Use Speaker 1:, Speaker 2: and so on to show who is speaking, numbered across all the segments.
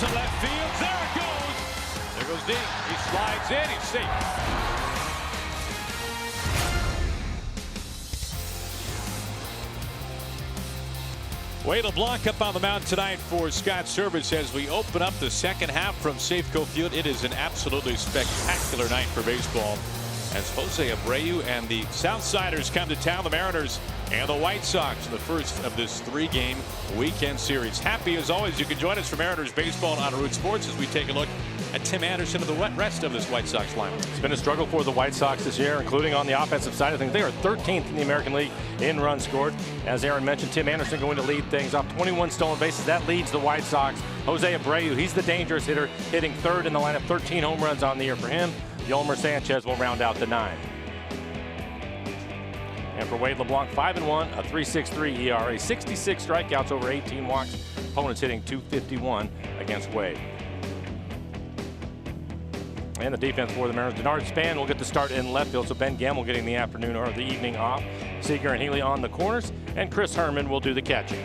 Speaker 1: to left field. There it goes. There goes Dean. He slides in. He's safe. Leblanc up on the mound tonight for Scott Service as we open up the second half from Safeco Field. It is an absolutely spectacular night for baseball as Jose Abreu and the Southsiders come to town. The Mariners and the White Sox in the first of this three-game weekend series. Happy as always you can join us for Mariners baseball on Root Sports as we take a look at Tim Anderson and the rest of this White Sox lineup.
Speaker 2: It's been a struggle for the White Sox this year, including on the offensive side of things. They are 13th in the American League in runs scored. As Aaron mentioned, Tim Anderson going to lead things off. 21 stolen bases. That leads the White Sox. Jose Abreu, he's the dangerous hitter, hitting third in the lineup. 13 home runs on the year for him. Yolmer Sanchez will round out the 9. And for Wade LeBlanc, 5-1, a 3.63 ERA, 66 strikeouts over 18 walks. Opponents hitting .251 against Wade. And the defense for the Mariners, Denard Span will get the start in left field, so Ben Gamble getting the afternoon or the evening off. Seager and Healy on the corners, and Chris Herman will do the catching.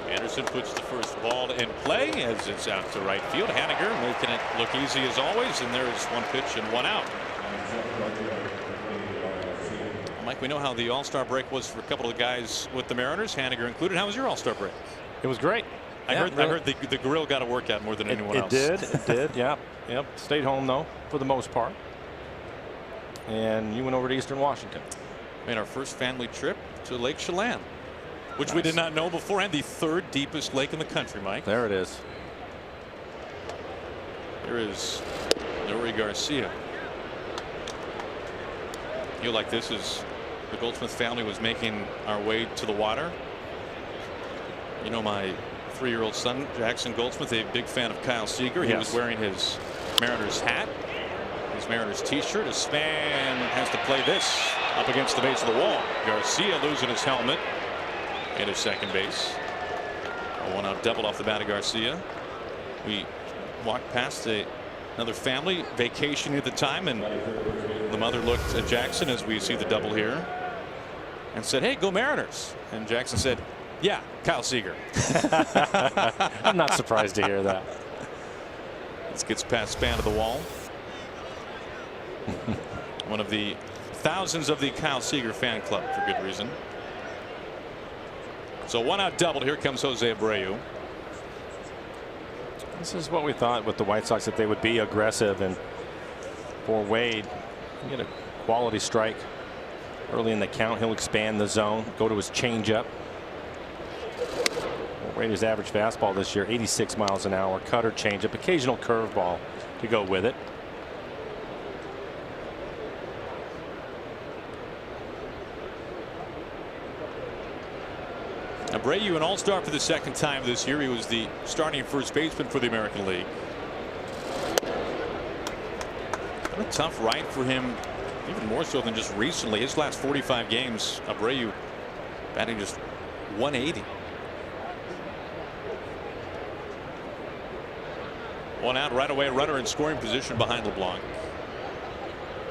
Speaker 1: Anderson puts the first ball in play as it's out to right field. Haniger making it look easy as always, and there's one pitch and one out. Mike, we know how the All-Star break was for a couple of the guys with the Mariners, Haniger included. How was your All-Star break?
Speaker 2: It was great.
Speaker 1: I heard the grill got a workout more than anyone else.
Speaker 2: It did. Yeah. Yep. Stayed home though for the most part. And you went over to Eastern Washington.
Speaker 1: Made our first family trip to Lake Chelan, which we did not know beforehand. The third deepest lake in the country, Mike.
Speaker 2: There it is.
Speaker 1: There is Nori Garcia. Feel like this is the Goldsmith family was making our way to the water. You know, my 3-year-old son Jackson Goldsmith, a big fan of Kyle Seager. He was wearing his Mariners hat, his Mariners t-shirt. His Span has to play this up against the base of the wall. Garcia losing his helmet into second base. A one-out double off the bat of Garcia. We walked past another family vacationing at the time, and the mother looked at Jackson as we see the double here and said, "Hey, go Mariners." And Jackson said, "Yeah, Kyle Seager."
Speaker 2: I'm not surprised to hear that.
Speaker 1: This gets past Span to the wall. One of the thousands of the Kyle Seager fan club for good reason. So one-out double. Here comes Jose Abreu.
Speaker 2: This is what we thought with the White Sox, that they would be aggressive, and for Wade, get a quality strike early in the count. He'll expand the zone, go to his changeup. Wade, his average fastball this year 86 miles an hour, cutter, changeup, occasional curveball to go with it.
Speaker 1: Abreu, an all-star for the second time this year. He was the starting first baseman for the American League. What a tough ride for him, even more so than just recently. His last 45 games, Abreu batting just 180. One out right away, runner in scoring position behind Leblanc.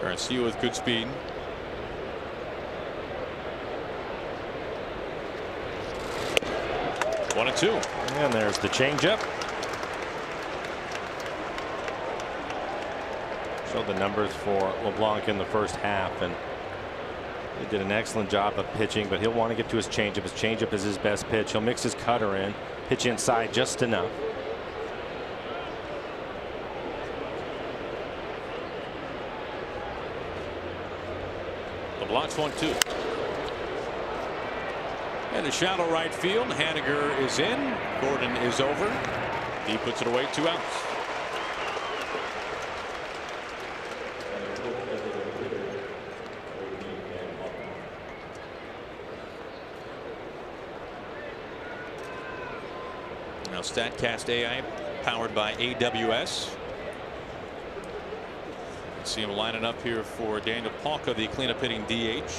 Speaker 1: Garcia with good speed. One and two.
Speaker 2: And there's the changeup. Showed the numbers for LeBlanc in the first half, and he did an excellent job of pitching, but he'll want to get to his changeup. His changeup is his best pitch. He'll mix his cutter in, pitch inside just enough.
Speaker 1: LeBlanc's 1-2. And a shallow right field. Haniger is in. Gordon is over. He puts it away, 2 outs. Now StatCast AI powered by AWS. See him lining up here for Daniel Palka, the cleanup hitting DH.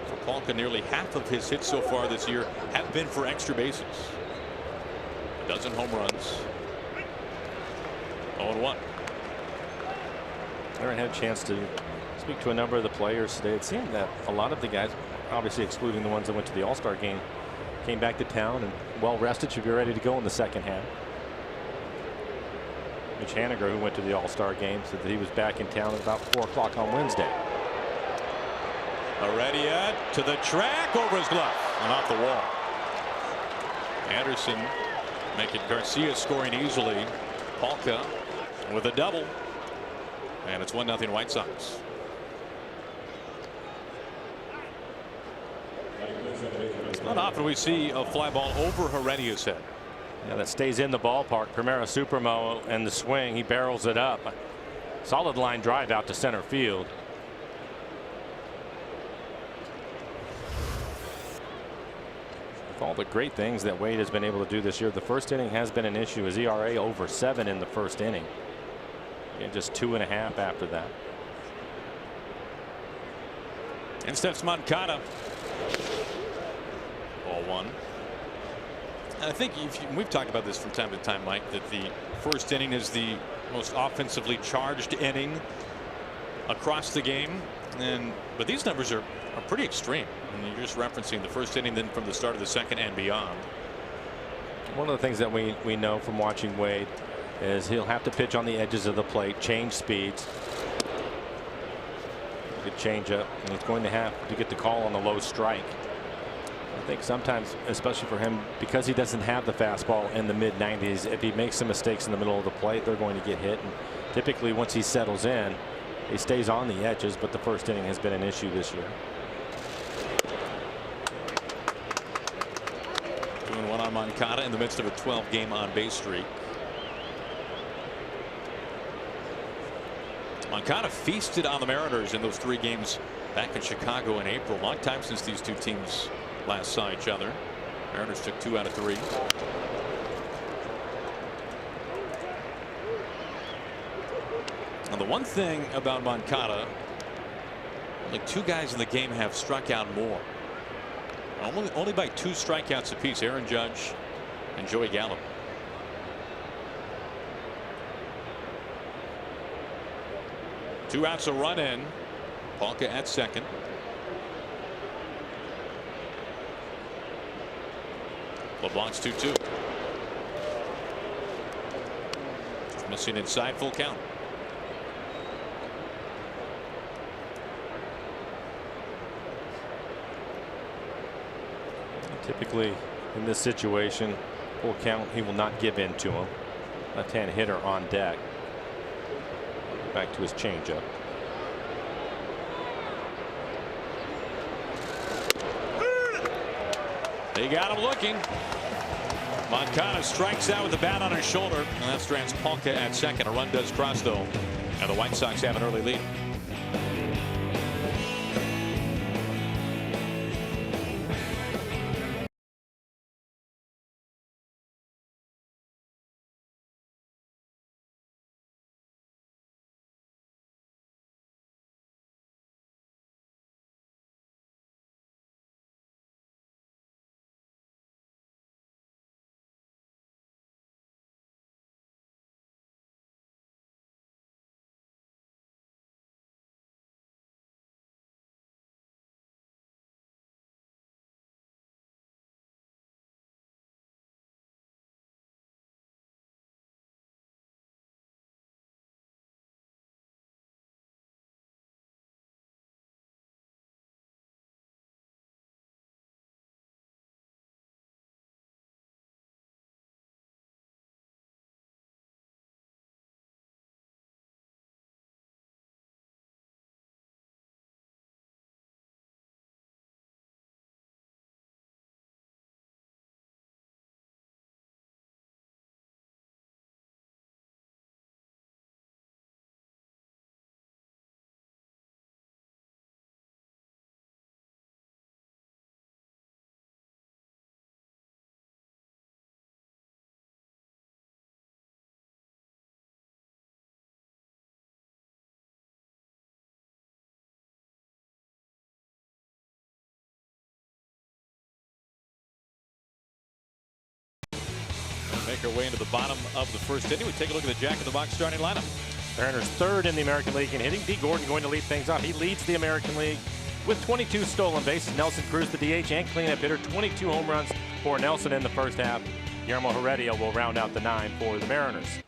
Speaker 1: For Palka, nearly half of his hits so far this year have been for extra bases. A dozen home runs. 0-1.
Speaker 2: Aaron had a chance to Speak to a number of the players today. It seemed that a lot of the guys, obviously excluding the ones that went to the All-Star game, came back to town and well rested, should be ready to go in the second half. Mitch Haniger, who went to the All-Star game, said that he was back in town at about 4 o'clock on Wednesday.
Speaker 1: Abreu to the track, over his glove and off the wall. Anderson making Garcia scoring easily. Polka with a double, and it's 1-0 White Sox. It's not often we see a fly ball over Heredia's head.
Speaker 2: Yeah, that stays in the ballpark. Primera Supremo and the swing, he barrels it up. Solid line drive out to center field. With all the great things that Wade has been able to do this year, the first inning has been an issue. His ERA over 7 in the first inning, and just 2.5 after that.
Speaker 1: And steps Moncada. Ball 1. And I think we've talked about this from time to time, Mike, that the first inning is the most offensively charged inning across the game. But these numbers are pretty extreme. And you're just referencing the first inning, then from the start of the second and beyond.
Speaker 2: One of the things that we know from watching Wade is he'll have to pitch on the edges of the plate, change speeds. Good changeup, and he's going to have to get the call on the low strike. I think sometimes, especially for him, because he doesn't have the fastball in the mid-90s, if he makes some mistakes in the middle of the plate, they're going to get hit. And typically, once he settles in, he stays on the edges, but the first inning has been an issue this year.
Speaker 1: 2-1 on Moncada in the midst of a 12-game on-base streak. Moncada feasted on the Mariners in those 3 games back in Chicago in April. Long time since these two teams last saw each other. Mariners took 2 out of 3. And the one thing about Moncada, only 2 guys in the game have struck out more. Only by 2 strikeouts apiece, Aaron Judge and Joey Gallo. Two outs, a run in. Polka at second. LeBlanc's 2-2. Missing inside, full count.
Speaker 2: Typically in this situation, full count, he will not give in to him. Left-hand hitter on deck. Back to his changeup.
Speaker 1: They got him looking. Moncada strikes out with the bat on his shoulder, and that strands Polka at second. A run does cross, though, and the White Sox have an early lead. Make our way into the bottom of the first inning. We take a look at the Jack in the Box starting lineup.
Speaker 2: Mariners third in the American League in hitting. D. Gordon going to lead things off. He leads the American League with 22 stolen bases. Nelson Cruz, the DH and cleanup hitter, 22 home runs for Nelson in the first half. Guillermo Heredia will round out the 9 for the Mariners.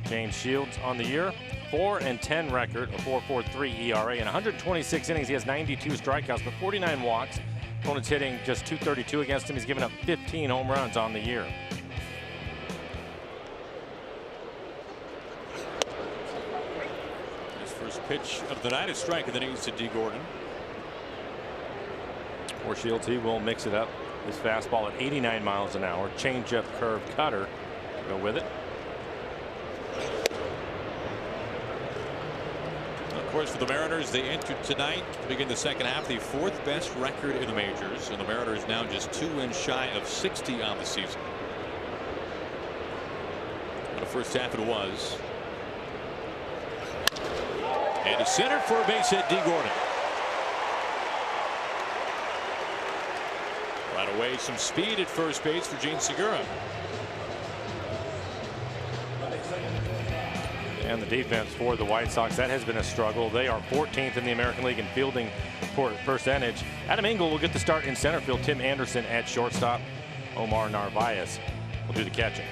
Speaker 2: James Shields on the year, 4-10 record, a 4.43 ERA, in 126 innings. He has 92 strikeouts, but 49 walks. Opponents hitting just .232 against him. He's given up 15 home runs on the year.
Speaker 1: His first pitch of the night is strike, and then he's to D. Gordon.
Speaker 2: For Shields, he will mix it up. His fastball at 89 miles an hour, changeup, curve, cutter to go with it.
Speaker 1: Of course, for the Mariners, they entered tonight to begin the second half, the 4th best record in the majors, and the Mariners now just 2 wins shy of 60 on the season. What a first half it was. And to center for a base hit, D. Gordon. Right away, some speed at first base for Gene Segura.
Speaker 2: And the defense for the White Sox, that has been a struggle. They are 14th in the American League in fielding percentage. Adam Engel will get the start in center field. Tim Anderson at shortstop. Omar Narvaez will do the catching.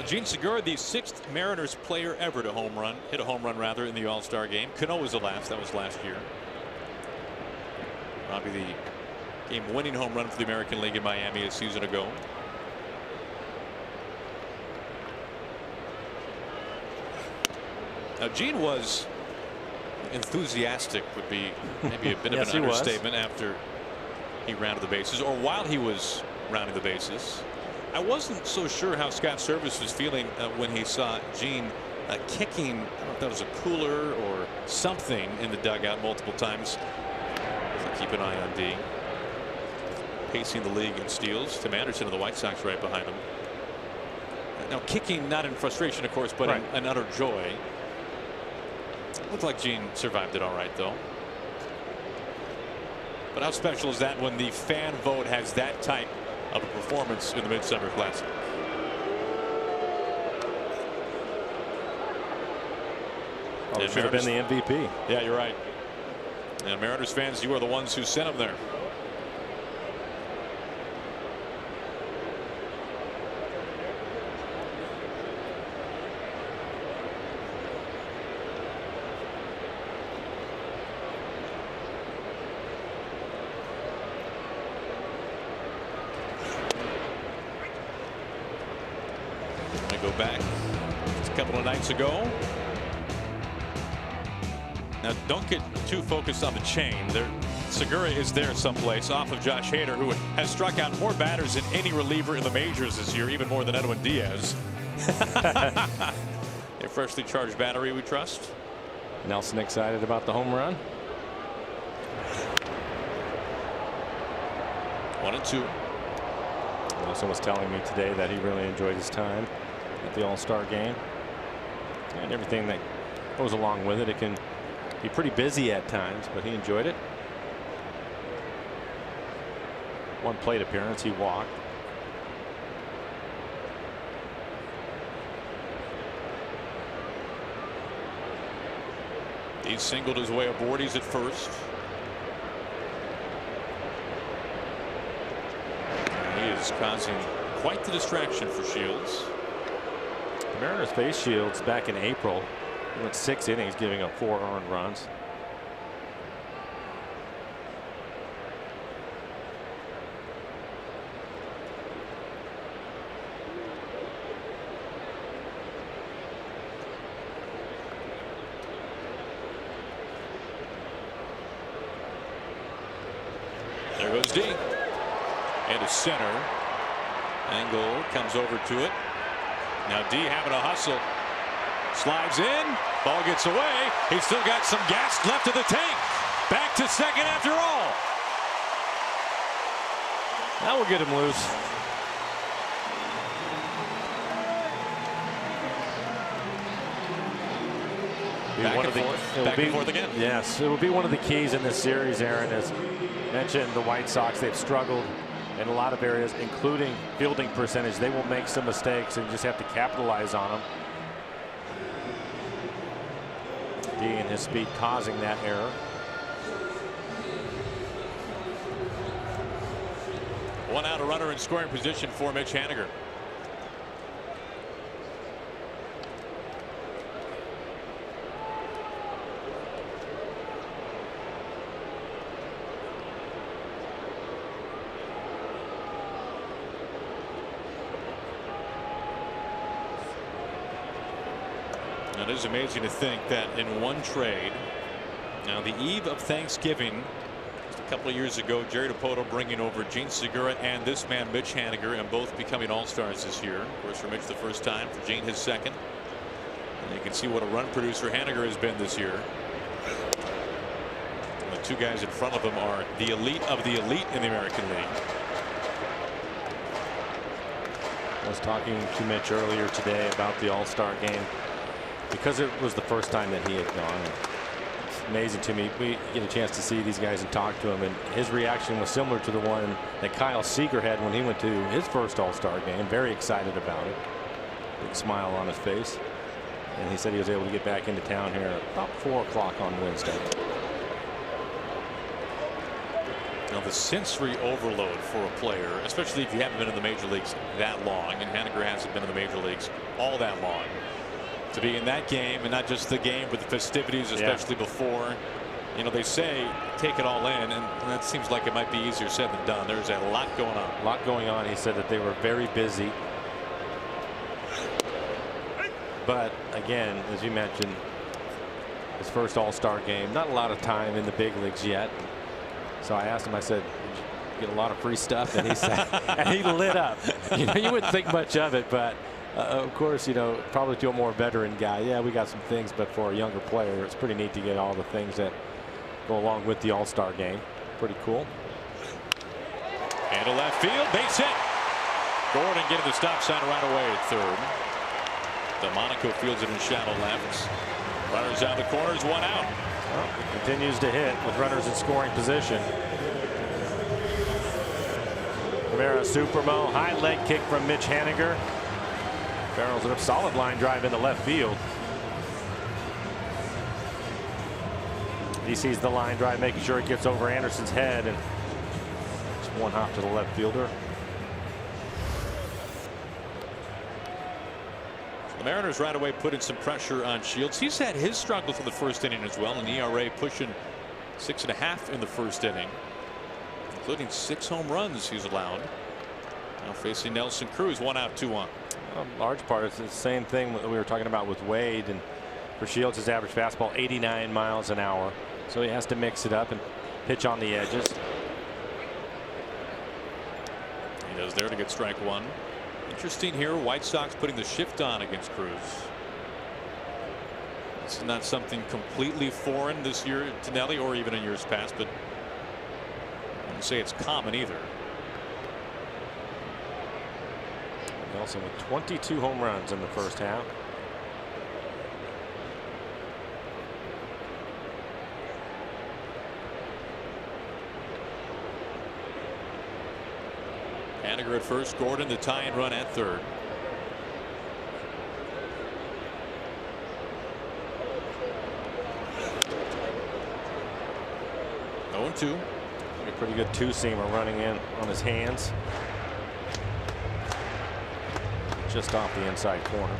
Speaker 1: Gene Segura, the 6th Mariners player ever to hit a home run rather, in the All-Star game. Cano was the last. That was last year. Probably the game-winning home run for the American League in Miami a season ago. Now, Gene was enthusiastic, would be maybe a bit of an understatement, after he rounded the bases, or while he was rounding the bases. I wasn't so sure how Scott Service was feeling when he saw Gene kicking, I don't know if that was a cooler or something, in the dugout multiple times. So keep an eye on D. Pacing the league in steals. Tim Anderson of the White Sox right behind him. Now, kicking not in frustration, of course, but in utter joy. Looked like Gene survived it all right, though. But how special is that when the fan vote has that type of a performance in the Midsummer Classic?
Speaker 2: Well, it should have been the MVP.
Speaker 1: Yeah, you're right. And Mariners fans, you are the ones who sent him there. Go back just a couple of nights ago. Now, don't get too focused on the chain. Segura is there someplace off of Josh Hader, who has struck out more batters than any reliever in the majors this year, even more than Edwin Diaz. A freshly charged battery, we trust.
Speaker 2: Nelson excited about the home run.
Speaker 1: 1-2.
Speaker 2: Nelson was telling me today that he really enjoyed his time at the All-Star game and everything that goes along with it. It can be pretty busy at times, but he enjoyed it. One plate appearance, he walked.
Speaker 1: He singled his way aboard. He's at first. And he is causing quite the distraction for Shields.
Speaker 2: The Mariners faced Shields back in April. He went 6 innings, giving up 4 earned runs.
Speaker 1: There goes D. And to center. Angle comes over to it. Now D having a hustle. Slides in. Ball gets away. He's still got some gas left in the tank. Back to second after all.
Speaker 2: That will get him loose.
Speaker 1: Back and forth again.
Speaker 2: Yes, it will be one of the keys in this series, Aaron. As mentioned, the White Sox, they've struggled in a lot of areas, including fielding percentage. They will make some mistakes and just have to capitalize on them. D and his speed causing that error.
Speaker 1: One out, a runner in scoring position for Mitch Haniger. It is amazing to think that in one trade, now the eve of Thanksgiving, just a couple of years ago, Jerry Dipoto bringing over Gene Segura and this man Mitch Haniger, and both becoming all-stars this year. Of course, for Mitch the first time, for Gene his second. And you can see what a run producer Haniger has been this year. And the two guys in front of him are the elite of the elite in the American League.
Speaker 2: I was talking to Mitch earlier today about the All-Star game, because it was the first time that he had gone. It's amazing to me. We get a chance to see these guys and talk to him, and his reaction was similar to the one that Kyle Seager had when he went to his first All-Star game. Very excited about it. Big smile on his face. And he said he was able to get back into town here about 4 o'clock on Wednesday.
Speaker 1: Now the sensory overload for a player, especially if you haven't been in the major leagues that long, and Haniger hasn't been in the major leagues all that long, to be in that game, and not just the game but the festivities, especially before. You know, they say take it all in, and that seems like it might be easier said than done. There's a lot going on.
Speaker 2: A lot going on. He said that they were very busy, but again, as you mentioned, his first All-Star game, not a lot of time in the big leagues yet. So I asked him, I said, did you get a lot of free stuff? And he said, and he lit up. You know, you wouldn't think much of it, but of course, you know, probably to a more veteran guy, yeah, we got some things, but for a younger player, it's pretty neat to get all the things that go along with the All-Star game. Pretty cool.
Speaker 1: And to left field, base hit. Gordon getting the stop sign right away at third. Delmonico fields it in shallow left. Runners down the corners, one out.
Speaker 2: Well, he continues to hit with runners in scoring position. Rivera Supermo, high leg kick from Mitch Haniger. Barrels it up, solid line drive into left field. He sees the line drive, making sure it gets over Anderson's head, and just one hop to the left fielder.
Speaker 1: The Mariners right away put in some pressure on Shields. He's had his struggles in the first inning as well, an ERA pushing 6.5 in the first inning, including 6 home runs he's allowed. Now facing Nelson Cruz, 1 out, 2 on.
Speaker 2: A large part is the same thing that we were talking about with Wade, and for Shields, his average fastball 89 miles an hour, so he has to mix it up and pitch on the edges.
Speaker 1: He does there to get strike 1. Interesting here, White Sox putting the shift on against Cruz. It's not something completely foreign this year to Nelly, or even in years past, but I wouldn't say it's common either.
Speaker 2: Nelson with 22 home runs in the first half.
Speaker 1: Haniger at first, Gordon the tie-in run at third. Oh, 2.
Speaker 2: A pretty good two-seamer running in on his hands. Just off the inside corner.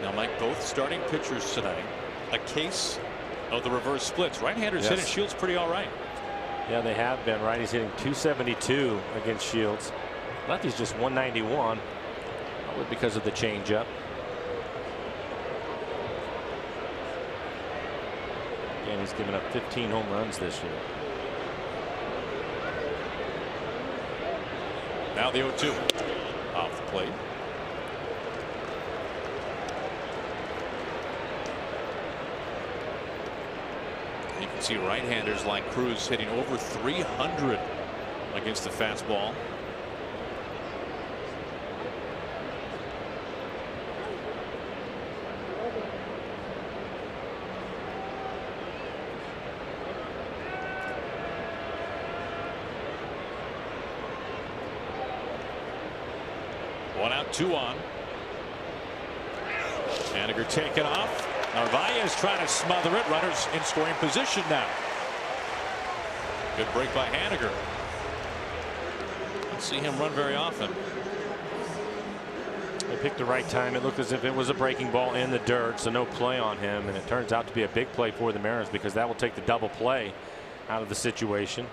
Speaker 1: Now, Mike, both starting pitchers tonight, a case of the reverse splits. Right-handers hitting Shields pretty all right.
Speaker 2: Yeah, they have been. Righty's hitting 272 against Shields. Lefty's just 191. Probably because of the changeup. Again, he's given up 15 home runs this year.
Speaker 1: Now the 0-2 off the plate. You can see right-handers like Cruz hitting over 300 against the fastball. One out, two on. Haniger taken off. Narvaez trying to smother it. Runners in scoring position now. Good break by Haniger. Don't see him run very often.
Speaker 2: They picked the right time. It looked as if it was a breaking ball in the dirt, so no play on him, and it turns out to be a big play for the Mariners because that will take the double play out of the situation.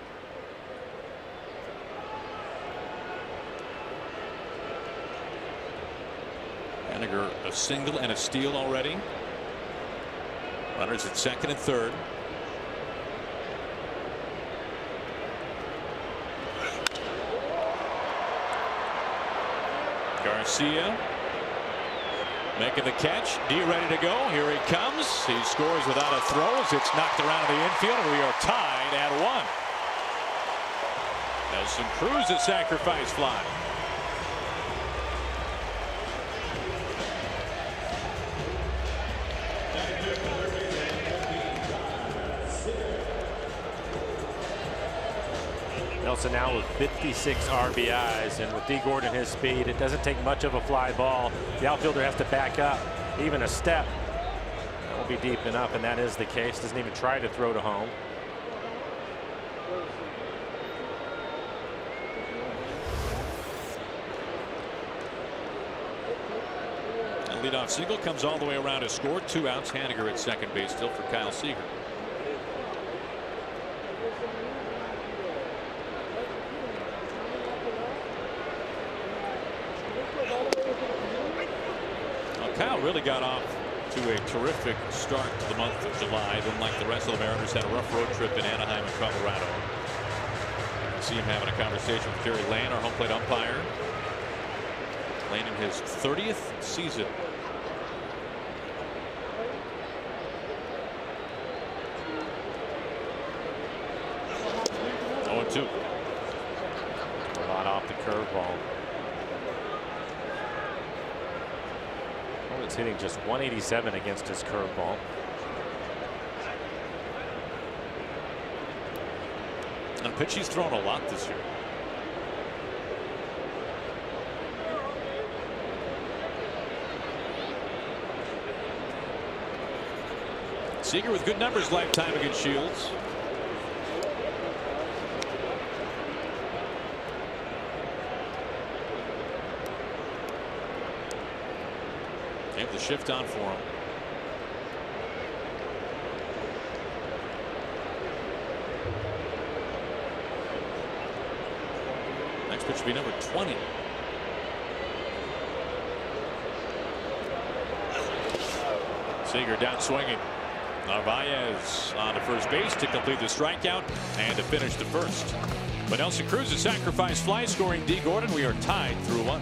Speaker 1: Haniger a single and a steal already. Runners at second and third. Garcia making the catch. D ready to go. Here he comes. He scores without a throw as it's knocked around the infield. We are tied at one. Nelson Cruz a sacrifice fly.
Speaker 2: Nelson now with 56 RBIs, and with D. Gordon his speed, it doesn't take much of a fly ball. The outfielder has to back up even a step. That will be deep enough, and that is the case. Doesn't even try to throw to home.
Speaker 1: And leadoff single comes all the way around to score. 2 outs. Haniger at second base still for Kyle Seager. Kyle really got off to a terrific start to the month of July. Then, like the rest of the Mariners, had a rough road trip in Anaheim and Colorado. You can see him having a conversation with Jerry Lane, our home plate umpire. Lane in his 30th season. Oh, 2.
Speaker 2: A lot off the curveball. It's hitting just 187 against his curveball.
Speaker 1: And pitch he's thrown a lot this year. Seager with good numbers lifetime against Shields. Able to shift on for him. Next pitch will be number 20. Seager down swinging. Narvaez on to first base to complete the strikeout and to finish the first. But Nelson Cruz a sacrifice fly scoring D. Gordon. We are tied through 1.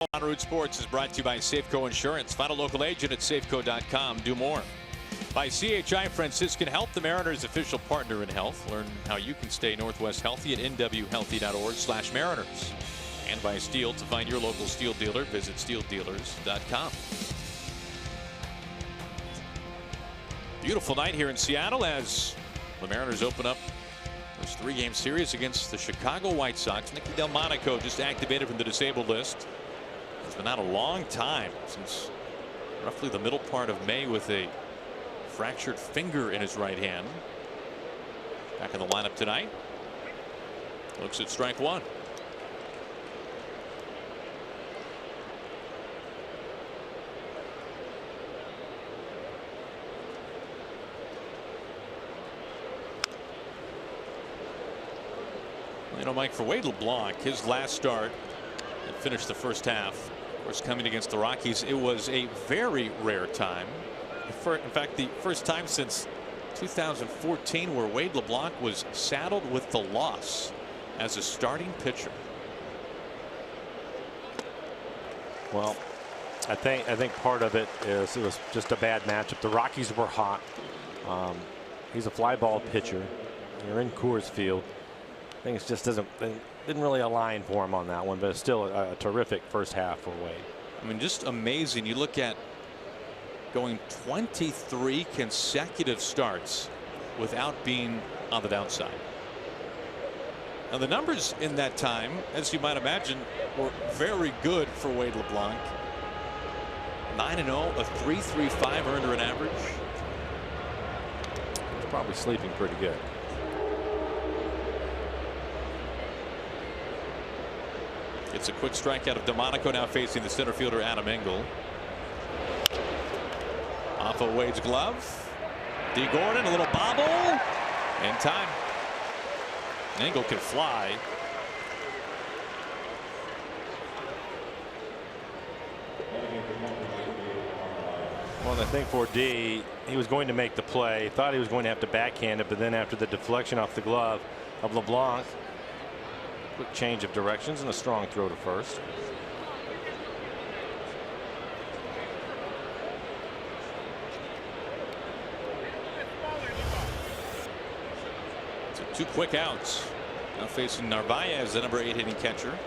Speaker 1: On Root Sports is brought to you by Safeco Insurance. Find a local agent at safeco.com. Do more. By CHI Franciscan Health, the Mariners' official partner in health. Learn how you can stay Northwest healthy at nwhealthy.org/Mariners. And by Steel. To find your local Steel dealer, visit steeldealers.com. Beautiful night here in Seattle as the Mariners open up this 3-game series against the Chicago White Sox. Nicky Delmonico just activated from the disabled list. He's been out a long time, since roughly the middle part of May, with a fractured finger in his right hand. Back in the lineup tonight. Looks at strike one. You know, Mike, for Wade LeBlanc, his last start and finished the first half, of course, coming against the Rockies, it was a very rare time. In fact, the first time since 2014 where Wade LeBlanc was saddled with the loss as a starting pitcher.
Speaker 2: Well, I think part of it is it was just a bad matchup. The Rockies were hot. He's a fly ball pitcher. You're in Coors Field. Things just didn't really align for him on that one, but it's still a terrific first half for Wade.
Speaker 1: I mean, just amazing. You look at going 23 consecutive starts without being on the downside. Now, the numbers in that time, as you might imagine, were very good for Wade LeBlanc. 9-0, a 3.35 earned run average.
Speaker 2: He's probably sleeping pretty good.
Speaker 1: It's a quick strikeout of Delmonico, now facing the center fielder Adam Engel. Off of Wade's glove. D. Gordon, a little bobble. In time. Engel can fly.
Speaker 2: Well, I think for D, he was going to make the play. Thought he was going to have to backhand it, but then after the deflection off the glove of LeBlanc, quick change of directions and a strong throw to first.
Speaker 1: So 2 quick outs. Now facing Narvaez, the number 8 hitting catcher.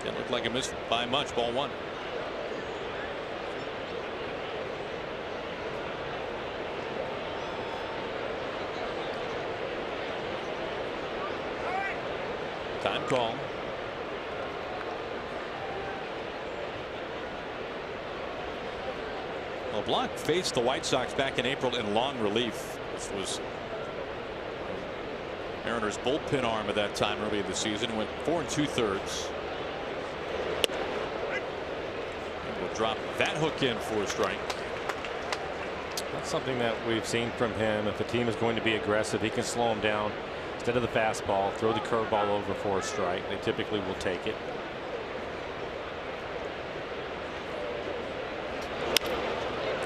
Speaker 1: It looked like a miss by much. Ball 1. Time call. LeBlanc faced the White Sox back in April in long relief. This was Mariners bullpen arm at that time early in the season. Went 4 2/3. Will drop that hook in for a strike.
Speaker 2: That's something that we've seen from him. If a team is going to be aggressive, he can slow them down. Instead of the fastball, throw the curveball over for a strike. They typically will take it.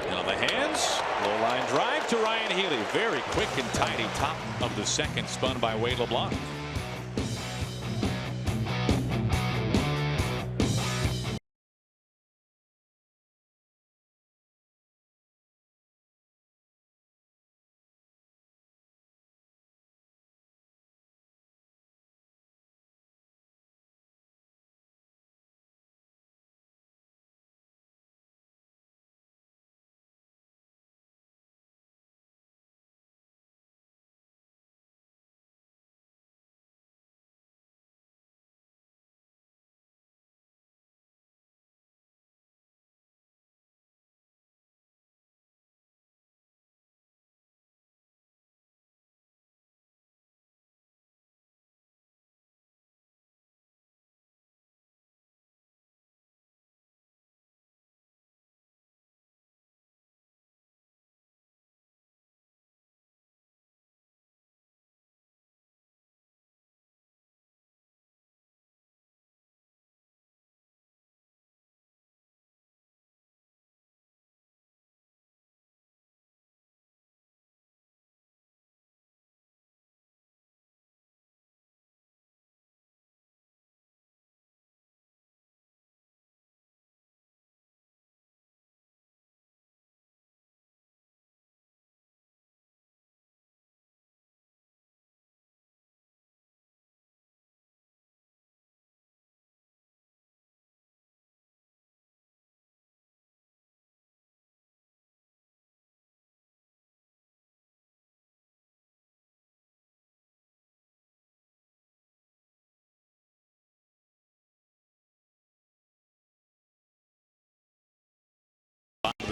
Speaker 1: And on the hands, low line drive to Ryan Healy. Very quick and tidy top of the second, spun by Wade LeBlanc.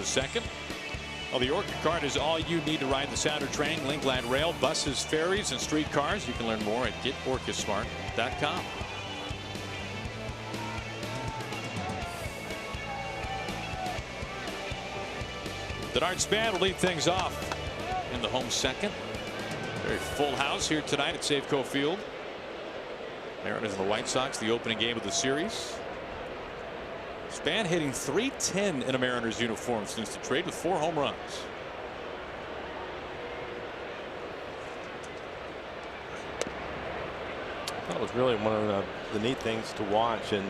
Speaker 1: the second. Well, the Orca card is all you need to ride the Sounder train, link light rail, buses, ferries, and streetcars. You can learn more at getorcasmart.com. The Darts Band will lead things off in the home second. Very full house here tonight at Safeco Field. Mariners and the White Sox, the opening game of the series. Span hitting .310 in a Mariners uniform since the trade with 4 home runs.
Speaker 2: That was really one of the neat things to watch in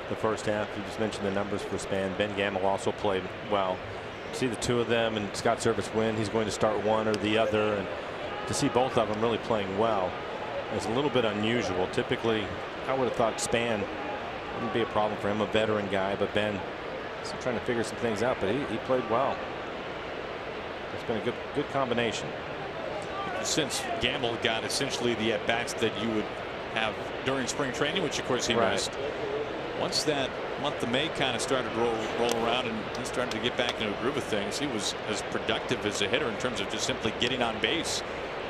Speaker 2: the first half. You just mentioned the numbers for Span. Ben Gamble also played well. See the two of them and Scott Service win. He's going to start one or the other, and to see both of them really playing well is a little bit unusual. Typically, I would have thought Span wouldn't be a problem for him, a veteran guy, but Ben is trying to figure some things out. But he played well. It's been a good combination.
Speaker 1: Since Gamble got essentially the at bats that you would have during spring training, which of course he missed. Once that month of May kind of started to roll around and he started to get back into a groove of things, he was as productive as a hitter in terms of just simply getting on base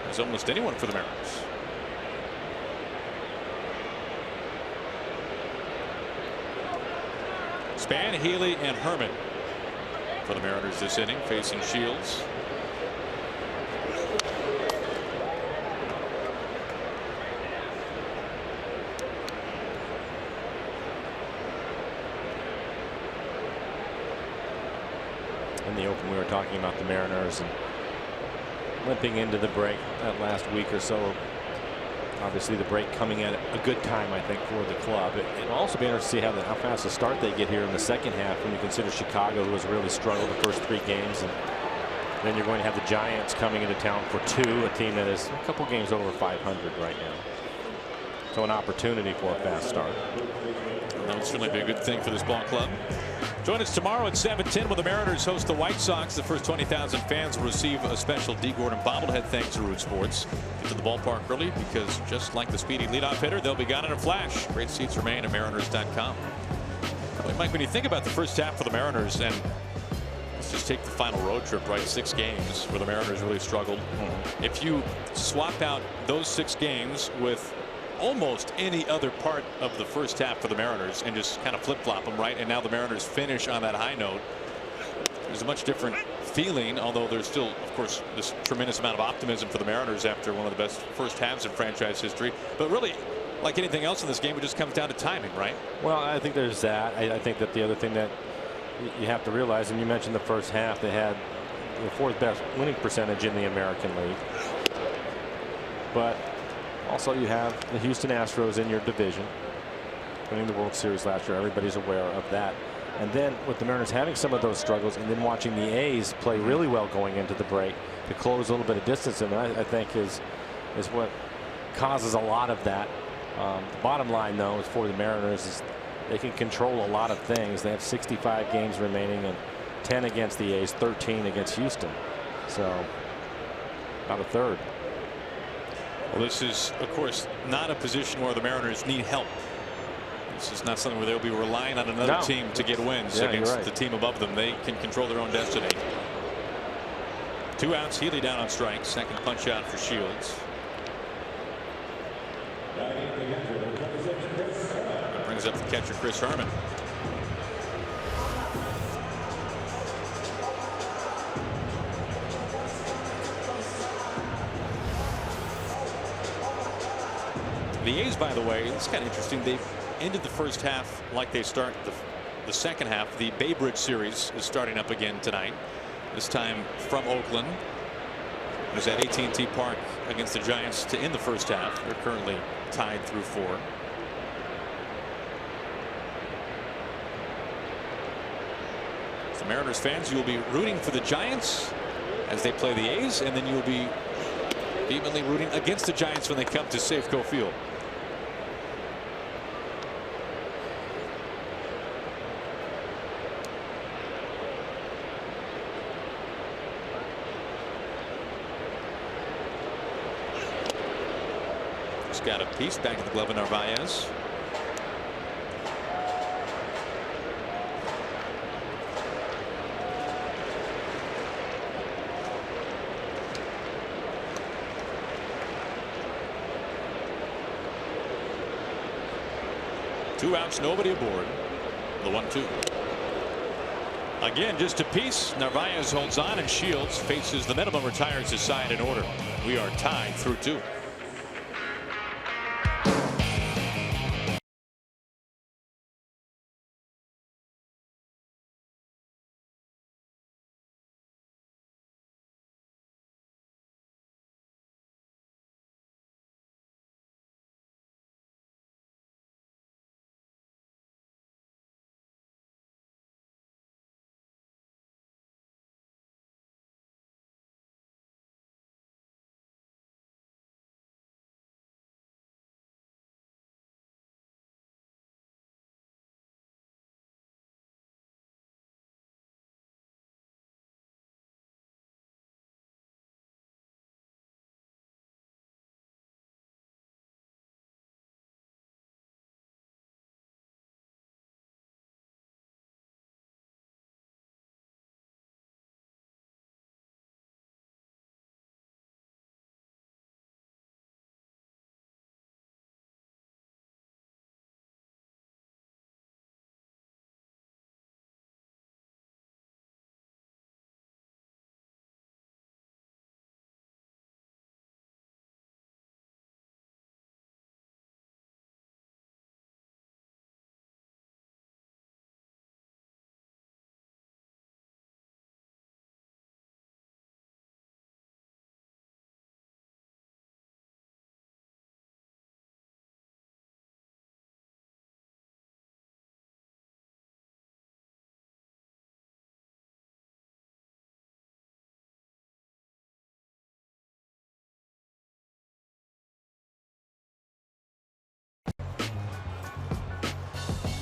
Speaker 1: as almost anyone for the Mariners. Span, Healy, and Herman for the Mariners this inning, facing Shields.
Speaker 2: In the open, we were talking about the Mariners and limping into the break that last week or so. Obviously, the break coming at a good time, I think, for the club. It'll also be interesting to see how fast a start they get here in the second half when you consider Chicago, who has really struggled the first 3 games. And then you're going to have the Giants coming into town for 2, a team that is a couple games over 500 right now. So an opportunity for a fast start.
Speaker 1: That would certainly be a good thing for this ball club. Join us tomorrow at 7:10 when the Mariners host the White Sox. The first 20,000 fans will receive a special D. Gordon bobblehead thanks to Root Sports. Get to the ballpark early because just like the speedy leadoff hitter, they'll be gone in a flash. Great seats remain at Mariners.com. Mike, when you think about the first half for the Mariners, and let's just take the final road trip, right? 6 games where the Mariners really struggled. If you swap out those 6 games with almost any other part of the first half for the Mariners and just kind of flip-flop them, right? And now the Mariners finish on that high note. There's a much different feeling, although there's still, of course, this tremendous amount of optimism for the Mariners after one of the best first halves in franchise history. But really, like anything else in this game, it just comes down to timing, right?
Speaker 2: Well, I think there's that. I think that the other thing that you have to realize, and you mentioned the first half, they had the 4th best winning percentage in the American League. But also, you have the Houston Astros in your division, winning the World Series last year. Everybody's aware of that. And then with the Mariners having some of those struggles, and then watching the A's play really well going into the break to close a little bit of distance, and I think is what causes a lot of that. The bottom line, though, is for the Mariners is they can control a lot of things. They have 65 games remaining, and 10 against the A's, 13 against Houston. So about a third.
Speaker 1: Well, this is, of course, not a position where the Mariners need help. This is not something where they'll be relying on another team to get wins against the team above them. They can control their own destiny. 2 outs, Healy down on strikes. Second punch out for Shields. That brings up the catcher, Chris Herman. The A's, by the way, it's kind of interesting. They've ended the first half like they start the second half. The Bay Bridge series is starting up again tonight. This time from Oakland. It was at AT&T Park against the Giants to end the first half. They're currently tied through 4. So Mariners fans, you will be rooting for the Giants as they play the A's, and then you will be vehemently rooting against the Giants when they come to Safeco Field. Just got a piece back to the glove of Narvaez. 2 outs, nobody aboard. The 1-2. Again, just a piece. Narvaez holds on, and Shields faces the minimum, retires his side in order. We are tied through 2.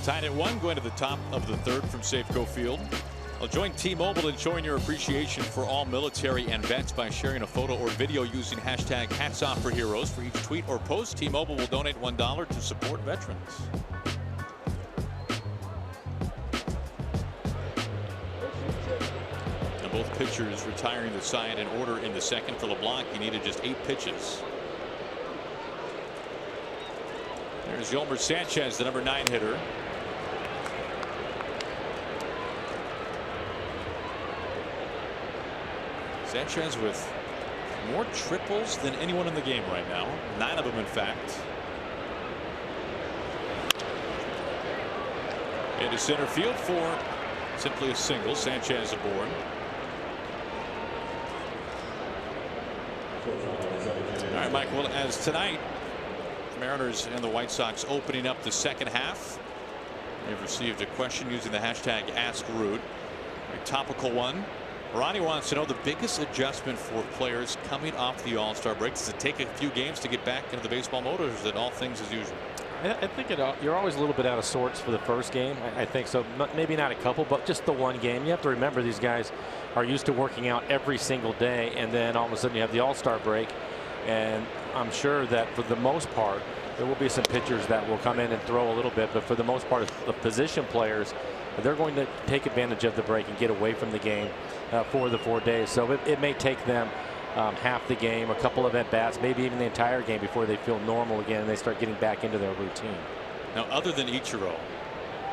Speaker 1: Tied at 1, going to the top of the 3rd from Safeco Field. I'll join T-Mobile in showing your appreciation for all military and vets by sharing a photo or video using hashtag #HatsOffForHeroes. For each tweet or post, T-Mobile will donate $1 to support veterans. Now both pitchers retiring the side in order in the 2nd. For Leblanc, he needed just 8 pitches. There's Yolmer Sanchez, the number 9 hitter. Sanchez with more triples than anyone in the game right now. 9 of them, in fact. Into center field for simply a single. Sanchez aboard. All right, Mike. Well, as tonight, Mariners and the White Sox opening up the 2nd half. They've received a question using the hashtag #AskRude. A topical one. Ronnie wants to know the biggest adjustment for players coming off the All-Star break. Does it take a few games to get back into the baseball mode, or is it all things as usual?
Speaker 2: I think you're always a little bit out of sorts for the first game. I think so. Maybe not a couple, but just the one game. You have to remember these guys are used to working out every single day, and then all of a sudden you have the All-Star break. And I'm sure that for the most part, there will be some pitchers that will come in and throw a little bit, but for the most part, the position players, they're going to take advantage of the break and get away from the game for the 4 days. So it may take them half the game, a couple of at-bats, maybe even the entire game before they feel normal again and they start getting back into their routine.
Speaker 1: Now, other than Ichiro,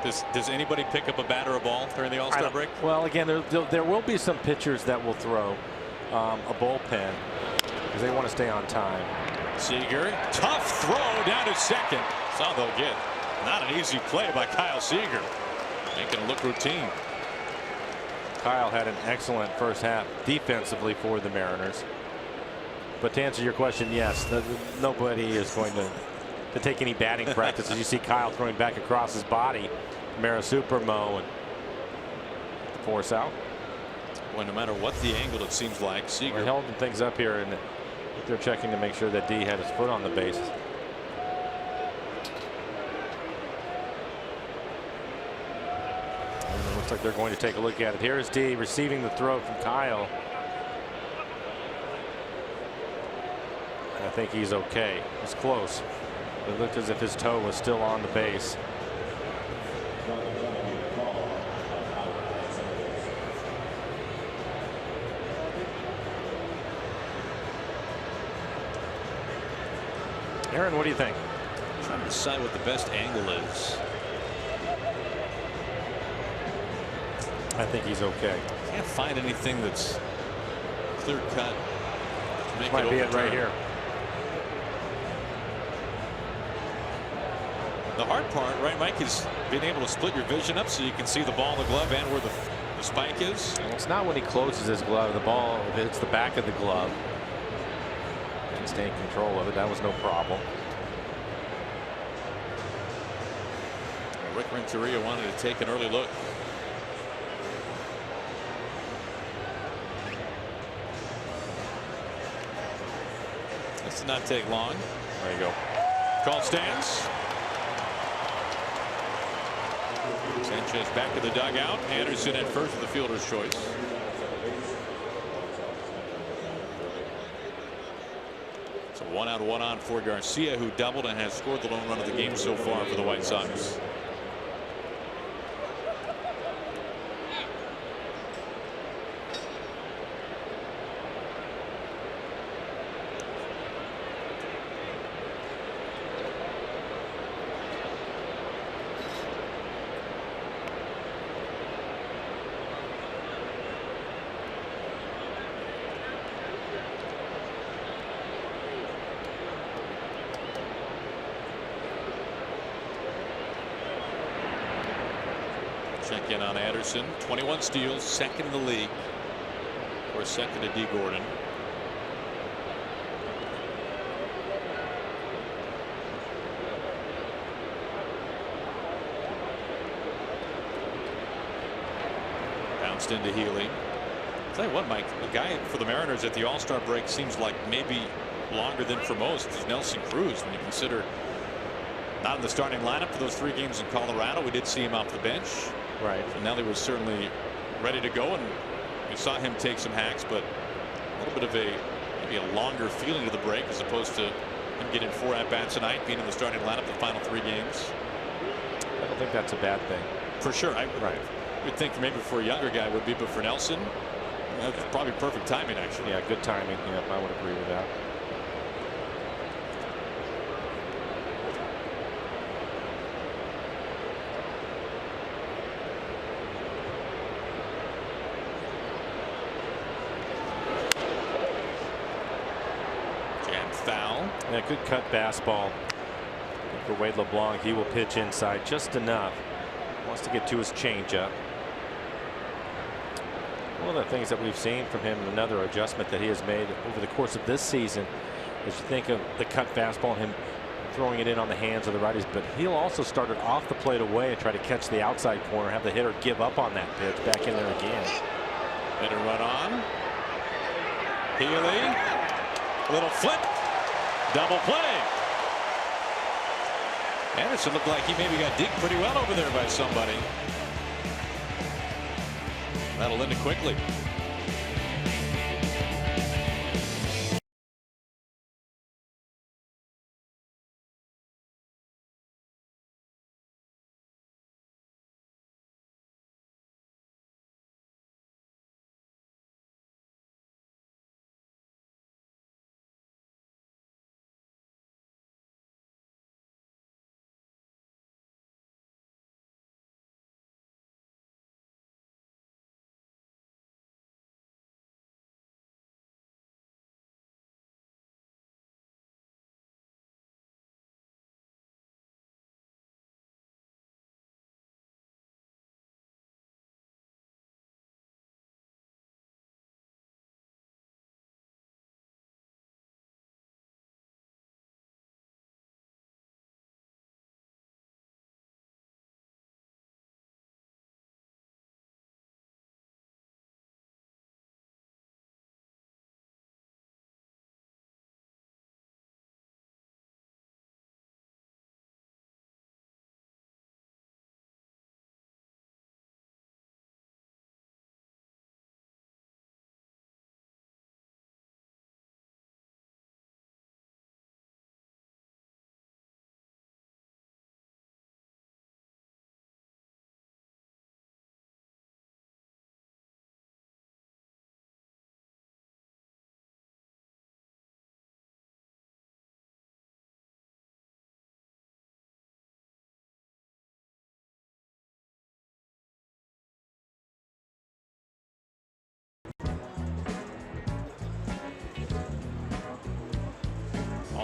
Speaker 1: does anybody pick up a bat or a ball during the All-Star break?
Speaker 2: Well, again, there will be some pitchers that will throw a bullpen because they want to stay on time.
Speaker 1: Seager, tough throw down to 2nd. That's all they'll get. Not an easy play by Kyle Seager. Making it look routine.
Speaker 2: Kyle had an excellent first half defensively for the Mariners. But to answer your question, yes, nobody is going to take any batting practice. As you see Kyle throwing back across his body, Mara Supermo, and force out.
Speaker 1: Well, no matter what the angle, it seems like Seager.
Speaker 2: We're holding things up here, and they're checking to make sure that D had his foot on the base. And it looks like they're going to take a look at it. Here's D receiving the throw from Kyle. And I think he's okay. It's close. It looked as if his toe was still on the base.
Speaker 1: Aaron, what do you think? I'm trying to decide what the best angle is.
Speaker 2: I think he's okay.
Speaker 1: Can't find anything that's clear cut.
Speaker 2: This might be it right here.
Speaker 1: The hard part, right, Mike, is being able to split your vision up so you can see the ball in the glove and where the spike is.
Speaker 2: Well, it's not when he closes his glove. The ball hits the back of the glove. And stay in control of it. That was no problem.
Speaker 1: Rick Renteria wanted to take an early look. This did not take long.
Speaker 2: There you go.
Speaker 1: Call stands. Sanchez back to the dugout. Anderson at first with the fielder's choice. So 1 out, 1 on for Garcia, who doubled and has scored the lone run of the game so far for the White Sox. Check in on Anderson. 21 steals, second in the league. Or second to D. Gordon. Bounced into Healy. I'll tell you what, Mike, the guy for the Mariners at the All-Star break seems like maybe longer than for most is Nelson Cruz, when you consider not in the starting lineup for those 3 games in Colorado. We did see him off the bench.
Speaker 2: Right.
Speaker 1: So now he was certainly ready to go, and we saw him take some hacks, but a little bit of maybe a longer feeling to the break as opposed to him getting 4 at-bats tonight, being in the starting lineup the final 3 games.
Speaker 2: I don't think that's a bad thing.
Speaker 1: For sure. I would think maybe for a younger guy would be, but for Nelson, that's probably perfect timing, actually.
Speaker 2: Yeah, good timing. Yeah, I would agree with that.
Speaker 1: Foul.
Speaker 2: Yeah, good cut fastball for Wade Leblanc. He will pitch inside just enough. Wants to get to his changeup. One of the things that we've seen from him, and another adjustment that he has made over the course of this season, is you think of the cut fastball and him throwing it in on the hands of the righties, but he'll also start it off the plate away and try to catch the outside corner, have the hitter give up on that pitch, back in there again.
Speaker 1: Let it run on. Healy. Little flip. Double play. Anderson looked like he maybe got digged pretty well over there by somebody. That'll end it quickly.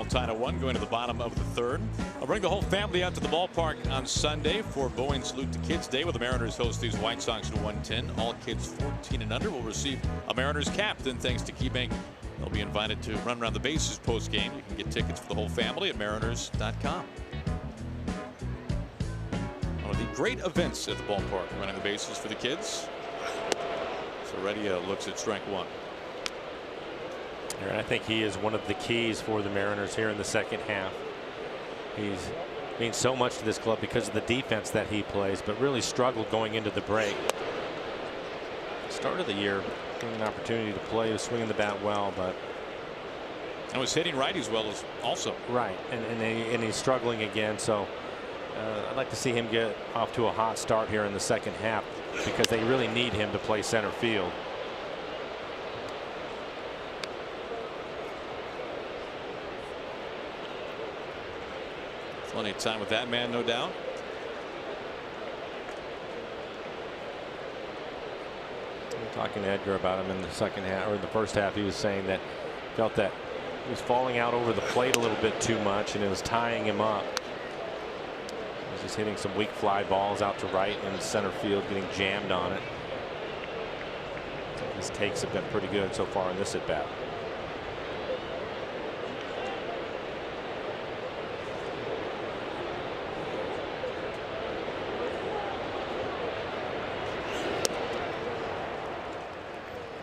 Speaker 1: All tied at 1 going to the bottom of the 3rd. I'll bring the whole family out to the ballpark on Sunday for Boeing Salute to Kids Day, where the Mariners host these White Sox at 1:10. All kids 14 and under will receive a Mariners cap. Then, thanks to KeyBank, they'll be invited to run around the bases post game. You can get tickets for the whole family at mariners.com. One of the great events at the ballpark, running the bases for the kids. So Heredia looks at strike 1.
Speaker 2: And I think he is one of the keys for the Mariners here in the second half. He's means so much to this club because of the defense that he plays, but really struggled going into the break. Start of the year, getting an opportunity to play, was swinging the bat well, but
Speaker 1: and was hitting righties well as also.
Speaker 2: Right, and he's struggling again. So I'd like to see him get off to a hot start here in the second half, because they really need him to play center field.
Speaker 1: Plenty of time with that man, no doubt.
Speaker 2: Talking to Edgar about him in the second half, or in the first half, he was saying that felt that he was falling out over the plate a little bit too much, and it was tying him up. He was just hitting some weak fly balls out to right and center field, getting jammed on it. His takes have been pretty good so far in this at bat.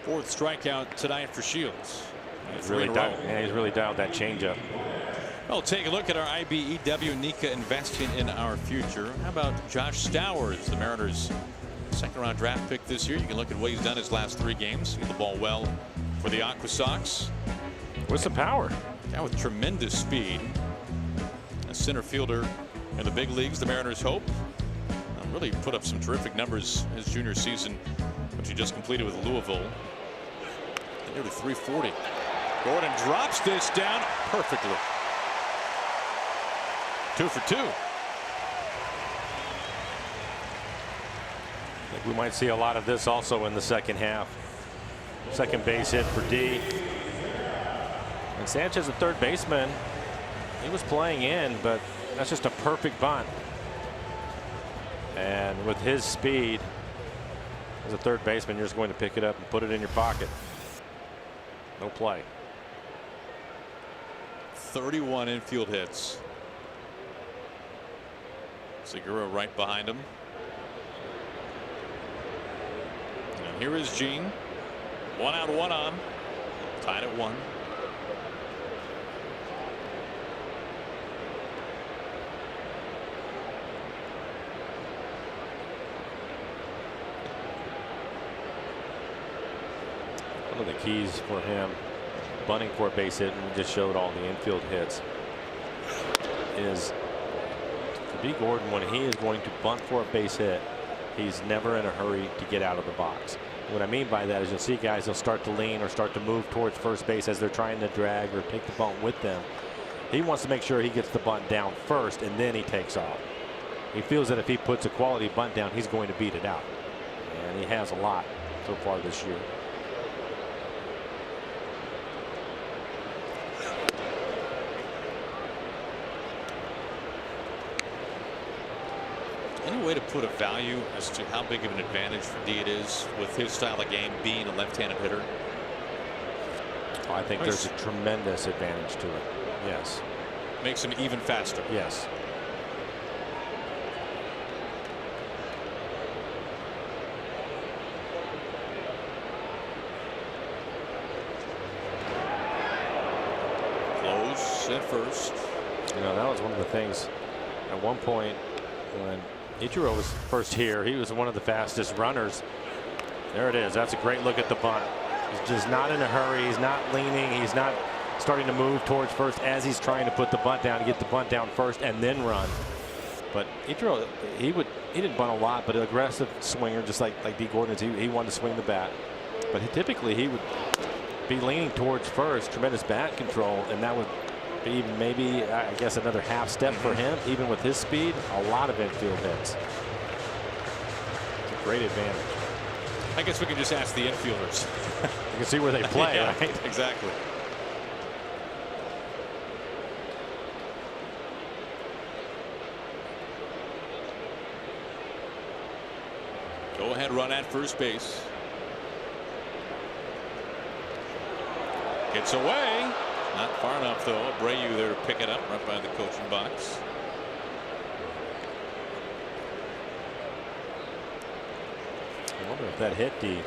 Speaker 1: Fourth strikeout tonight for Shields.
Speaker 2: He's really dialed that changeup.
Speaker 1: Well, take a look at our IBEW Nika investing in our future. How about Josh Stowers, the Mariners' second-round draft pick this year? You can look at what he's done his last 3 games. Hit the ball well for the Aqua Sox.
Speaker 2: With some power.
Speaker 1: Guy with tremendous speed. A center fielder in the big leagues, the Mariners hope. Really put up some terrific numbers his junior season, which he just completed with Louisville. Nearly 340. Gordon drops this down perfectly. 2 for 2.
Speaker 2: I think we might see a lot of this also in the second half. Second base hit for D. And Sanchez, the third baseman, he was playing in, but that's just a perfect bunt. And with his speed, as a third baseman, you're just going to pick it up and put it in your pocket. No play.
Speaker 1: 31 infield hits. Segura right behind him. And here is Gene. 1 out, 1 on. Tied at 1.
Speaker 2: One of the keys for him, bunting for a base hit, and we just showed all the infield hits, is to B. Gordon, when he is going to bunt for a base hit, he's never in a hurry to get out of the box. What I mean by that is you'll see guys, they'll start to lean or start to move towards first base as they're trying to drag or take the bunt with them. He wants to make sure he gets the bunt down first, and then he takes off. He feels that if he puts a quality bunt down, he's going to beat it out. And he has a lot so far this year.
Speaker 1: Any way to put a value as to how big of an advantage for D it is with his style of game, being a left-handed hitter?
Speaker 2: Oh, I think there's a tremendous advantage to it. Yes.
Speaker 1: Makes him even faster.
Speaker 2: Yes.
Speaker 1: Close at first.
Speaker 2: You know, that was one of the things at one point when Abreu was first here. He was one of the fastest runners. There it is. That's a great look at the bunt. He's just not in a hurry. He's not leaning. He's not starting to move towards first as he's trying to put the bunt down, to get the bunt down first and then run. But Abreu, he didn't bunt a lot, but an aggressive swinger, just like D. Gordon is. He wanted to swing the bat, but typically he would be leaning towards first. Tremendous bat control, and that would be maybe, I guess, another half step for him. Even with his speed, a lot of infield hits. It's a great advantage.
Speaker 1: I guess we can just ask the infielders.
Speaker 2: You can see where they play,
Speaker 1: yeah,
Speaker 2: right?
Speaker 1: Exactly. Go ahead run at first base. Gets away. Not far enough though. Abreu there to pick it up right by the coaching box.
Speaker 2: I wonder if that hit deep.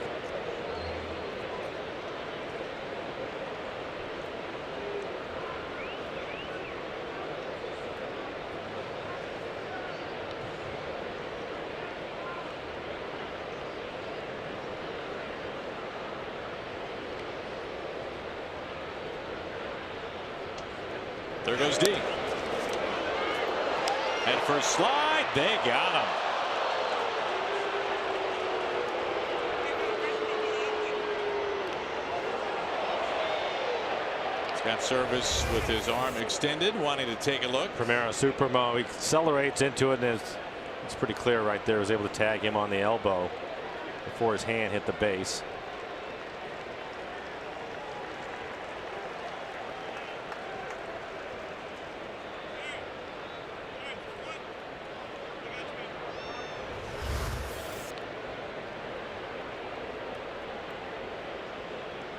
Speaker 1: There goes D. Head first slide. They got him. He's got service with his arm extended, wanting to take a look.
Speaker 2: Primera Supermo. He accelerates into it, and it's pretty clear right there. He was able to tag him on the elbow before his hand hit the base.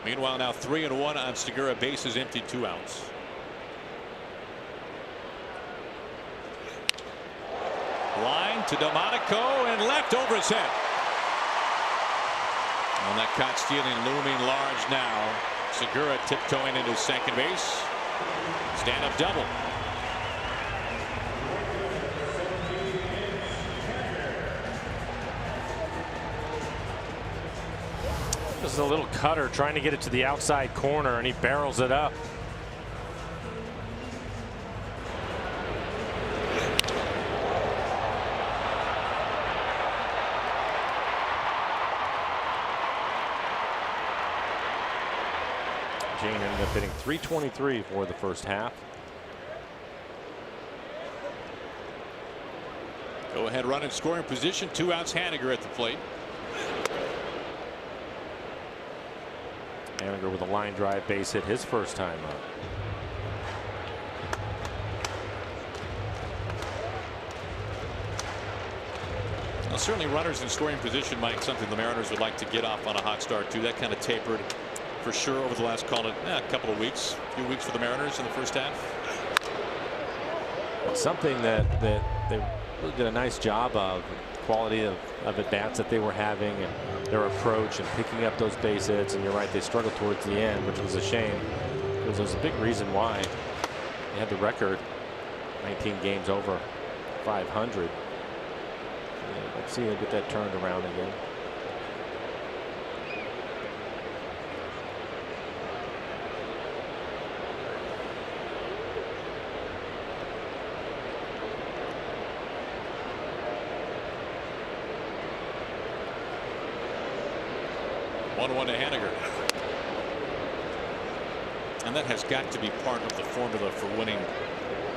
Speaker 1: Meanwhile, now 3-1 on Segura. Bases empty, 2 outs. Line to Delmonico and left over his head. On that caught stealing looming large now. Segura tiptoeing into second base. Stand up double.
Speaker 2: This is a little cutter trying to get it to the outside corner, and he barrels it up. Jane ended up hitting .323 for the first half.
Speaker 1: Go ahead run in scoring position. 2 outs. Haniger at the plate.
Speaker 2: Avilan with a line drive base hit his first time up.
Speaker 1: Well, certainly runners in scoring position, Mike, something the Mariners would like to get off on a hot start too. That kind of tapered for sure over the last couple of weeks, few weeks for the Mariners in the first half.
Speaker 2: It's something that they really did a nice job of. Quality of at bats that they were having, and their approach and picking up those base hits. And you're right, they struggled towards the end, which was a shame, because there's a big reason why they had the record 19 games over 500. Let's see if get that turned around again.
Speaker 1: One to Haniger. And that has got to be part of the formula for winning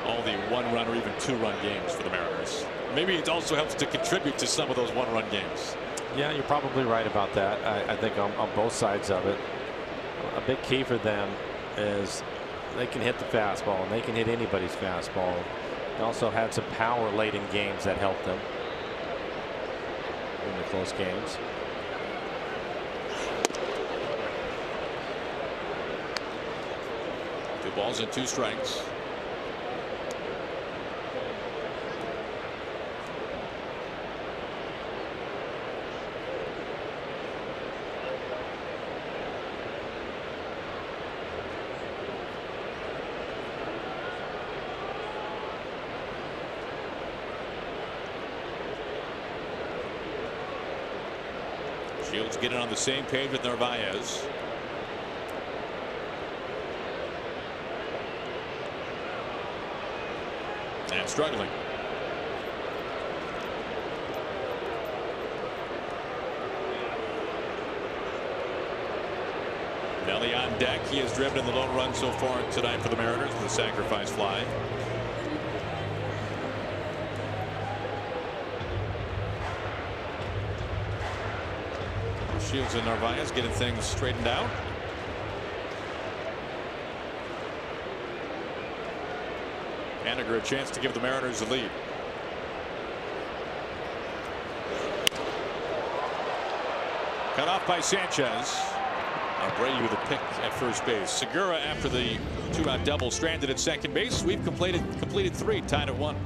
Speaker 1: all the 1-run or even 2-run games for the Mariners. Maybe it also helps to contribute to some of those 1-run games.
Speaker 2: Yeah, you're probably right about that. I think on both sides of it. A big key for them is they can hit the fastball, and they can hit anybody's fastball. They also had some power late in games that helped them in the close games.
Speaker 1: Balls and 2 strikes. Shields getting on the same page with Narvaez. And struggling. Nelly on deck. He has driven in the lone run so far tonight for the Mariners with a sacrifice fly. Shields and Narvaez getting things straightened out. Haniger a chance to give the Mariners the lead. Cut off by Sanchez. Abreu with a pick at first base. Segura, after the 2-out double, stranded at second base. We've completed 3, tied at 1.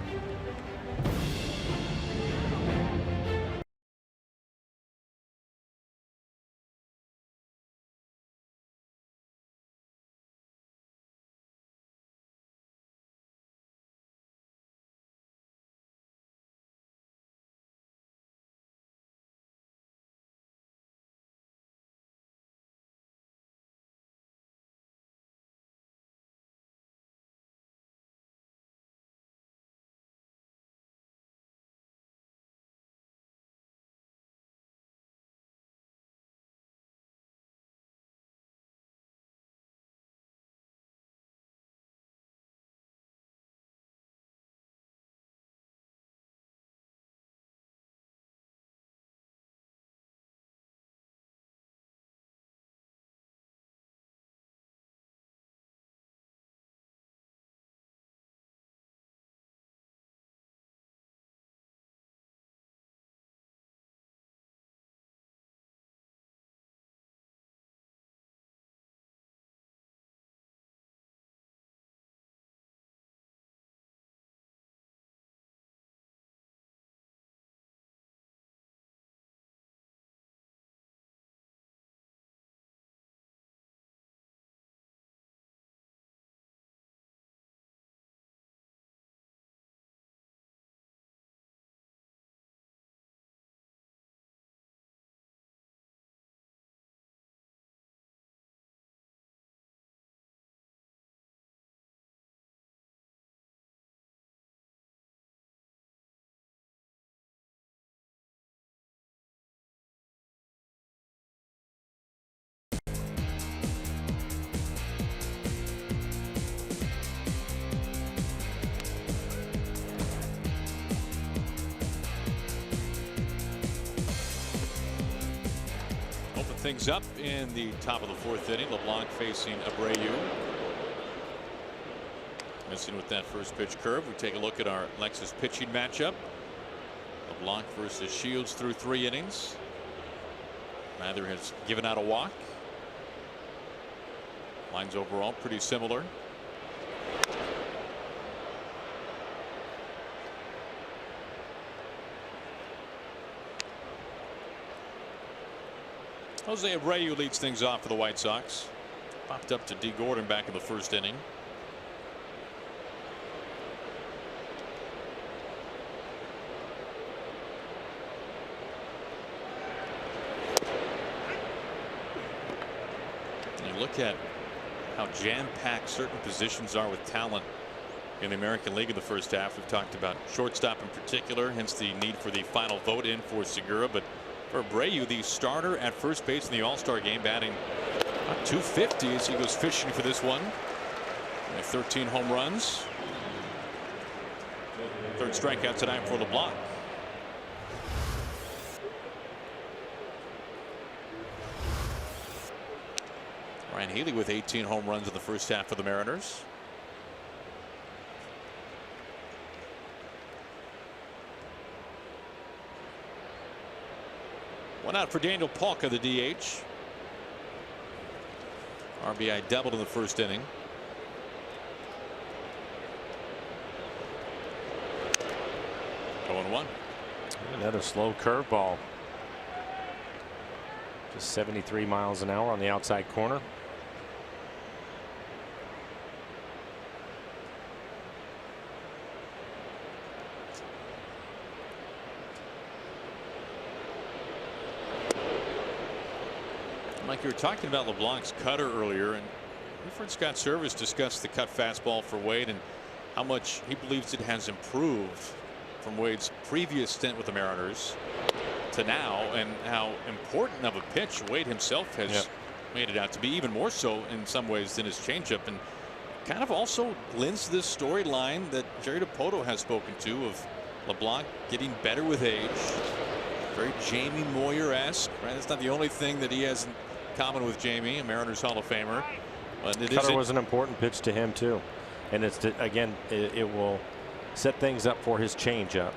Speaker 1: Things up in the top of the 4th inning. Leblanc facing Abreu. Missing with that first pitch curve. We take a look at our Lexus pitching matchup. Leblanc versus Shields through 3 innings. Neither has given out a walk. Lines overall pretty similar. Jose Abreu leads things off for the White Sox. Popped up to D. Gordon back in the 1st inning. And you look at how jam-packed certain positions are with talent in the American League in the first half. We've talked about shortstop in particular, hence the need for the final vote in for Segura. But for Abreu, the starter at first base in the All-Star game, batting about 250 as he goes fishing for this one. 13 home runs. 3rd strikeout tonight for LeBlanc. Ryan Healy with 18 home runs in the first half for the Mariners. One out for Daniel Polka, the DH. RBI doubled in the 1st inning. Going 1.
Speaker 2: Another slow curveball. Just 73 miles an hour on the outside corner.
Speaker 1: Mike, you were talking about LeBlanc's cutter earlier, and we've heard Scott Service discuss the cut fastball for Wade and how much he believes it has improved from Wade's previous stint with the Mariners to now, and how important of a pitch Wade himself has made it out to be, even more so in some ways than his changeup, and kind of also lends to this storyline that Jerry Dipoto has spoken to of LeBlanc getting better with age. Very Jamie Moyer-esque, right? That's not the only thing that he has in common with Jamie, a Mariners Hall of Famer. But
Speaker 2: cutter was an important pitch to him too, and it's again it will set things up for his changeup.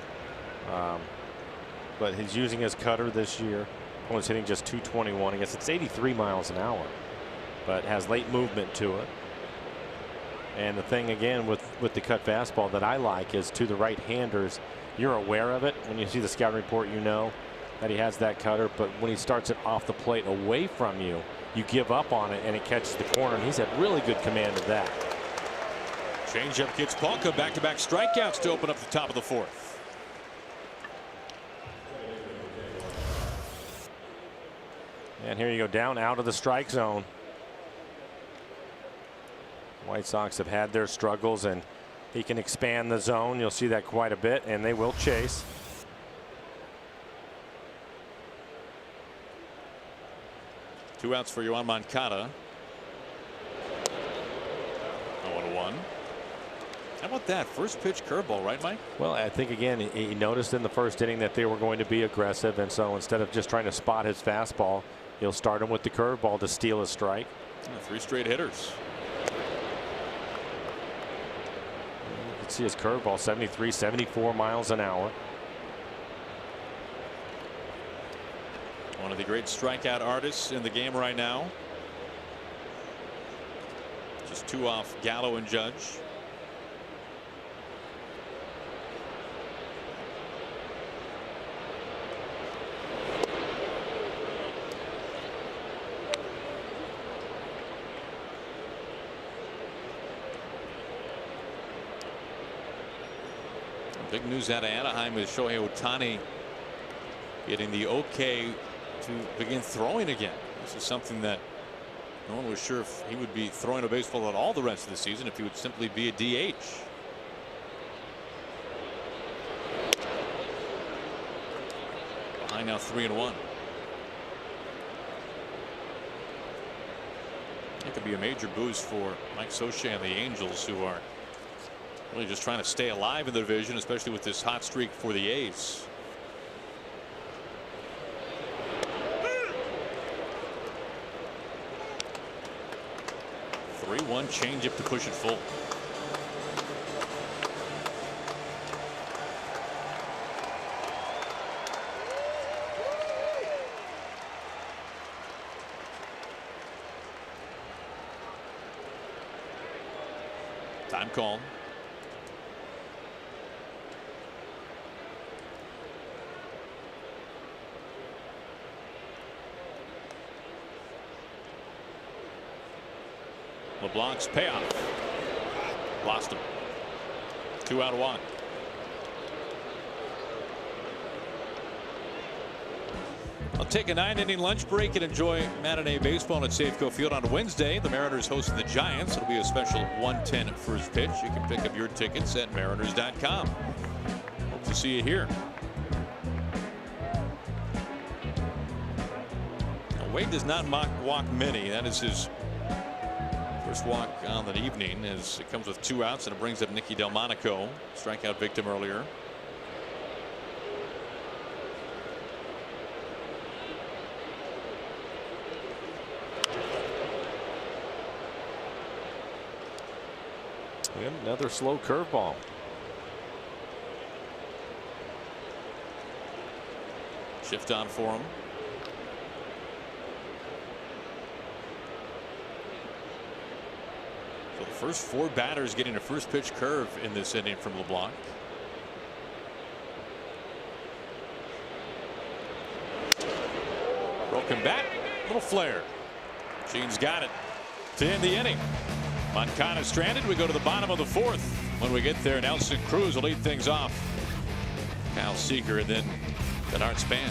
Speaker 2: But he's using his cutter this year. Only hitting just 221. I guess it's 83 miles an hour, but has late movement to it. And the thing again with the cut fastball that I like is to the right-handers, you're aware of it. When you see the scouting report, you know that he has that cutter, but when he starts it off the plate away from you, you give up on it and it catches the corner, and he's had really good command of that.
Speaker 1: Changeup gets Polka, back-to-back strikeouts to open up the top of the fourth.
Speaker 2: And here you go, down out of the strike zone. White Sox have had their struggles, and he can expand the zone. You'll see that quite a bit, and they will chase.
Speaker 1: Two outs for Yoan Moncada. 0-1. How about that first pitch curveball, right, Mike?
Speaker 2: Well, I think again he noticed in the first inning that they were going to be aggressive, and so instead of just trying to spot his fastball, he'll start him with the curveball to steal a strike.
Speaker 1: Yeah, 3 straight hitters.
Speaker 2: You can see his curveball 73, 74 miles an hour.
Speaker 1: One of the great strikeout artists in the game right now. Just 2 off Gallo and Judge. Big news out of Anaheim is Shohei Ohtani getting the okay to begin throwing again. This is something that no one was sure if he would be throwing a baseball at all the rest of the season, if he would simply be a DH. Behind now 3-1. It could be a major boost for Mike Scioscia and the Angels, who are really just trying to stay alive in the division, especially with this hot streak for the A's. One changeup to push it full. Time call. Leblanc's payoff. Lost him. 2 out of 1. I'll take a 9-inning lunch break and enjoy matinee baseball at Safeco Field on Wednesday. The Mariners host the Giants. It'll be a special 1:10 first pitch. You can pick up your tickets at mariners.com. Hope to see you here. Now, Wade does not walk many. That is his first walk on the evening, as it comes with 2 outs, and it brings up Nicky Delmonico, strikeout victim earlier.
Speaker 2: And another slow curveball.
Speaker 1: Shift on for him. So the first 4 batters getting a first pitch curve in this inning from Leblanc. Broken bat, little flare. Gene's got it to end the inning. Moncada stranded. We go to the bottom of the 4th. When we get there, Nelson Cruz will lead things off. Kyle Seager, and then Bernard Span.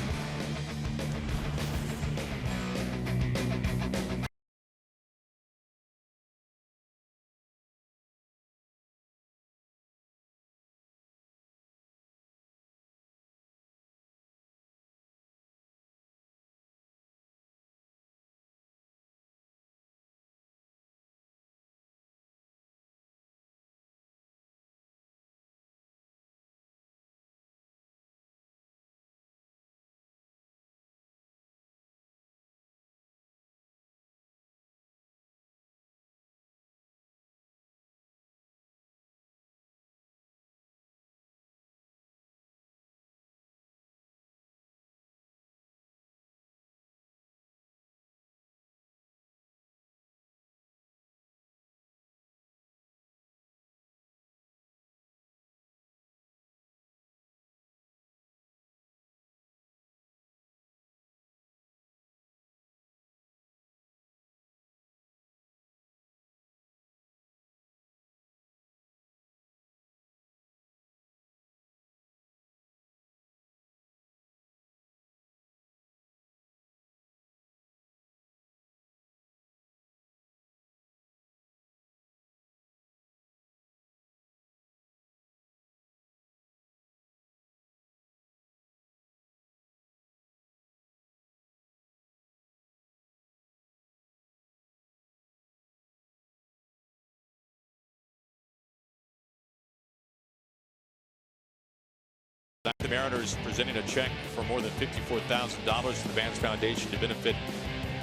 Speaker 1: The Mariners presenting a check for more than $54,000 to the Vance Foundation to benefit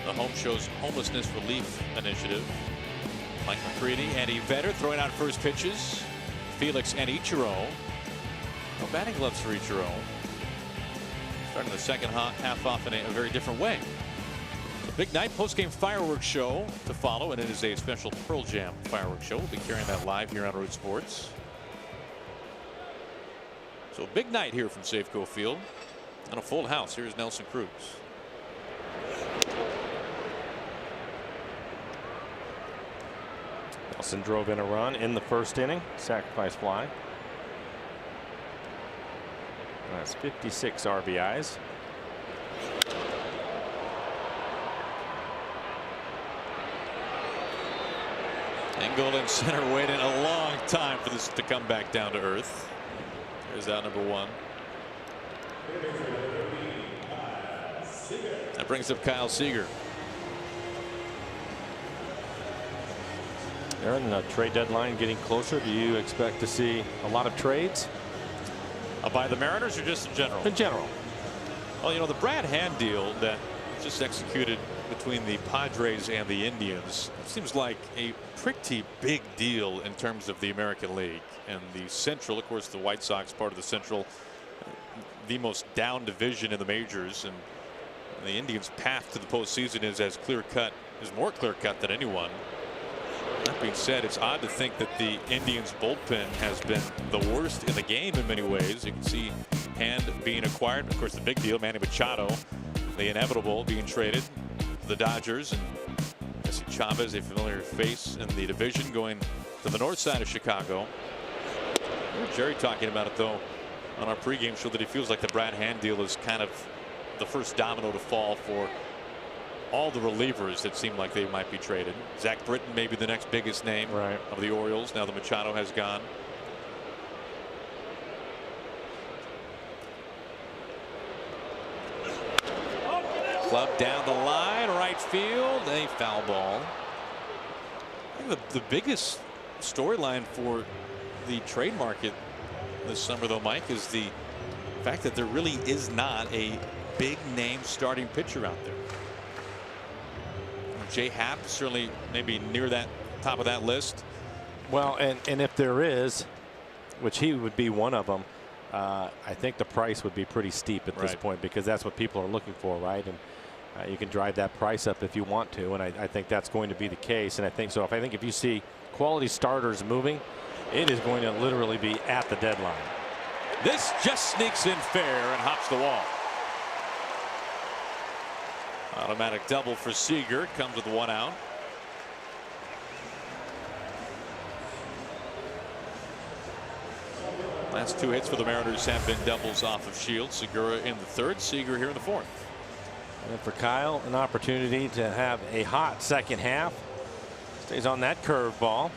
Speaker 1: the Home Show's Homelessness Relief Initiative. Mike McCready and Evetter throwing out first pitches. Felix and Ichiro. No batting gloves for Ichiro. Starting the second half off in a very different way. A big night post-game fireworks show to follow, and it is a special Pearl Jam fireworks show. We'll be carrying that live here on Root Sports. So a big night here from Safeco Field, and a full house. Here's Nelson Cruz.
Speaker 2: Nelson drove in a run in the first inning, sacrifice fly. That's 56 RBIs.
Speaker 1: Engel in center waiting a long time for this to come back down to earth. There's out number one. That brings up Kyle Seager.
Speaker 2: Aaron, the trade deadline getting closer. Do you expect to see a lot of trades?
Speaker 1: By the Mariners or just in general?
Speaker 2: In general.
Speaker 1: Well, you know, the Brad Hand deal that just executed between the Padres and the Indians seems like a pretty big deal in terms of the American League. And the Central, of course, the White Sox part of the Central, the most down division in the majors, and the Indians' path to the postseason is as clear-cut, is more clear-cut than anyone. That being said, it's odd to think that the Indians' bullpen has been the worst in the game in many ways. You can see Hand being acquired. Of course, the big deal, Manny Machado, the inevitable, being traded to the Dodgers. And Jesse Chavez, a familiar face in the division, going to the north side of Chicago. I heard Jerry talking about it, though, on our pregame show, that he feels like the Brad Hand deal is kind of the first domino to fall for all the relievers that seem like they might be traded. Zach Britton may be the next biggest name of the Orioles now that Machado has gone. Club down the line, right field, a foul ball. I think the biggest storyline for the trade market this summer, though, Mike, is the fact that there really is not a big name starting pitcher out there. Jay Happ certainly maybe near that top of that list.
Speaker 2: Well, and if there is, which he would be one of them, I think the price would be pretty steep at this point, because that's what people are looking for, right? And you can drive that price up if you want to, and I think that's going to be the case. And I think so. If you see quality starters moving, it is going to literally be at the deadline.
Speaker 1: This just sneaks in fair and hops the wall. Automatic double for Seager. Comes with one out. Last two hits for the Mariners have been doubles off of Shields. Segura in the third, Seager here in the fourth.
Speaker 2: And for Kyle, an opportunity to have a hot second half. Stays on that curveball,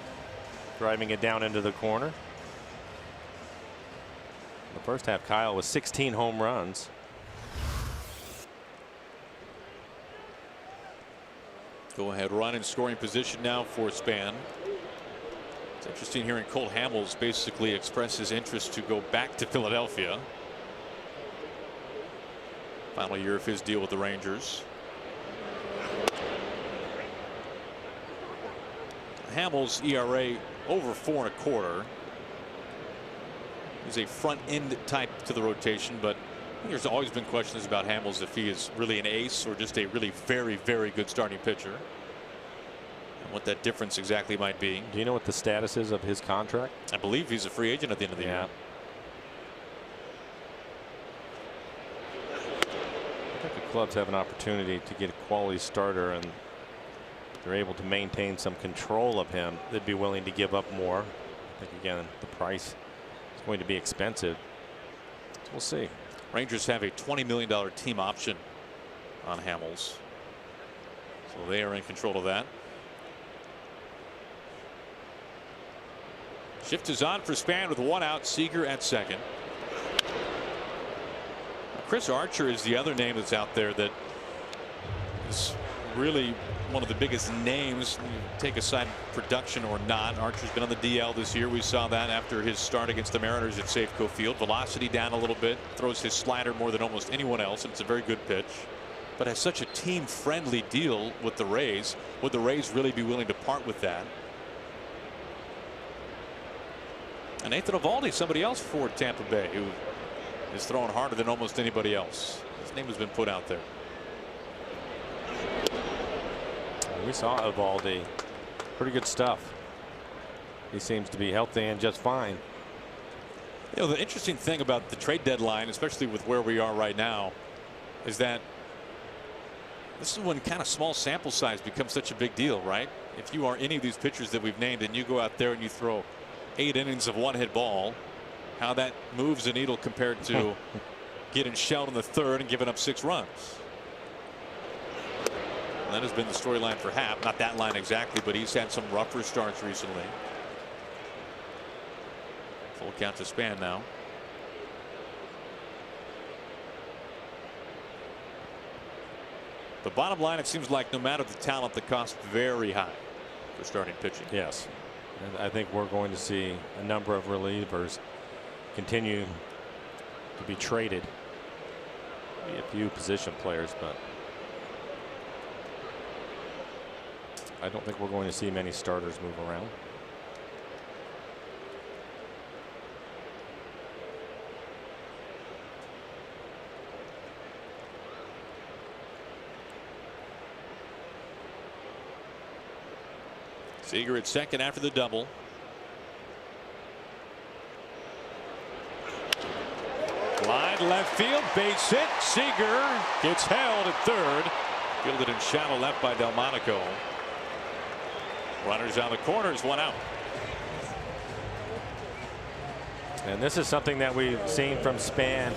Speaker 2: driving it down into the corner. The first half, Kyle was 16 home runs.
Speaker 1: Go ahead run in scoring position now for Span. It's interesting hearing Cole Hamels basically express his interest to go back to Philadelphia. Final year of his deal with the Rangers. Hamels' ERA over 4 1/4. He's a front end type to the rotation, but there's always been questions about Hamels if he is really an ace or just a really very, very good starting pitcher, and what that difference exactly might be.
Speaker 2: Do you know what the status is of his contract?
Speaker 1: I believe he's a free agent at the end of the year.
Speaker 2: I think the clubs have an opportunity to get a quality starter, and they're able to maintain some control of him. They'd be willing to give up more. I think, again, the price is going to be expensive. So we'll see.
Speaker 1: Rangers have a $20 million team option on Hamels, so they are in control of that. Shift is on for Span with one out. Seager at second. Chris Archer is the other name that's out there that is really one of the biggest names. You take aside production or not. Archer's been on the DL this year. We saw that after his start against the Mariners at Safeco Field. Velocity down a little bit. Throws his slider more than almost anyone else, and it's a very good pitch. But has such a team-friendly deal with the Rays. Would the Rays really be willing to part with that? And Nathan Eovaldi, somebody else for Tampa Bay, who is throwing harder than almost anybody else. His name has been put out there.
Speaker 2: We saw Eovaldi. Pretty good stuff. He seems to be healthy and just fine.
Speaker 1: You know, the interesting thing about the trade deadline, especially with where we are right now, is that this is when kind of small sample size becomes such a big deal, right? If you are any of these pitchers that we've named and you go out there and you throw 8 innings of one-hit ball, how that moves the needle compared to getting shelled in the third and giving up 6 runs. And that has been the storyline for Happ. Not that line exactly, but he's had some rougher starts recently. Full count to Span now. The bottom line, it seems like no matter the talent, the cost very high for starting pitching.
Speaker 2: Yes. And I think we're going to see a number of relievers continue to be traded. Maybe a few position players, but I don't think we're going to see many starters move around.
Speaker 1: Seager at second after the double. Line left field, base hit. Seager gets held at third. Fielded in shallow left by Delmonico. Runners on the corners, 1 out.
Speaker 2: And this is something that we've seen from Span.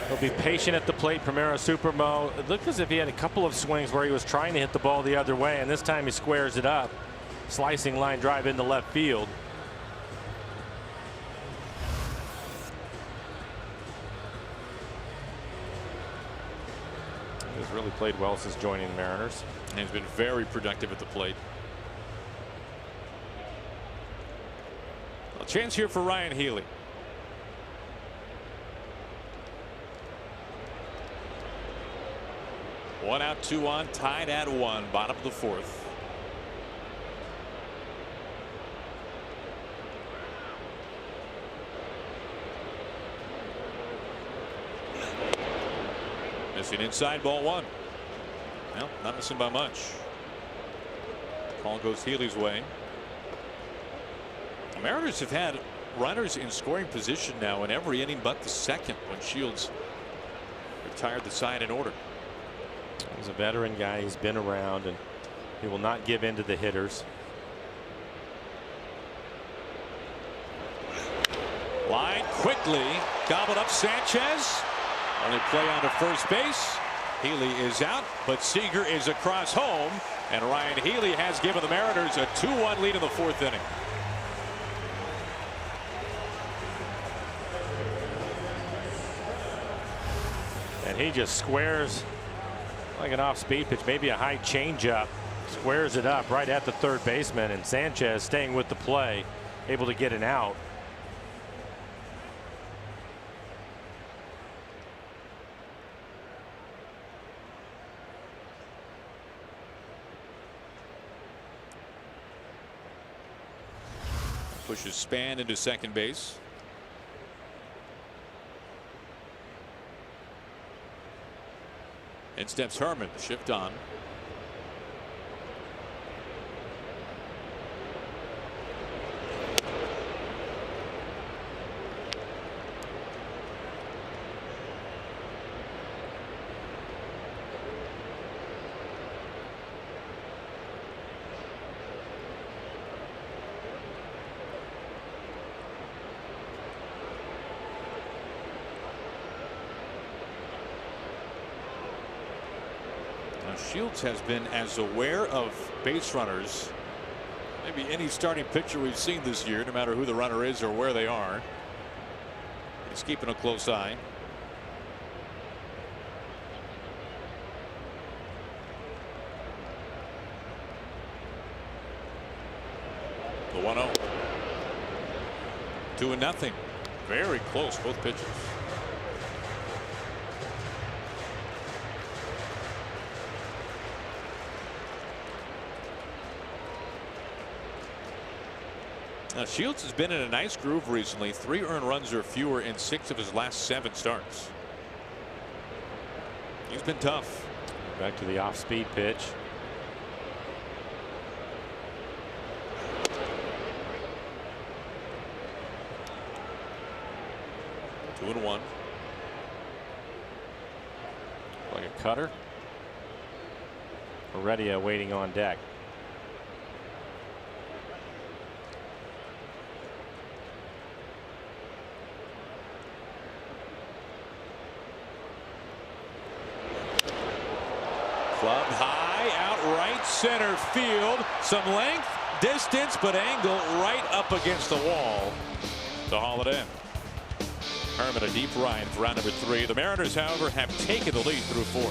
Speaker 2: He'll be patient at the plate. Primero Supermo. It looked as if he had a couple of swings where he was trying to hit the ball the other way, and this time he squares it up. Slicing line drive into left field. He's really played well since joining the Mariners.
Speaker 1: And he's been very productive at the plate. A chance here for Ryan Healy. One out, 2 on, tied at 1, bottom of the 4th. Missing inside, ball 1. Well, not missing by much. Call goes Healy's way. The Mariners have had runners in scoring position now in every inning but the second when Shields retired the side in order.
Speaker 2: He's a veteran guy. He's been around, and he will not give in to the hitters.
Speaker 1: Line quickly gobbled up Sanchez. Only play on to first base. Healy is out, but Seager is across home, and Ryan Healy has given the Mariners a 2-1 lead in the 4th inning.
Speaker 2: And he just squares like an off-speed pitch, maybe a high changeup. Squares it up right at the third baseman, and Sanchez staying with the play, able to get an out.
Speaker 1: Pushes Span into second base. In steps Herman, shift on. Shields has been as aware of base runners, maybe any starting pitcher we've seen this year, no matter who the runner is or where they are. He's keeping a close eye. The 1-0. 2-0. Very close, both pitches. Now Shields has been in a nice groove recently. 3 earned runs or fewer in 6 of his last 7 starts. He's been tough.
Speaker 2: Back to the off-speed pitch.
Speaker 1: Two and one.
Speaker 2: Like a cutter. Heredia waiting on deck.
Speaker 1: Clubbed high out right center field. Some length, distance, but angle right up against the wall to haul it in. Herman a deep right for round number 3. The Mariners, however, have taken the lead through 4.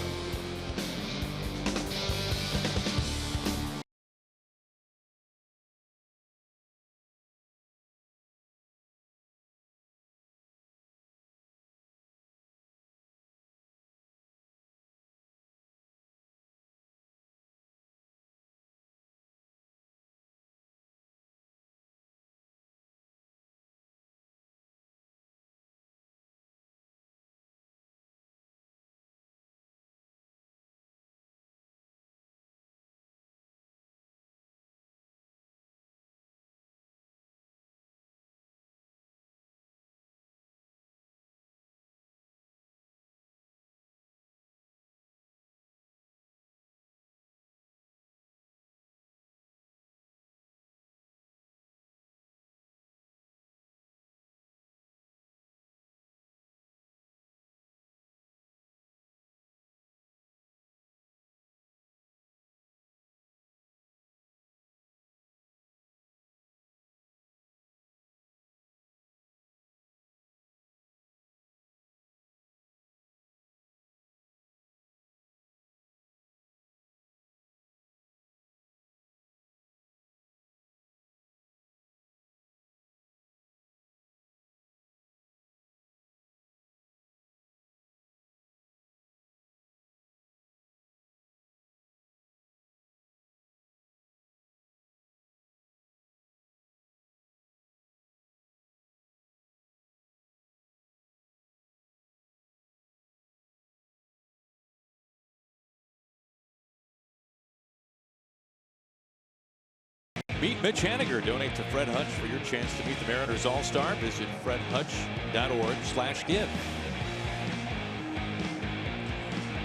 Speaker 1: Meet Mitch Haniger. Donate to Fred Hutch for your chance to meet the Mariners All-Star. Visit fredhutch.org/give.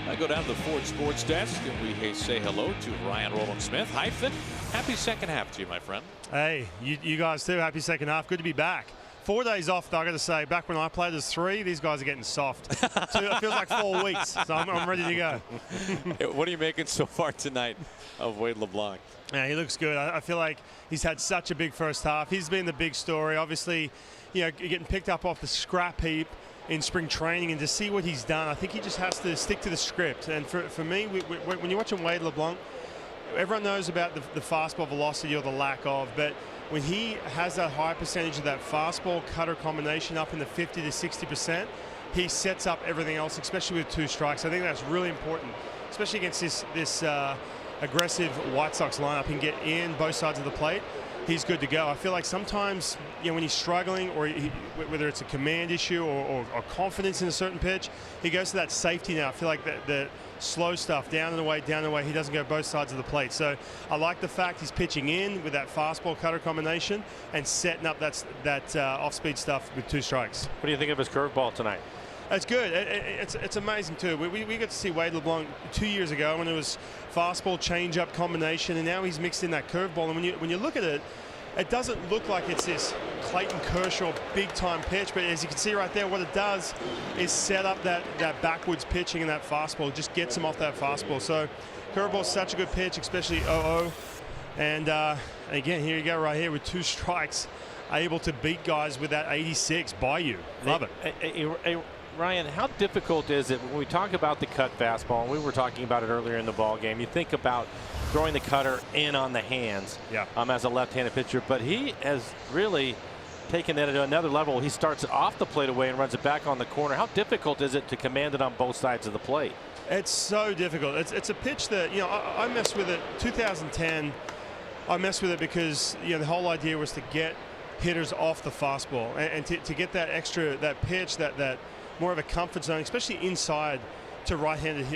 Speaker 1: I go down to the Ford Sports Desk and we say hello to Ryan Rowland-Smith. Hyphen, happy second half to you, my friend.
Speaker 3: Hey, you guys too. Happy second half. Good to be back. 4 days off, though, I got to say. Back when I played as 3, these guys are getting soft. So it feels like 4 weeks, so I'm ready to go.
Speaker 1: What are you making so far tonight of Wade Leblanc?
Speaker 3: Yeah, he looks good. I feel like he's had such a big first half. He's been the big story. Obviously, you know, getting picked up off the scrap heap in spring training, and to see what he's done, I think he just has to stick to the script. And for me, when you're watching Wade Leblanc, everyone knows about the fastball velocity or the lack of, but when he has that high percentage of that fastball cutter combination up in the 50 to 60%, he sets up everything else, especially with 2 strikes. I think that's really important, especially against this aggressive White Sox lineup. He can get in both sides of the plate. He's good to go. I feel like sometimes, you know, when he's struggling, or whether it's a command issue or confidence in a certain pitch, he goes to that safety now. I feel like the slow stuff, down and away, he doesn't go both sides of the plate. So I like the fact he's pitching in with that fastball cutter combination and setting up that off-speed stuff with 2 strikes.
Speaker 2: What do you think of his curveball tonight?
Speaker 3: It's good. It's amazing too. We got to see Wade Leblanc 2 years ago when it was fastball change-up combination, and now he's mixed in that curveball. And when you look at it, it doesn't look like it's this Clayton Kershaw big-time pitch, but as you can see right there, what it does is set up that backwards pitching and that fastball. Just gets him off that fastball. So curveball's such a good pitch, especially 0-0. And again, here you go right here with 2 strikes, able to beat guys with that 86 by you. Love it.
Speaker 2: Ryan, how difficult is it when we talk about the cut fastball, and we were talking about it earlier in the ball game, you think about throwing the cutter in on the hands as a left-handed pitcher, but he has really taken that to another level. He starts off the plate away and runs it back on the corner. How difficult is it to command it on both sides of the plate?
Speaker 3: It's so difficult. It's a pitch that, you know, I messed with it 2010. I messed with it because, you know, the whole idea was to get hitters off the fastball and to get that extra, that pitch, that more of a comfort zone, especially inside to right-handed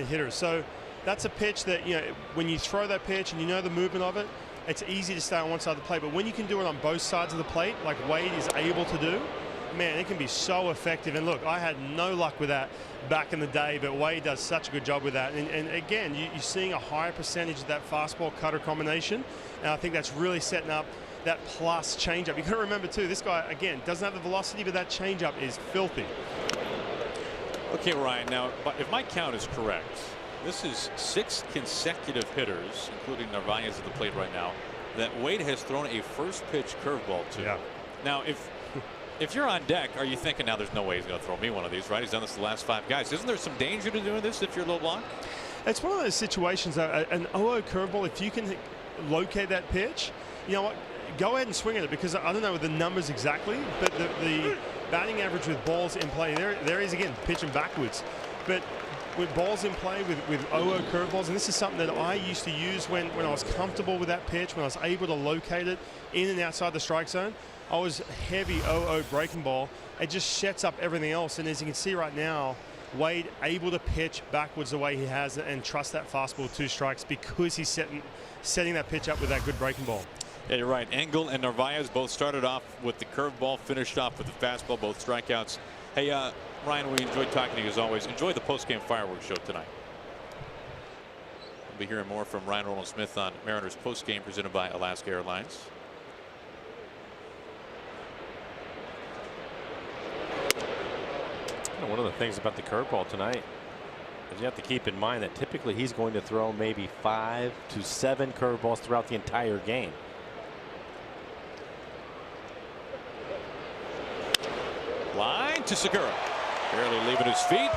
Speaker 3: hitters. So that's a pitch that, you know, when you throw that pitch and you know the movement of it, it's easy to stay on one side of the plate. But when you can do it on both sides of the plate, like Wade is able to do, man, it can be so effective. And look, I had no luck with that back in the day, but Wade does such a good job with that. And again, you're seeing a higher percentage of that fastball cutter combination, and I think that's really setting up that plus changeup. You got to remember too, this guy again doesn't have the velocity, but that changeup is filthy.
Speaker 1: Okay, Ryan. Now, if my count is correct, this is 6 consecutive hitters, including Narvaez at the plate right now, that Wade has thrown a first pitch curveball to.
Speaker 3: Yeah.
Speaker 1: Now, if you're on deck, are you thinking, now there's no way he's going to throw me one of these, right? He's done this the last 5 guys. Isn't there some danger to doing this if you're Leblanc? It's
Speaker 3: one of those situations, an 0-0 curveball, if you can locate that pitch, you know what, go ahead and swing at it, because I don't know the numbers exactly, but the batting average with balls in play, there is again pitching backwards. But with balls in play with 0-0 curveballs, and this is something that I used to use when I was comfortable with that pitch, when I was able to locate it in and outside the strike zone. I was heavy 0-0 breaking ball. It just sets up everything else. And as you can see right now, Wade able to pitch backwards the way he has and trust that fastball with 2 strikes because he's setting that pitch up with that good breaking ball.
Speaker 1: Yeah, you're right. Engel and Narvaez both started off with the curveball, finished off with the fastball, both strikeouts. Hey, Ryan, we enjoyed talking to you as always. Enjoy the post-game fireworks show tonight. We'll be hearing more from Ryan Roland-Smith on Mariners post-game presented by Alaska Airlines.
Speaker 2: One of the things about the curveball tonight is you have to keep in mind that typically he's going to throw maybe 5 to 7 curveballs throughout the entire game.
Speaker 1: Line to Segura. Barely leaving his feet.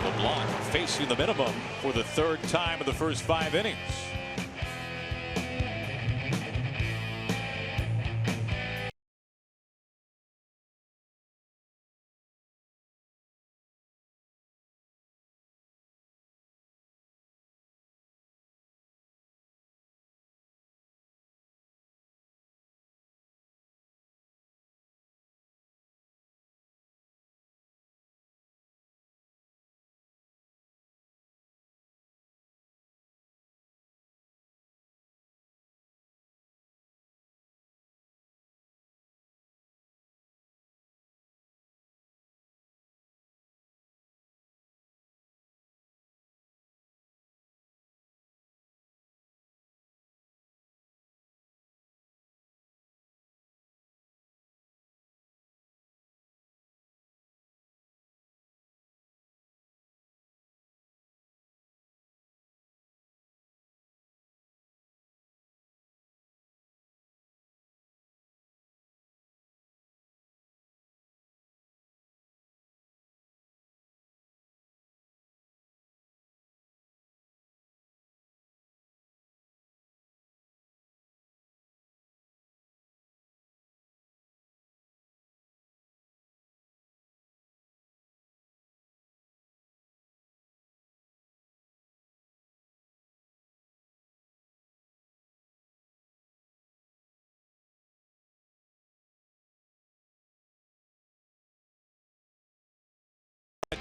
Speaker 1: Leblanc facing the minimum for the 3rd time in the first 5 innings.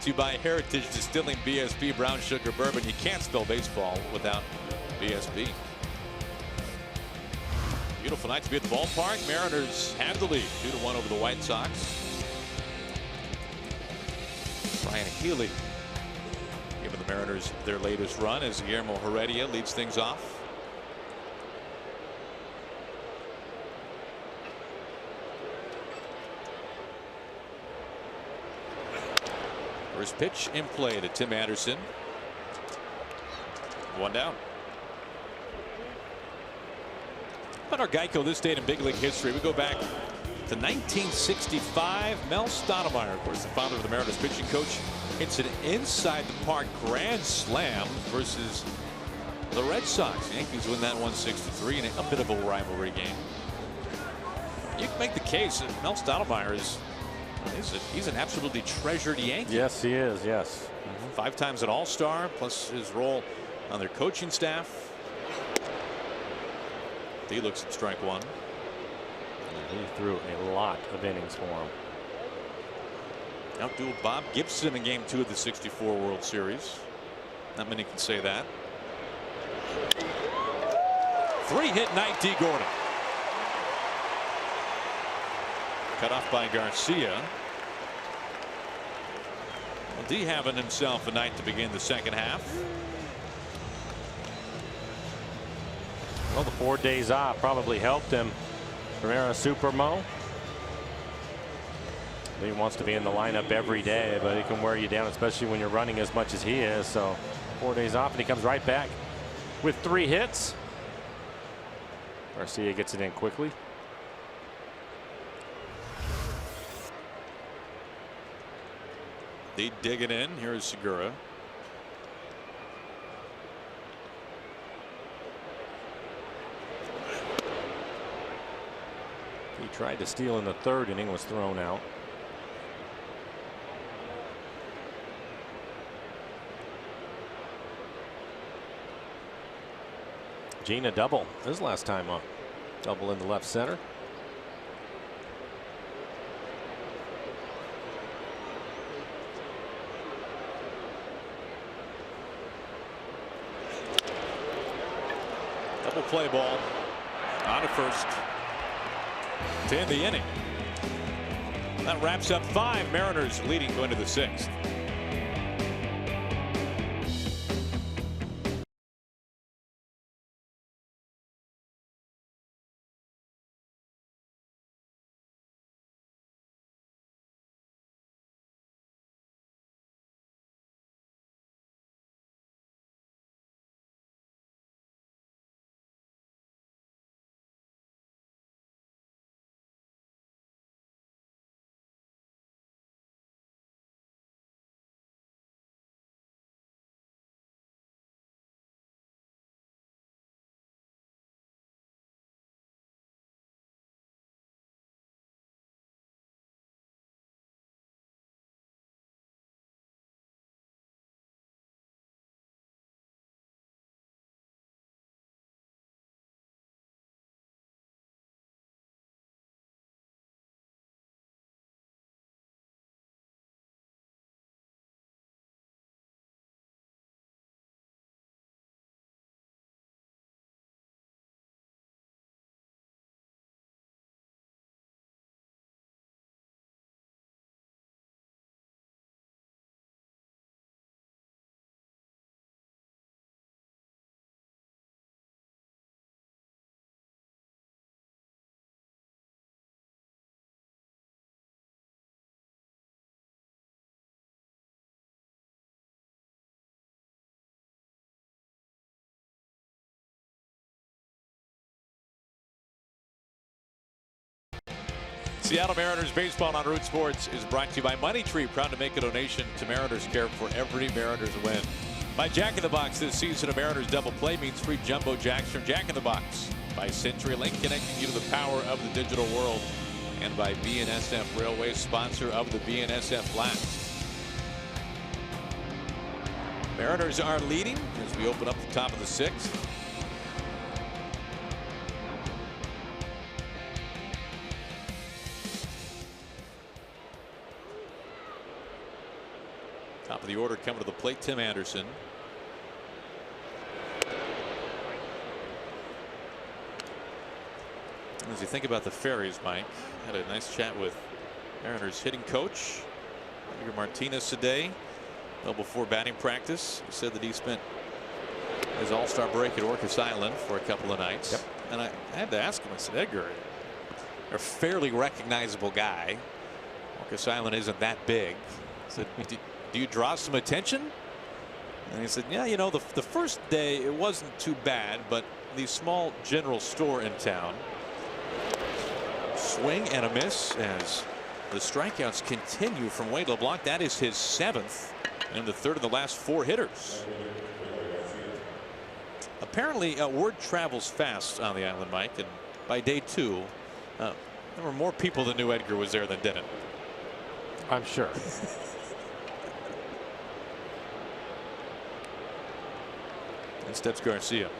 Speaker 1: To by Heritage Distilling BSB Brown Sugar Bourbon. You can't spell baseball without BSB. Beautiful night to be at the ballpark. Mariners have the lead 2-1 over the White Sox. Brian Healy giving the Mariners their latest run as Guillermo Heredia leads things off. First pitch in play to Tim Anderson. 1 down. But our Geico this date in big league history, we go back the 1965 Mel Stottlemyre, of course, the father of the Mariners pitching coach, hits an inside the park grand slam versus the Red Sox. Yankees win that 163 in a bit of a rivalry game. You can make the case that Mel Stottlemyre he's an absolutely treasured Yankee.
Speaker 2: Yes, he is. Yes.
Speaker 1: 5 times an All-Star, plus his role on their coaching staff. He looks at strike one.
Speaker 2: He threw a lot of innings for him.
Speaker 1: Outdueled Bob Gibson in Game 2 of the '64 World Series. Not many can say that. 3-hit night, D. Gordon. Cut off by Garcia. Well, D having himself a night to begin the second half.
Speaker 2: Well, the 4 days off probably helped him. Rivera Supermo. He wants to be in the lineup every day, but he can wear you down, especially when you're running as much as he is. So 4 days off, and he comes right back with 3 hits. Garcia gets it in quickly.
Speaker 1: They dig it in. Here's Segura.
Speaker 2: He tried to steal in the 3rd inning, was thrown out. Gina double his last time up. Double in the left center.
Speaker 1: Double play ball on to first to end the inning. That wraps up 5. Mariners leading going to the 6th. Seattle Mariners baseball on Root Sports is brought to you by Money Tree, proud to make a donation to Mariners Care for every Mariners win. By Jack in the Box, this season of Mariners double play means free jumbo jacks from Jack in the Box. By CenturyLink, connecting you to the power of the digital world. And by BNSF Railway, sponsor of the BNSF Blast. Mariners are leading as we open up the top of the 6th. Top of the order coming to the plate, Tim Anderson. As you think about the Ferries, Mike, had a nice chat with Mariners hitting coach Edgar Martinez today. Well, before batting practice, he said that he spent his All-Star break at Orcas Island for a couple of nights.
Speaker 2: Yep.
Speaker 1: And I had to ask him, I said, Edgar, you're a fairly recognizable guy. Orcas Island isn't that big. I said, do you draw some attention? And he said, yeah, you know, the first day it wasn't too bad, but the small general store in town swing and a miss as the strikeouts continue from Wade LeBlanc. That is his 7th and the 3rd of the last 4 hitters. Apparently word travels fast on the island, Mike, and by day 2 there were more people that knew Edgar was there than didn't.
Speaker 2: I'm sure.
Speaker 1: And steps Garcia.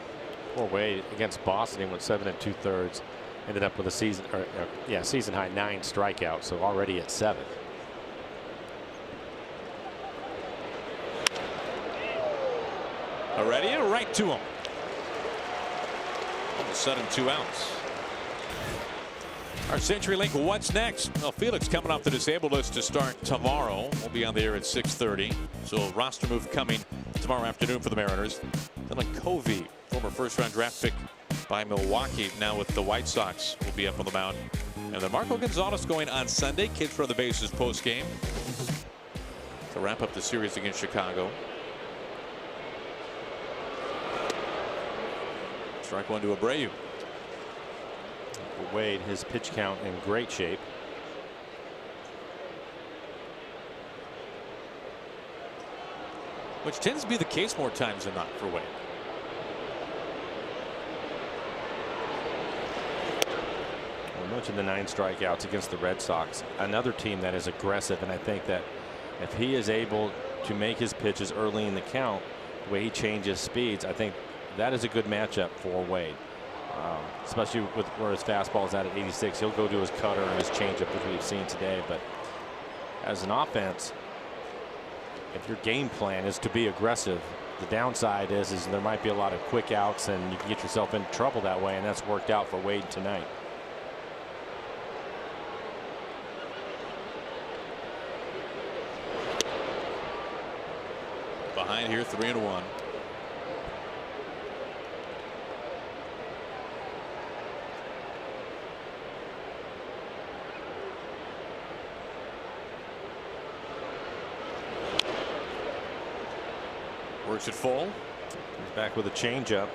Speaker 2: Poor Wade against Boston. He went 7 2/3. Ended up with a season high 9 strikeouts, so already at 7.
Speaker 1: Heredia right to him. All of a sudden 2 outs. Our CenturyLink What's Next? Well, Felix coming off the disabled list to start tomorrow. We'll be on the air at 6:30. So roster move coming tomorrow afternoon for the Mariners. Dylan Covey, former first-round draft pick by Milwaukee, now with the White Sox, will be up on the mound. And then Marco Gonzalez going on Sunday. Kids run the bases post-game to wrap up the series against Chicago. Strike 1 to Abreu.
Speaker 2: Wade, his pitch count in great shape.
Speaker 1: Which tends to be the case more times than not for Wade.
Speaker 2: I mentioned the 9 strikeouts against the Red Sox, another team that is aggressive, and I think that if he is able to make his pitches early in the count, the way he changes speeds, I think that is a good matchup for Wade. Especially with where his fastball is at 86. He'll go to his cutter and his changeup, which we've seen today. But as an offense, if your game plan is to be aggressive, the downside is there might be a lot of quick outs and you can get yourself into trouble that way, and that's worked out for Wade tonight.
Speaker 1: Behind here, 3-1. Works it full.
Speaker 2: He's back with a changeup.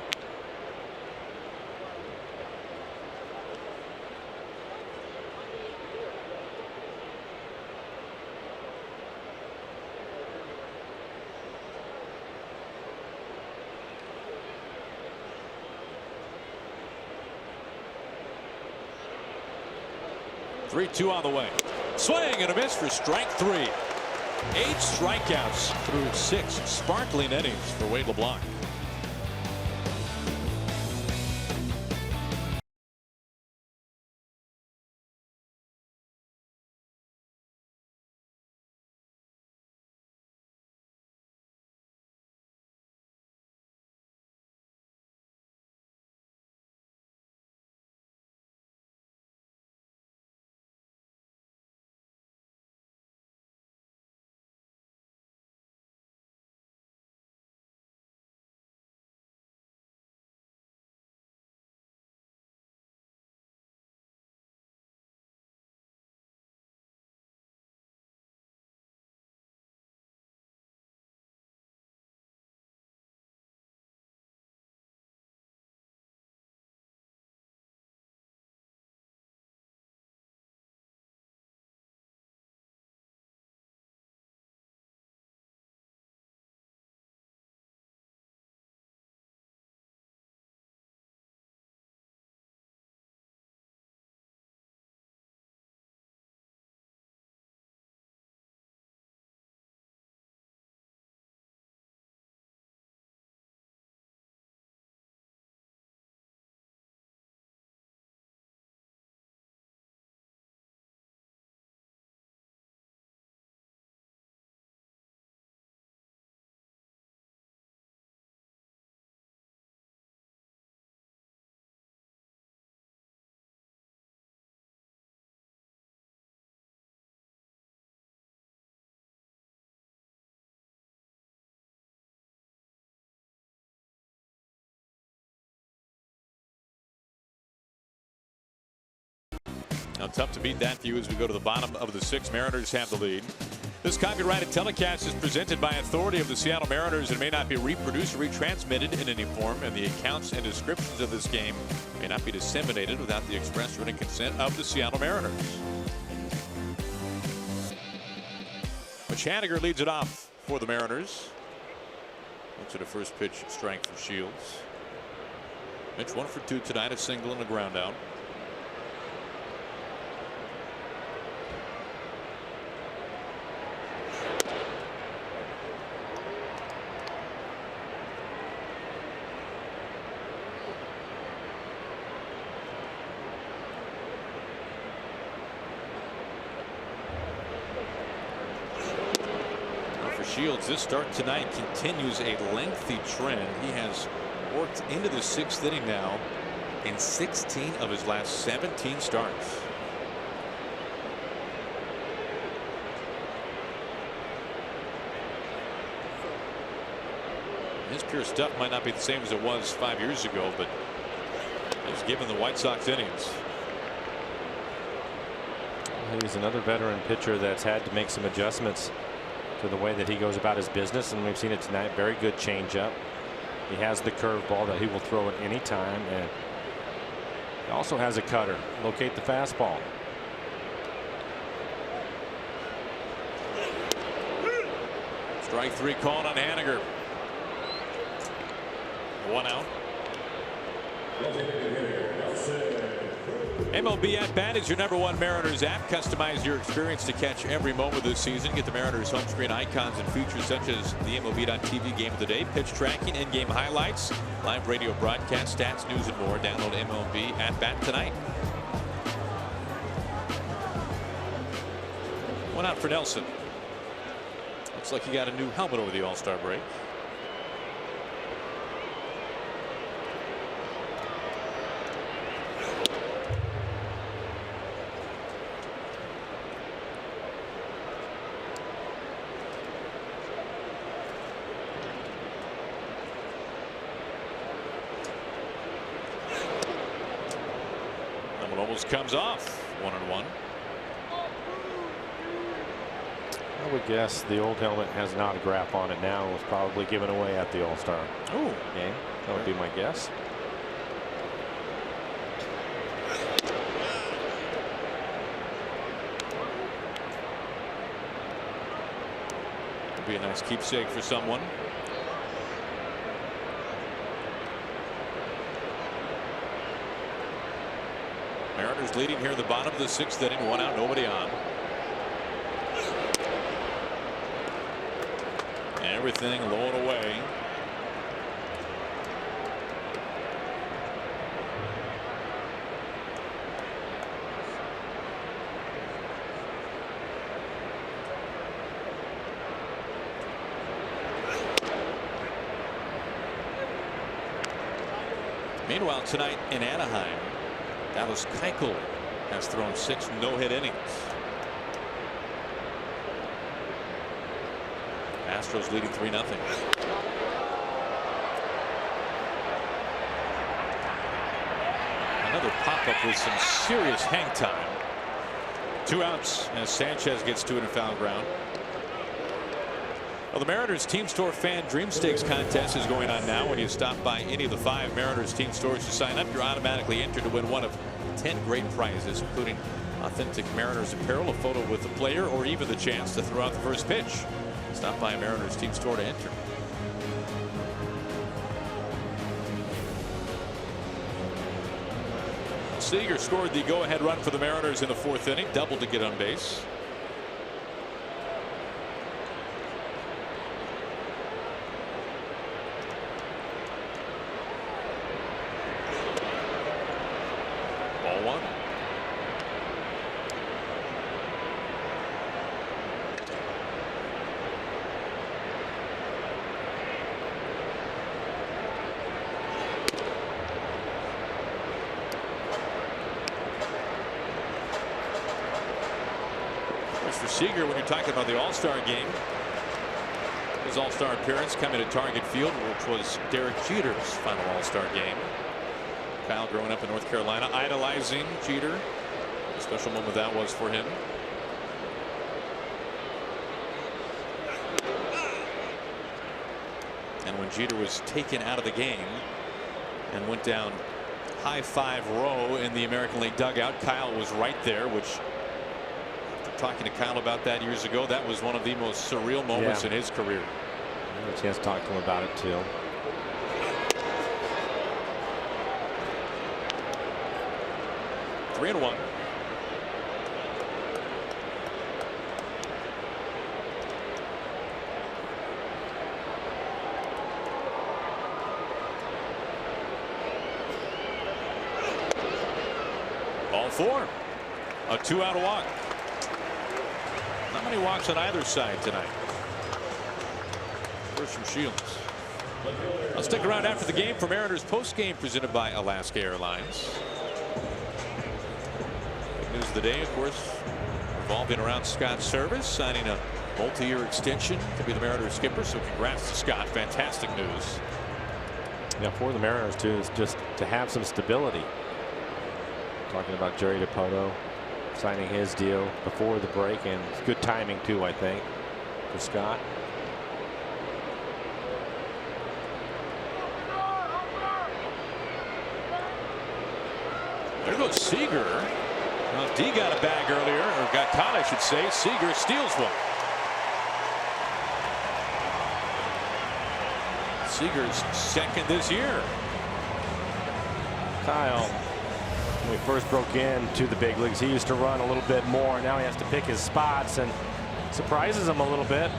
Speaker 1: Three-two on the way. Swing and a miss for strike 3. 8 strikeouts through 6 sparkling innings for Wade LeBlanc. Now tough to beat that view as we go to the bottom of the 6th. Mariners have the lead. This copyrighted telecast is presented by authority of the Seattle Mariners and may not be reproduced or retransmitted in any form, and the accounts and descriptions of this game may not be disseminated without the express written consent of the Seattle Mariners. Hanniger leads it off for the Mariners. Looks at a first pitch strike for Shields. Mitch 1 for 2 tonight, a single and a ground out. Shields, this start tonight continues a lengthy trend. He has worked into the 6th inning now in 16 of his last 17 starts. His pure stuff might not be the same as it was 5 years ago, but he's given the White Sox innings.
Speaker 2: He's another veteran pitcher that's had to make some adjustments to the way that he goes about his business, and we've seen it tonight. Very good changeup. He has the curveball that he will throw at any time, and he also has a cutter. Locate the fastball.
Speaker 1: Strike 3 called on Hanniger. 1 out. MLB At Bat is your #1 Mariners app. Customize your experience to catch every moment this season. Get the Mariners home screen icons and features such as the MLB.TV Game of the Day, pitch tracking, in-game highlights, live radio broadcast, stats, news, and more. Download MLB At Bat tonight. 1 out for Nelson. Looks like he got a new helmet over the All-Star break. Almost comes off. 1-1.
Speaker 2: I would guess the old helmet has an autograph on it now. It was probably given away at the All-Star game. That would be my guess.
Speaker 1: Would be a nice keepsake for someone. Mariners leading here in the bottom of the 6th inning. 1 out, nobody on. Everything lowered away. Meanwhile, tonight in Anaheim, Dallas Keuchel has thrown 6 no-hit innings. Astros leading 3-0. Another pop-up with some serious hang time. 2 outs as Sanchez gets to it in foul ground. Well, the Mariners Team Store Fan Dream Stakes contest is going on now. When you stop by any of the 5 Mariners team stores to sign up, you're automatically entered to win one of 10 great prizes, including authentic Mariners apparel, a photo with the player, or even the chance to throw out the first pitch. Stop by a Mariners team store to enter. Seager scored the go-ahead run for the Mariners in the 4th inning, doubled to get on base. Ball 1. For Seager, when you're talking about the All-Star game, his All-Star appearance coming to Target Field, which was Derek Jeter's final All-Star game. Kyle growing up in North Carolina, idolizing Jeter. A special moment that was for him. And when Jeter was taken out of the game and went down high 5-row in the American League dugout, Kyle was right there, which, after talking to Kyle about that years ago, that was one of the most surreal moments in his career.
Speaker 2: I had a chance to talk to him about it too.
Speaker 1: Three and one. Ball four. A 2-out walk. Not many walks on either side tonight. First from Shields. I'll stick around after the game for Mariners post-game presented by Alaska Airlines. Big news of the day, of course, revolving around Scott's service, signing a multi-year extension to be the Mariners skipper. So congrats to Scott. Fantastic news.
Speaker 2: Yeah, for the Mariners too, is just to have some stability. Talking about Jerry DiPoto signing his deal before the break, and it's good timing too, I think, for Scott.
Speaker 1: There goes Seager. Well, D got a bag earlier, or got caught, I should say. Seager steals one. Seager's second this year.
Speaker 2: Kyle, when he first broke into the big leagues, he used to run a little bit more. Now he has to pick his spots, and surprises him a little bit.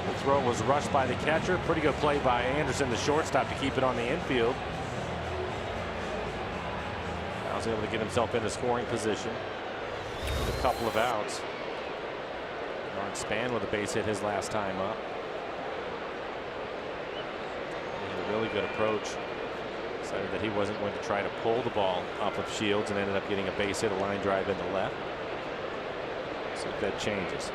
Speaker 2: The throw was rushed by the catcher. Pretty good play by Anderson, the shortstop, to keep it on the infield. Now he's able to get himself into scoring position with a couple of outs. Ron Span with a base hit his last time up. He had a really good approach. Decided that he wasn't going to try to pull the ball off of Shields, and ended up getting a base hit, a line drive into left. See if that changes.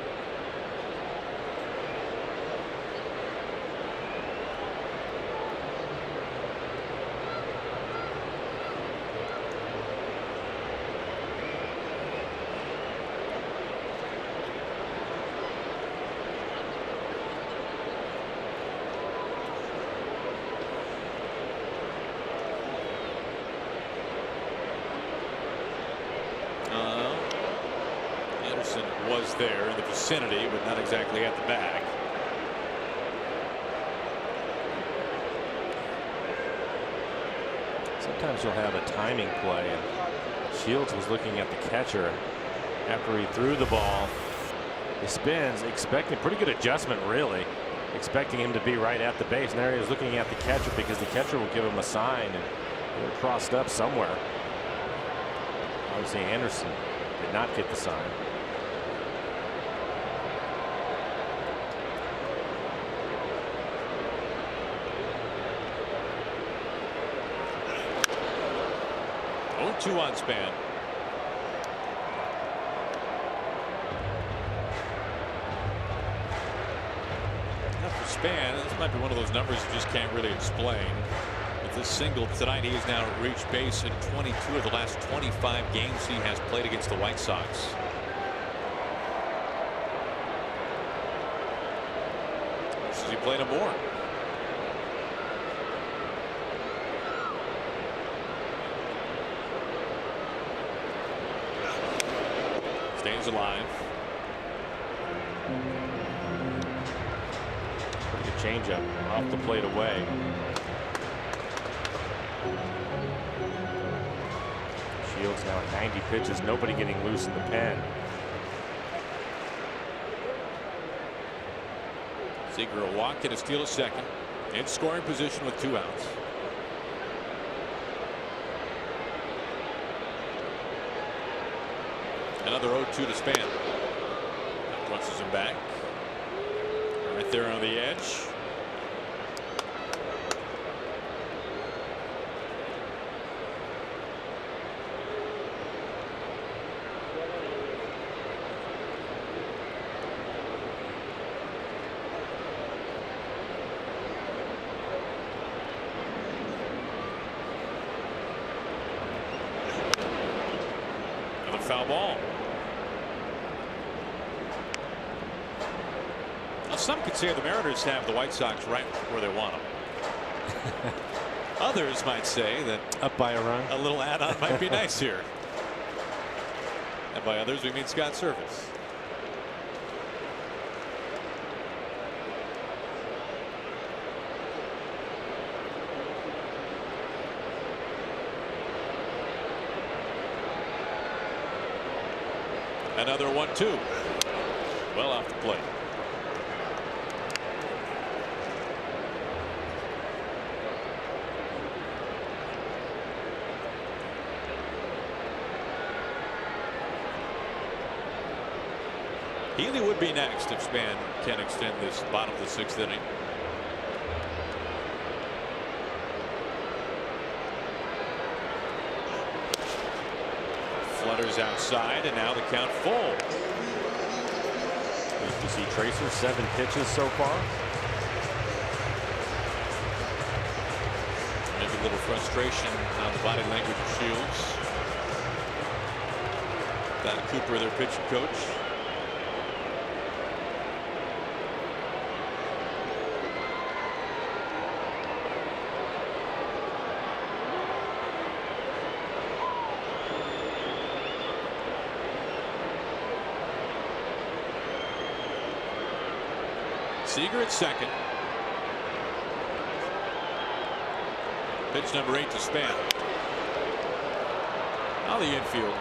Speaker 1: Was there in the vicinity, but not exactly at the bag.
Speaker 2: Sometimes you'll have a timing play, and Shields was looking at the catcher after he threw the ball. He spins, expecting pretty good adjustment, really, expecting him to be right at the base. And there he is looking at the catcher, because the catcher will give him a sign, and they were crossed up somewhere. Obviously Anderson did not get the sign.
Speaker 1: Two on Span. After Span, this might be one of those numbers you just can't really explain. With this single tonight, he has now reached base in 22 of the last 25 games he has played against the White Sox. This is he played him more. Stays alive.
Speaker 2: Pretty good changeup off the plate away. Shields now at 90 pitches. Nobody getting loose in the pen.
Speaker 1: Seager a walk and a steal at second. In scoring position with 2 outs. Another 0-2 to Span. Crosses him back. Right there on the edge. Another foul ball. Some could say the Mariners have the White Sox right where they want them. Others might say that
Speaker 2: up by a run.
Speaker 1: A little add-on might be nice here. And by others, we mean Scott Service. Another 1-2. Well off the plate. Healy would be next if Span can extend this bottom of the 6th inning. Flutters outside, and now the count full.
Speaker 2: You see Tracer, 7 pitches so far.
Speaker 1: Maybe a little frustration on the body language of Shields. Don Cooper, their pitching coach. Seager at second. Pitch number 8 to Span. Now the infield.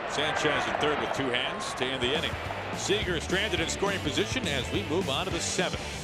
Speaker 1: Sanchez at third with 2 hands to end the inning. Seager stranded in scoring position as we move on to the 7th.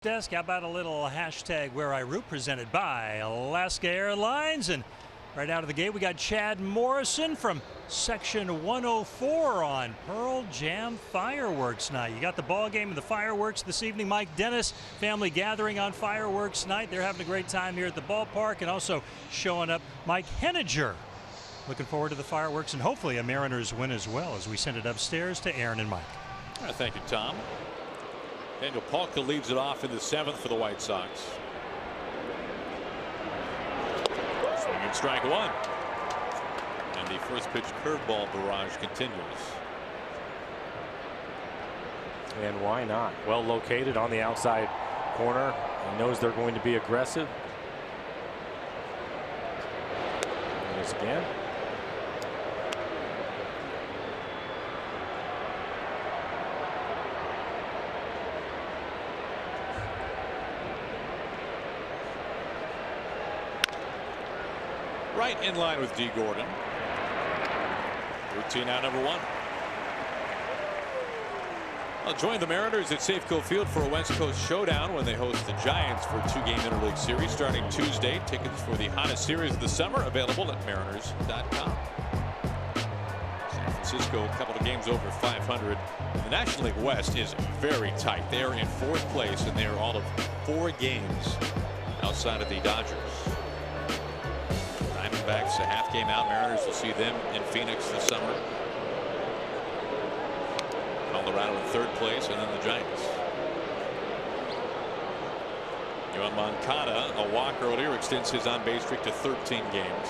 Speaker 4: Desk, how about a little hashtag where I root presented by Alaska Airlines? And right out of the gate we got Chad Morrison from section 104 on Pearl Jam fireworks night. You got the ball game and the fireworks this evening. Mike Dennis, family gathering on fireworks night. They're having a great time here at the ballpark, and also showing up Mike Henniger. Looking forward to the fireworks and hopefully a Mariners win as well as we send it upstairs to Aaron and Mike.
Speaker 1: Thank you, Tom. Daniel Palka leads it off in the 7th for the White Sox. Swing and strike 1. And the first pitch curveball barrage continues.
Speaker 2: And why not? Well located on the outside corner. He knows they're going to be aggressive. And it's again.
Speaker 1: Right in line with D. Gordon. Routine out number 1. I'll join the Mariners at Safeco Field for a West Coast showdown when they host the Giants for a 2-game interleague series starting Tuesday. Tickets for the hottest series of the summer available at mariners.com. San Francisco, a couple of games over 500. The National League West is very tight. They are in 4th place, and they are all of 4 games outside of the Dodgers. Diamondbacks a half game out. Mariners will see them in Phoenix this summer. Colorado in third place, and then the Giants. Yohan Moncada, a walk earlier, extends his on-base streak to 13 games.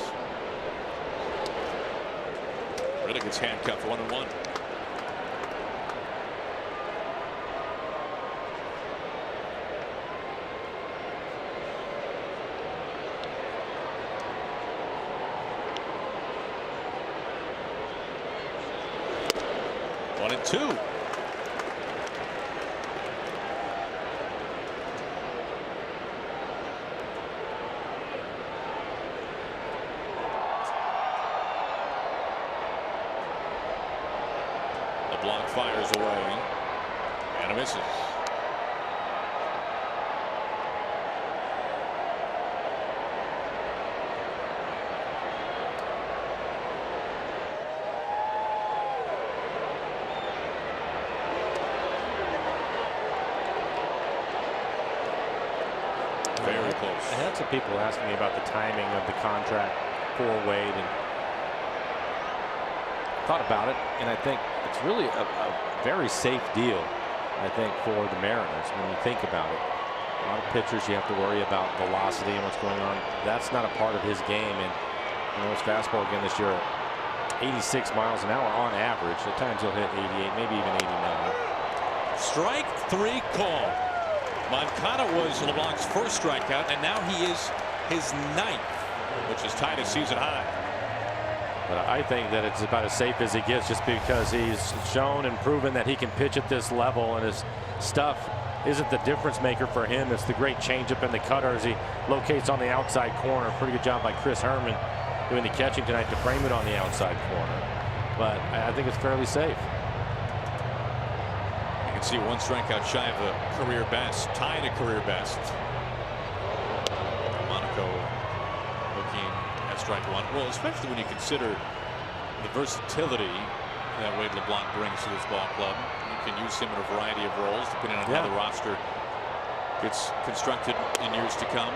Speaker 1: Really gets handcuffed 1-1. One and two. Leblanc fires away and it misses. Very close.
Speaker 2: I had some people asking me about the timing of the contract for Wade, and thought about it, and I think it's really a very safe deal, I think, for the Mariners when you think about it. A lot of pitchers, you have to worry about velocity and what's going on. That's not a part of his game, and his fastball again this year at 86 miles an hour on average. At times he'll hit 88, maybe even 89.
Speaker 1: Strike three call. Moncada was LeBlanc's first strikeout, and now he is his 9th, which is tied a season high.
Speaker 2: But I think that it's about as safe as he gets, just because he's shown and proven that he can pitch at this level, and his stuff isn't the difference maker for him. It's the great changeup and the cutter as he locates on the outside corner. Pretty good job by Chris Herman doing the catching tonight to frame it on the outside corner. But I think it's fairly safe.
Speaker 1: You can see one strikeout shy of a career best, tied a career best. Monaco looking at strike one. Well, especially when you consider the versatility that Wade Leblanc brings to this ball club. You can use him in a variety of roles depending on how the roster gets constructed in years to come.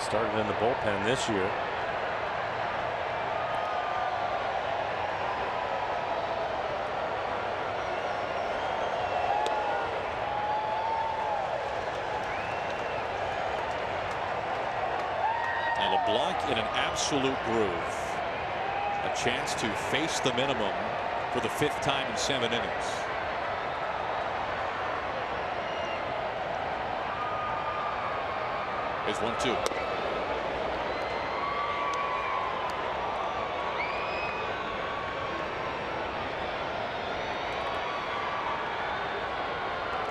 Speaker 2: Started in the bullpen this year.
Speaker 1: And LeBlanc in an absolute groove. A chance to face the minimum for the 5th time in 7 innings. Here's 1-2.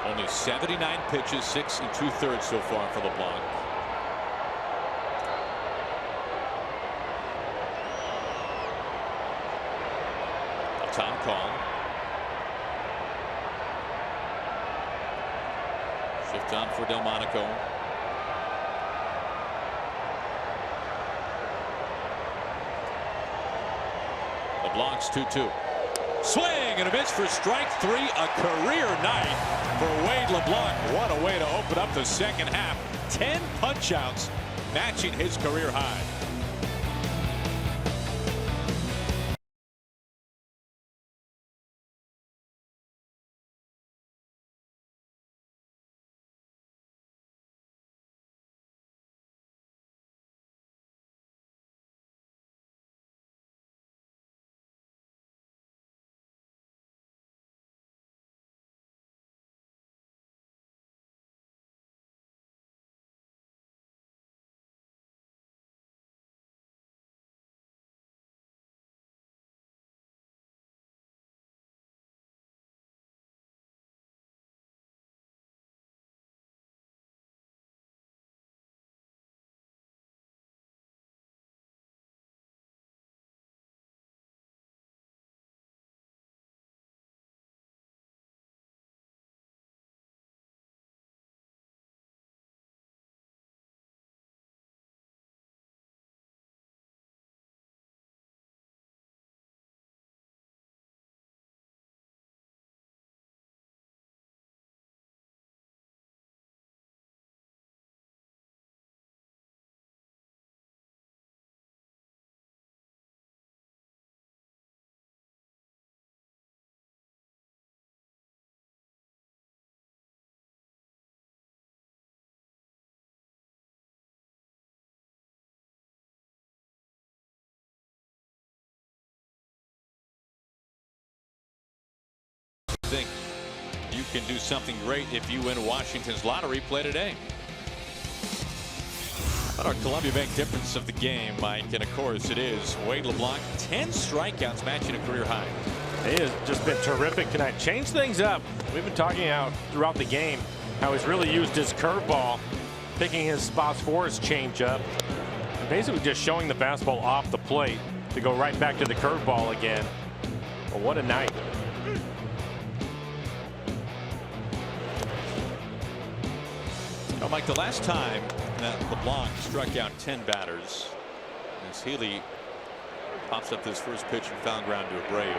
Speaker 1: Only 79 pitches, 6 2/3 so far for LeBlanc. A time call. Shift on for Delmonico. LeBlanc's 2-2. Swing and a miss for strike 3. A career night for Wade LeBlanc. What a way to open up the second half. 10 punch-outs, matching his career high. think you can do something great if you win Washington's lottery. Play today. Our Columbia Bank difference of the game, Mike, and of course it is Wade Leblanc, 10 strikeouts, matching a career high.
Speaker 2: He has just been terrific tonight. Changed things up. We've been talking out throughout the game how he's really used his curveball, picking his spots for his changeup, and basically just showing the fastball off the plate to go right back to the curveball again. Well, what a night.
Speaker 1: Oh, Mike, the last time that LeBlanc struck out 10 batters, as Healy pops up this first pitch and foul ground to Abreu.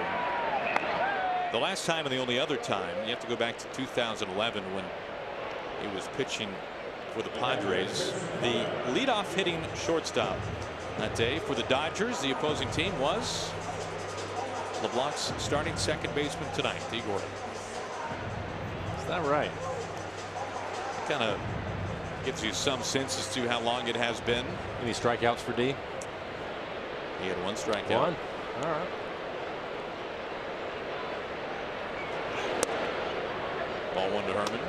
Speaker 1: The last time and the only other time, you have to go back to 2011 when he was pitching for the Padres. The leadoff hitting shortstop that day for the Dodgers, the opposing team, was LeBlanc's starting second baseman tonight, Igor.
Speaker 2: Is that right?
Speaker 1: Kind of gives you some sense as to how long it has been.
Speaker 2: Any strikeouts for D?
Speaker 1: He had one strikeout.
Speaker 2: One. All right.
Speaker 1: Ball one to Herman.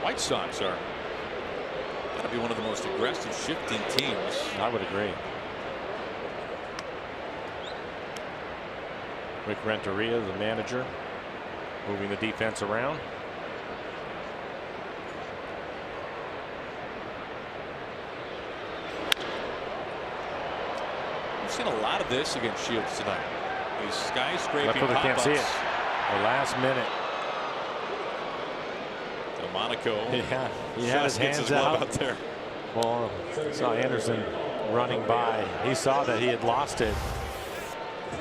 Speaker 1: White Sox are got to be one of the most aggressive shifting teams.
Speaker 2: I would agree. Rick Renteria, the manager, moving the defense around.
Speaker 1: We've seen a lot of this against Shields tonight. These skyscraping pop-ups.
Speaker 2: Can't see it. The last minute.
Speaker 1: Monaco.
Speaker 2: Yeah, he had his hands out
Speaker 1: there.
Speaker 2: Well, saw Anderson running by. He saw that he had lost it.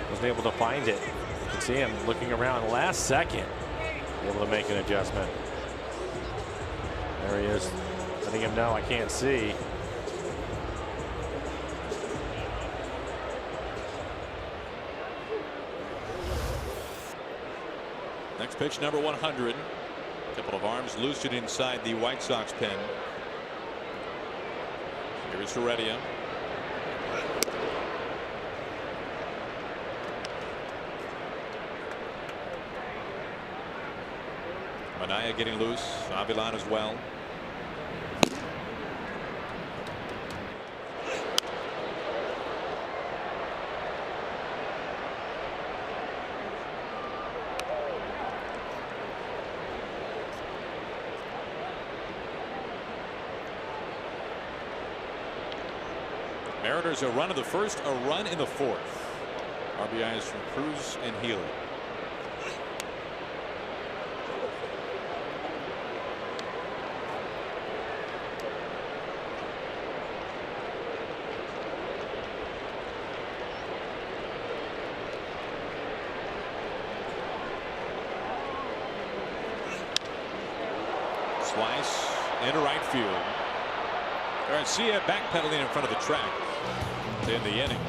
Speaker 2: Wasn't able to find it. You can see him looking around last second, able to make an adjustment. There he is, letting him know I can't see.
Speaker 1: Next pitch, number 100. Couple of arms loosened inside the White Sox pen. Here is Heredia. Manaya getting loose. Avilan as well. Mariners a run in the first, a run in the fourth. RBIs from Cruz and Healy. Slice into right field. Garcia backpedaling in front of the track to end the inning.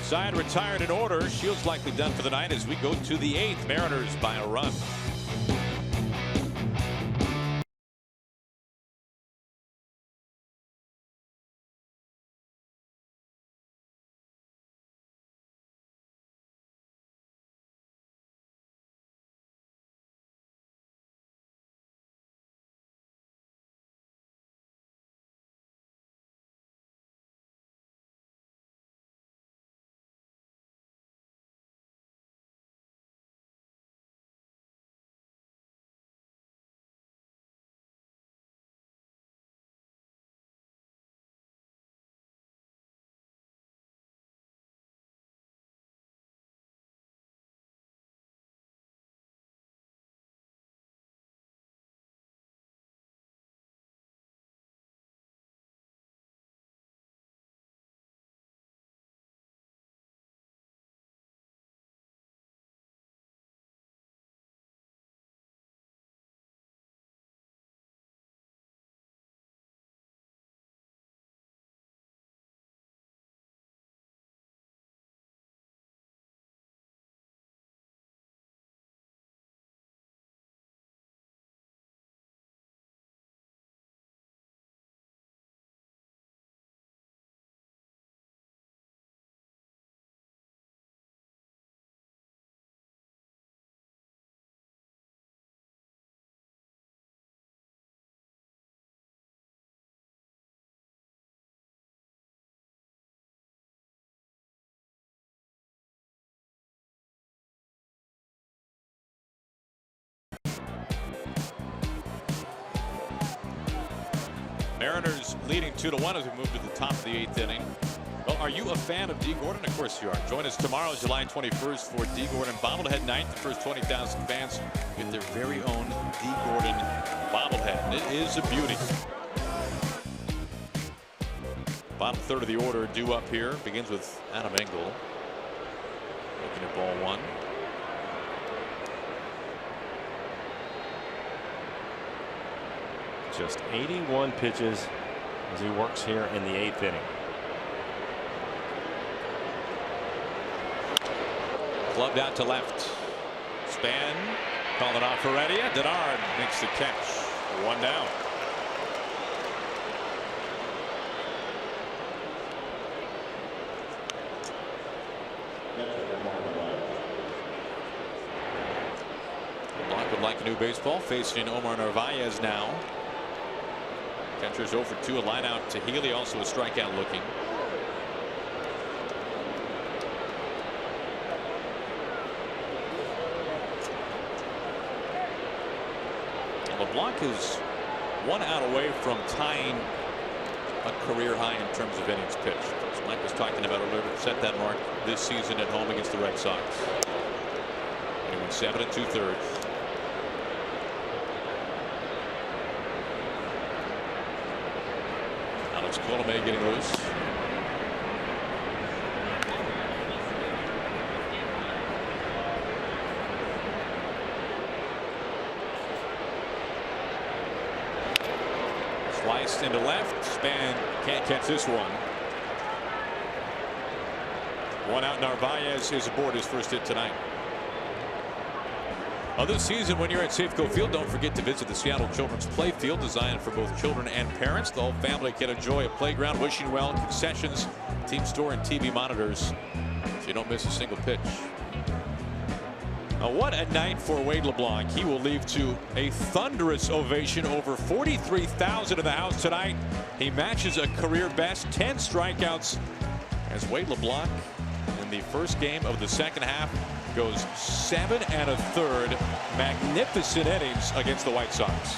Speaker 1: Side retired in order. Shields likely done for the night as we go to the 8th. Mariners by a run. Mariners leading 2-1 as we move to the top of the 8th inning. Well, are you a fan of D. Gordon? Of course you are. Join us tomorrow, July 21st, for D. Gordon bobblehead night. The first 20,000 fans get their very own D. Gordon bobblehead. And it is a beauty. Bottom third of the order due up here. Begins with Adam Engel. Looking at ball one.
Speaker 2: Just 81 pitches as he works here in the 8th inning.
Speaker 1: Gloved out to left. Span calling off Heredia. Denard makes the catch. One down. Leblanc would like a new baseball, facing Omar Narvaez now. Catcher's 0 for 2, a line out to Healy, also a strikeout looking. Leblanc is 1 out away from tying a career high in terms of innings pitched. As Mike was talking about earlier, set that mark this season at home against the Red Sox. And he went 7 2/3. Colomé getting loose. Sliced into left. Span can't catch this one. One out. Narvaez is aboard his first hit tonight. This season, when you're at Safeco Field, don't forget to visit the Seattle Children's Play Field, designed for both children and parents. The whole family can enjoy a playground, wishing well, concessions, team store, and TV monitors, so you don't miss a single pitch. What a night for Wade Leblanc. He will leave to a thunderous ovation. Over 43,000 in the house tonight. He matches a career best, 10 strikeouts, as Wade LeBlanc in the first game of the second half goes 7 1/3 magnificent innings against the White Sox.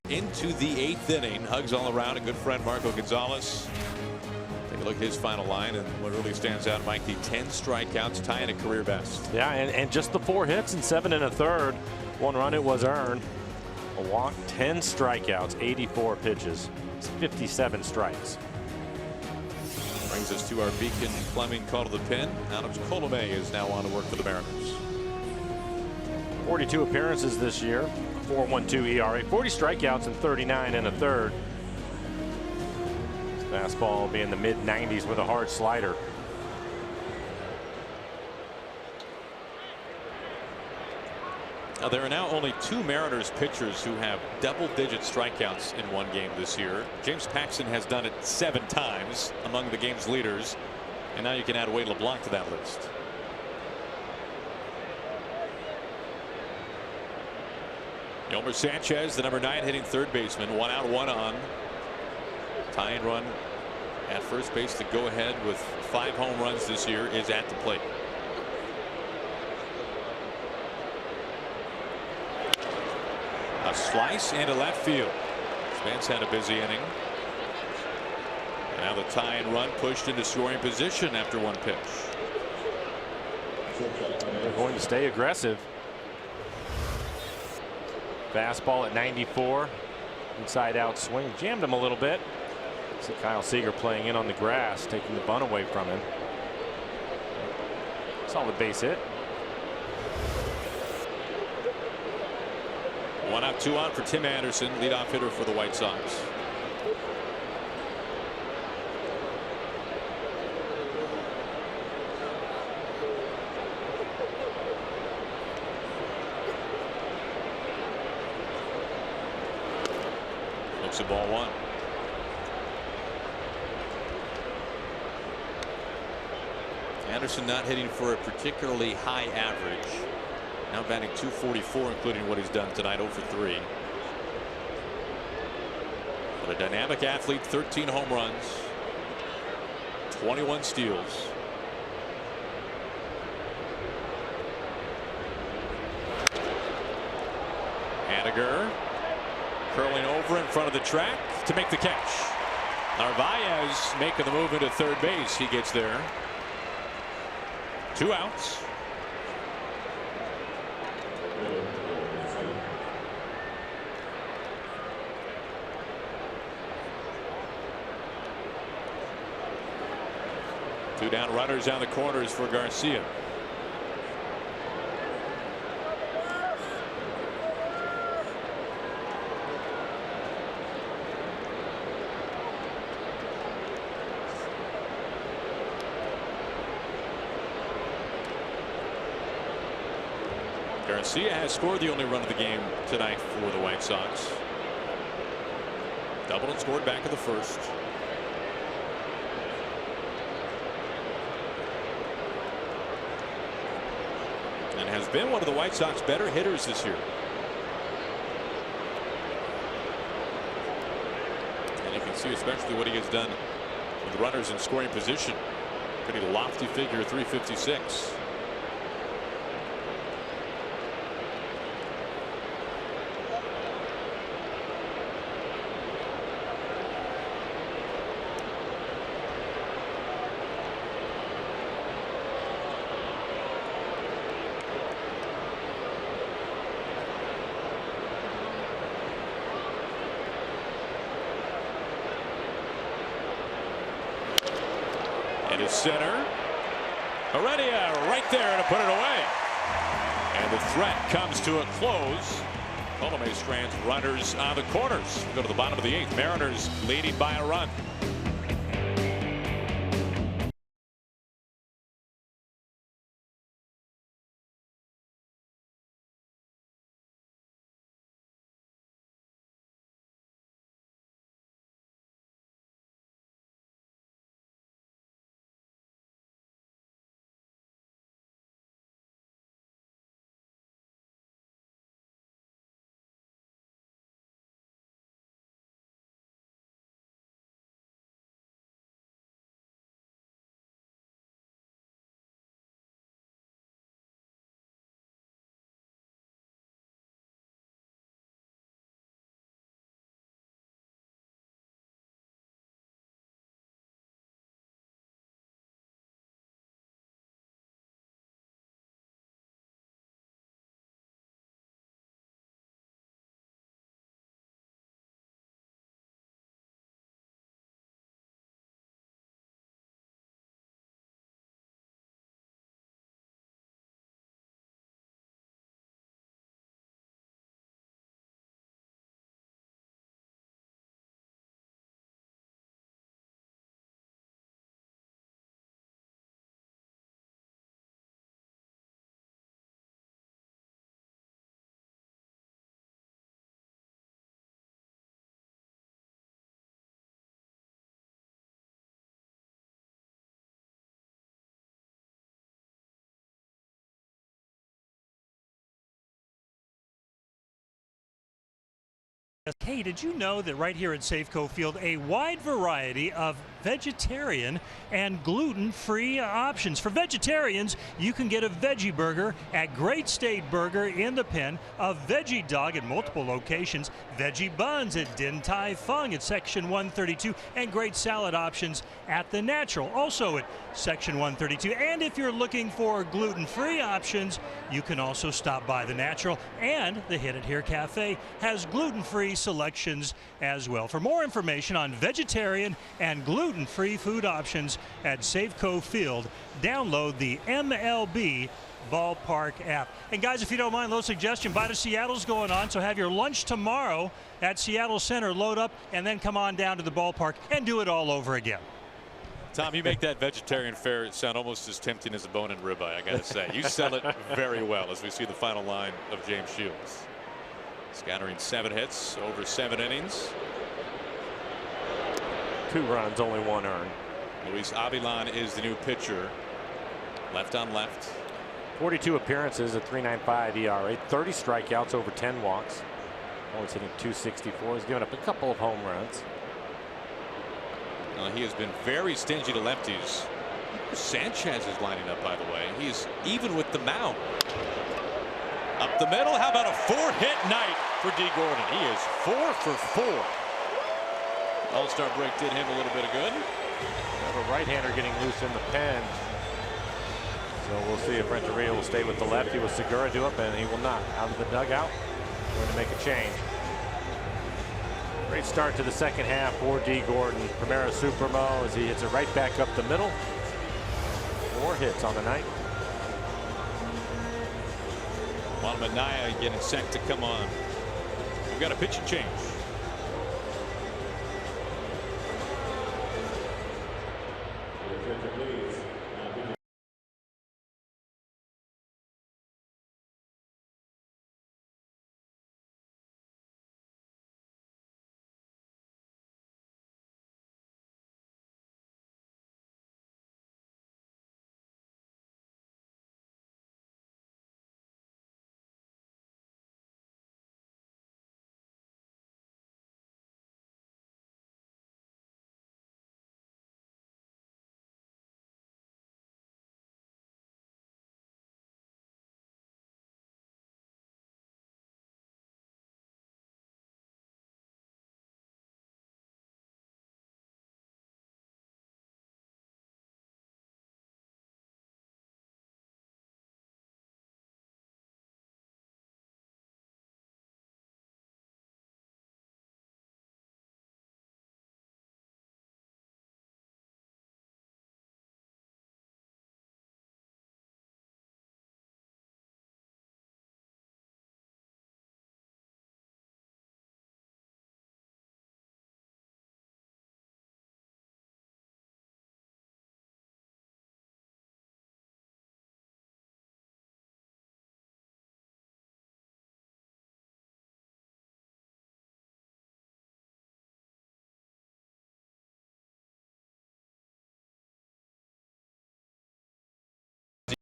Speaker 1: Into the 8th inning. Hugs all around. A good friend, Marco Gonzalez. Take a look at his final line, and what really stands out, Mike, the 10 strikeouts, tying a career best.
Speaker 2: Yeah, and just the 4 hits and 7 1/3. 1 run it was earned. A walk, 10 strikeouts, 84 pitches, 57 strikes.
Speaker 1: Brings us to our Beacon Fleming call to the pin. Alex Colomé is now on to work for the Mariners.
Speaker 2: 42 appearances this year. 4.12 ERA, 40 strikeouts and 39 1/3. Fastball will be in the mid-90s with a hard slider.
Speaker 1: Now, there are now only 2 Mariners pitchers who have double-digit strikeouts in one game this year. James Paxton has done it 7 times among the game's leaders, and now you can add Wade LeBlanc to that list. Yolmer Sanchez, the number 9 hitting third baseman, 1 out, 1 on. Tying run at first base to go ahead with 5 home runs this year is at the plate. A slice into left field. Spence had a busy inning. And now the tying run pushed into scoring position after 1 pitch.
Speaker 2: They're going to stay aggressive. Fastball at 94. Inside out swing. Jammed him a little bit. See Kyle Seager playing in on the grass, taking the bunt away from him. Solid base hit.
Speaker 1: 1 out, 2 on for Tim Anderson, leadoff hitter for the White Sox. Looks at ball 1. Anderson not hitting for a particularly high average. Now batting .244, including what he's done tonight, 0 for 3. But a dynamic athlete, 13 home runs, 21 steals. Haniger curling over in front of the track to make the catch. Narvaez making the move into third base. He gets there. 2 outs. Two down runners on the corners for Garcia. Garcia has scored the only run of the game tonight for the White Sox. Doubled and scored back in the first. And has been one of the White Sox better hitters this year. And you can see especially what he has done with runners in scoring position. Pretty lofty figure, 356. Into center. Heredia right there to put it away. And the threat comes to a close. Colomé strands runners on the corners. We go to the bottom of the 8th. Mariners leading by a run.
Speaker 4: Hey, did you know that right here at Safeco Field, a wide variety of vegetarian and gluten-free options. For vegetarians, you can get a veggie burger at Great State Burger in the Pen, a veggie dog at multiple locations, veggie buns at Din Tai Fung at Section 132, and great salad options at The Natural, also at Section 132. And if you're looking for gluten-free options, you can also stop by The Natural, and the Hit It Here Cafe has gluten-free selections as well. For more information on vegetarian and gluten-free food options at Safeco Field, download the MLB Ballpark app. And guys, if you don't mind, a little suggestion, Bite of Seattle's going on, so have your lunch tomorrow at Seattle Center, load up, and then come on down to the ballpark and do it all over again.
Speaker 1: Tom, you make that vegetarian fare sound almost as tempting as a bone and ribeye, I gotta say. You sell it very well as we see the final line of James Shields. Scattering 7 hits over 7 innings.
Speaker 2: 2 runs, only 1 earned.
Speaker 1: Luis Avilan is the new pitcher. Left on left.
Speaker 2: 42 appearances, a 3.95 ERA, 30 strikeouts, over 10 walks. Only hitting .264. He's given up a couple of home runs.
Speaker 1: He has been very stingy to lefties. Sanchez is lining up, by the way. He's even with the mound. Up the middle. How about a 4-hit night for D. Gordon? He is 4 for 4. All-Star break did him a little bit of good.
Speaker 2: Have a right-hander getting loose in the pen. So we'll see if Renteria will stay with the lefty. Will Segura do it? And he will not. Out of the dugout. Going to make a change. Great start to the second half for D. Gordon. Primera Supremo as he hits it right back up the middle. 4 hits on the night.
Speaker 1: Juan Minaya getting set to come on. We've got a pitching change.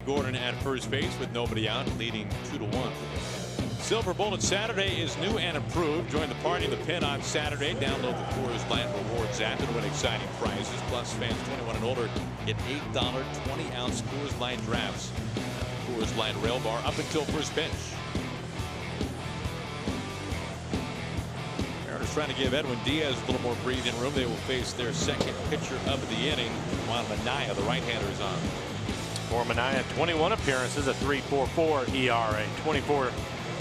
Speaker 1: Gordon at first base with nobody out, leading 2-1. Silver Bullet Saturday is new and improved. Join the party in the Pen on Saturday. Download the Coors Light Rewards app and win exciting prizes. Plus, fans 21 and older get $8 20-ounce Coors Light drafts. Coors Light Rail Bar up until first pitch. Mariners trying to give Edwin Diaz a little more breathing room. They will face their second pitcher of the inning. Juan Minaya, the right-hander, is on.
Speaker 2: For Minaya, 21 appearances, a 3.44 ERA, 24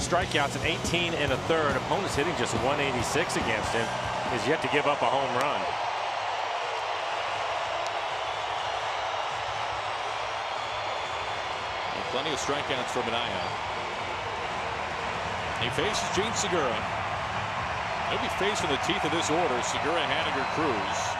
Speaker 2: strikeouts, and 18 and a third. Opponents hitting just 186 against him. Is yet to give up a home run.
Speaker 1: And plenty of strikeouts for Minaya. He faces Gene Segura. He'll be facing the teeth of this order. Segura, Haniger, Cruz.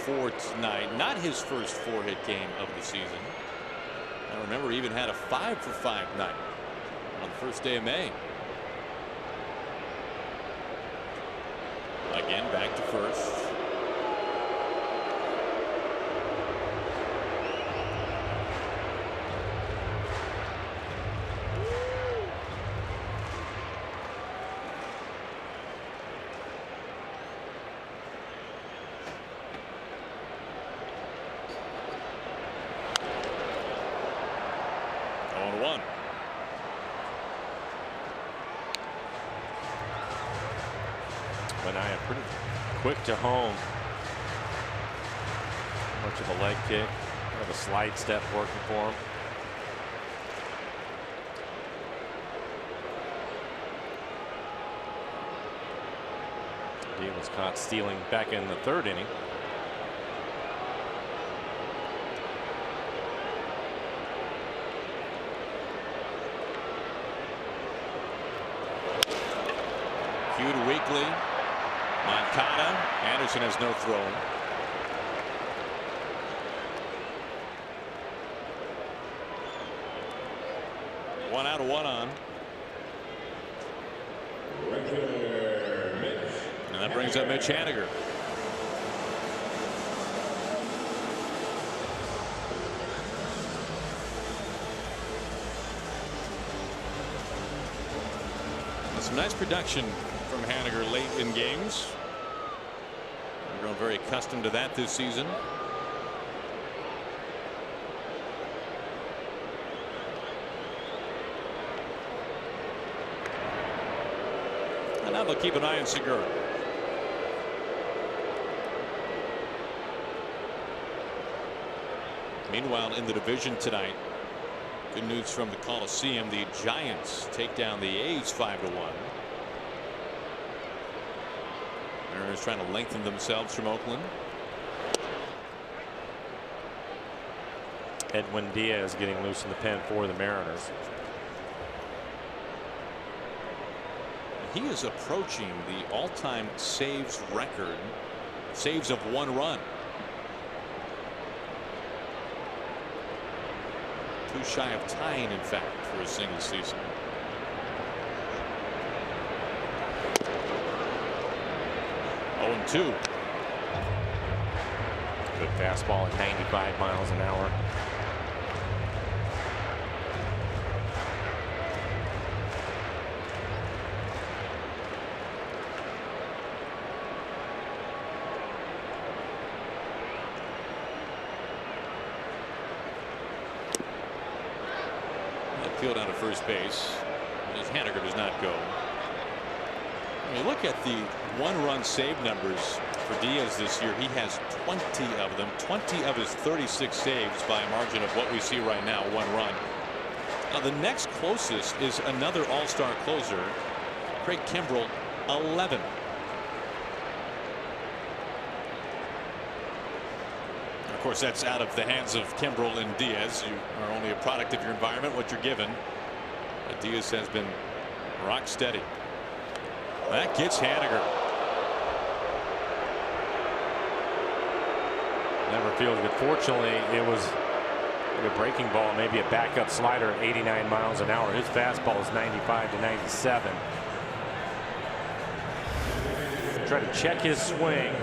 Speaker 1: 4 tonight. Not his first 4-hit game of the season. I remember he even had a 5-for-5 night on the first day of May. Again, back to first.
Speaker 2: Pretty quick to home. Much of a leg kick. Kind of a slide step working for him. He was caught stealing back in the 3rd inning.
Speaker 1: Cue to Weekly. Moncada. Anderson has no throw. One out, 1 on. And that brings up Mitch Haniger. Some nice production from Haniger late in games. We've grown very accustomed to that this season. And now they'll keep an eye on Segura. Meanwhile, in the division tonight, good news from the Coliseum. The Giants take down the A's 5-1. Mariners trying to lengthen themselves from Oakland.
Speaker 2: Edwin Diaz getting loose in the pen for the Mariners.
Speaker 1: He is approaching the all-time saves record. Saves of 1 run. Too shy of tying, in fact, for a single season. Oh, 2.
Speaker 2: Good fastball at 95 miles an hour.
Speaker 1: Field out of first base as Haniger does not go. When you look at the 1-run save numbers for Diaz this year, he has 20 of them. 20 of his 36 saves by a margin of what we see right now, 1 run. Now the next closest is another all-star closer, Craig Kimbrell, 11. Of course, that's out of the hands of Kimbrell and Diaz. You are only a product of your environment, what you're given. But Diaz has been rock steady. That gets Haniger.
Speaker 2: Never feels good. Fortunately, it was like a breaking ball, maybe a backup slider at 89 miles an hour. His fastball is 95 to 97. Try to check his swing.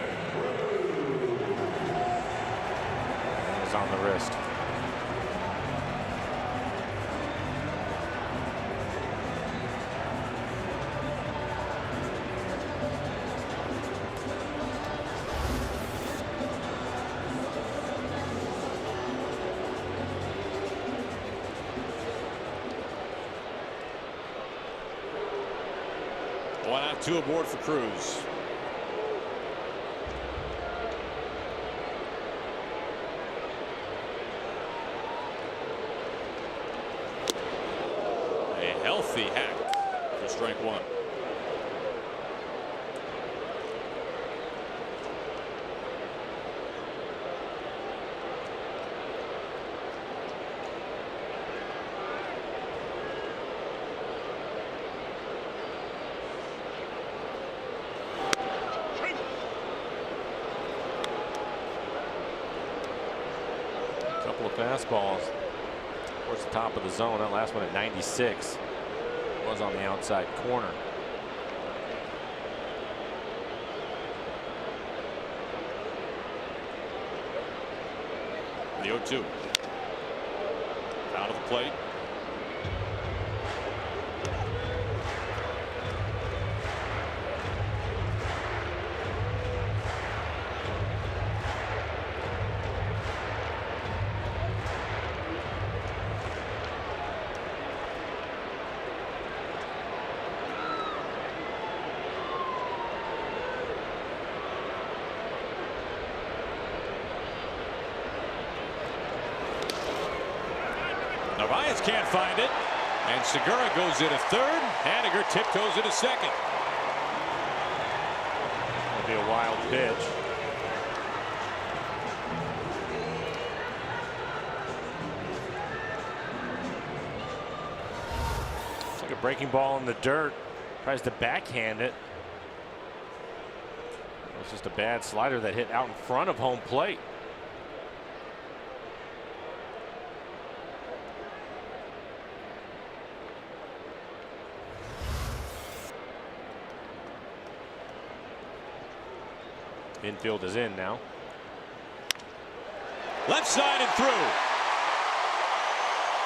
Speaker 2: On the wrist.
Speaker 1: One out, 2 aboard for Cruz. Healthy hack for strike 1.
Speaker 2: couple of fastballs towards the top of the zone. That last one at 96 was on the outside corner.
Speaker 1: The 0-2. Out of the plate. Narvaez can't find it, and Segura goes into third. Haniger tiptoes into second.
Speaker 2: It'll be a wild pitch. It's like a breaking ball in the dirt. Tries to backhand it. It was just a bad slider that hit out in front of home plate. Infield is in now.
Speaker 1: Left side and through.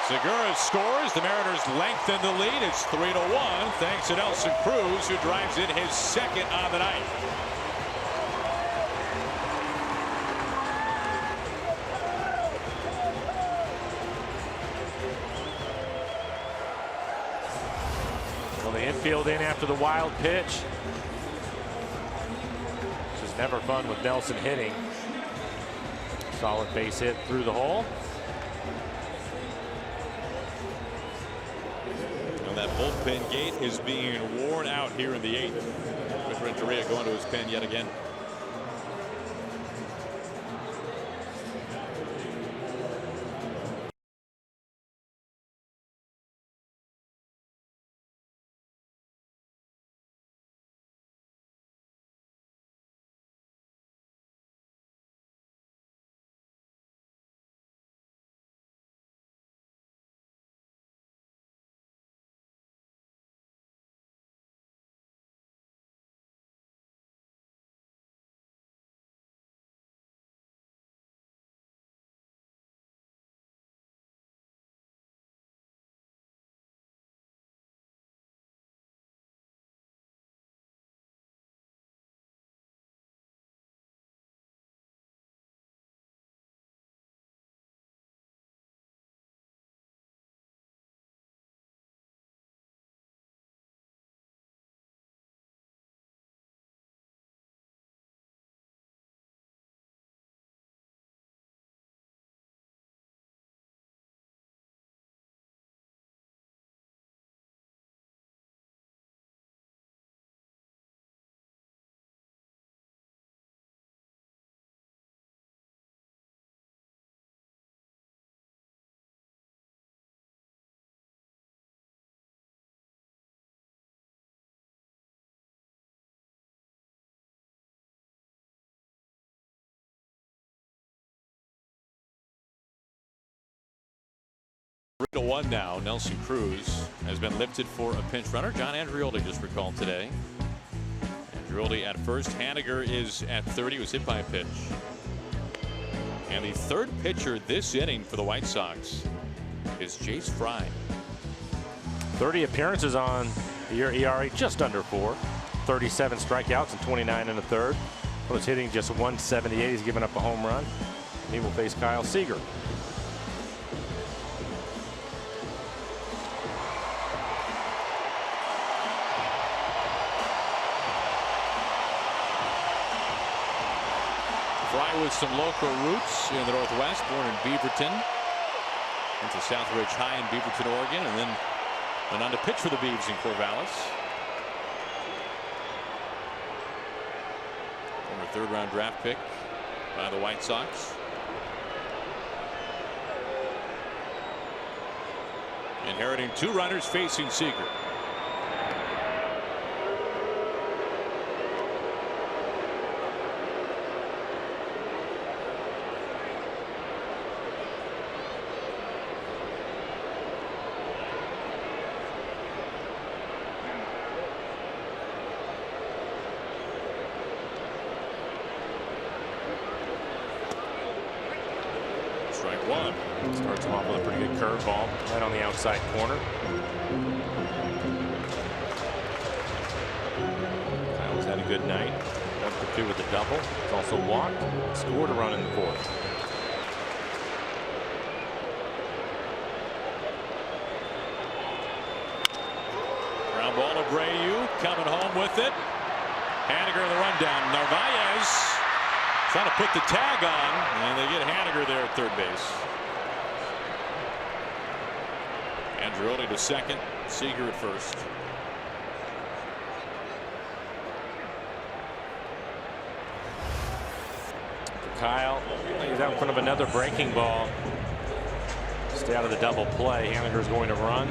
Speaker 1: Segura scores. The Mariners lengthen the lead. It's 3-1 thanks to Nelson Cruz, who drives in his second on the night.
Speaker 2: Well, the infield in after the wild pitch. Never fun with Nelson hitting. Solid base hit through the hole.
Speaker 1: And that bullpen gate is being worn out here in the 8th, with Renteria going to his pen yet again. To 1 now. Nelson Cruz has been lifted for a pinch runner. John Andreoli just recalled today. Andreoli at first. Haniger is at third. He was hit by a pitch. And the third pitcher this inning for the White Sox is Jace Fry.
Speaker 2: 30 appearances on the year, ERA just under 4. 37 strikeouts and 29 in the third. Was hitting just 178. He's given up a home run. And he will face Kyle Seager.
Speaker 1: Fry with some local roots in the Northwest, born in Beaverton. Went to Southridge High in Beaverton, Oregon, and then went on to pitch for the Beavs in Corvallis. Former third-round draft pick by the White Sox. Inheriting 2 runners facing Seager.
Speaker 2: Starts him off with a pretty good curveball right on the outside corner. Kyle's had a good night. Up for 2 with the double. He's also walked. Scored a run in the 4th.
Speaker 1: Ground ball to Abreu, coming home with it. Haniger the rundown. Narvaez trying to put the tag on, and they get Haniger there at third base. Andreoli to second, Seager at first.
Speaker 2: For Kyle, he's out in front of another breaking ball. Stay out of the double play. Haniger is going to run.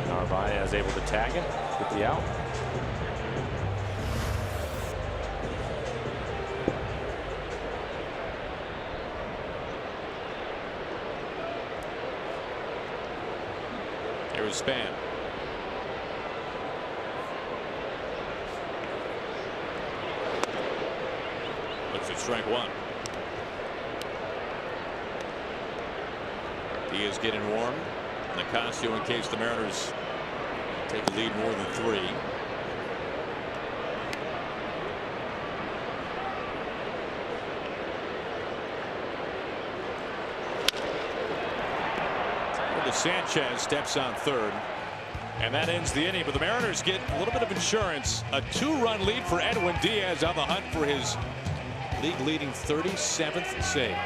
Speaker 2: Narvaez able to tag him, get the out.
Speaker 1: Here's Span. Looks at strike 1. He is getting warm. Nicasio in case the Mariners take a lead more than 3. Sanchez steps on third, and that ends the inning. But the Mariners get a little bit of insurance. A 2-run lead for Edwin Diaz on the hunt for his league-leading 37th save.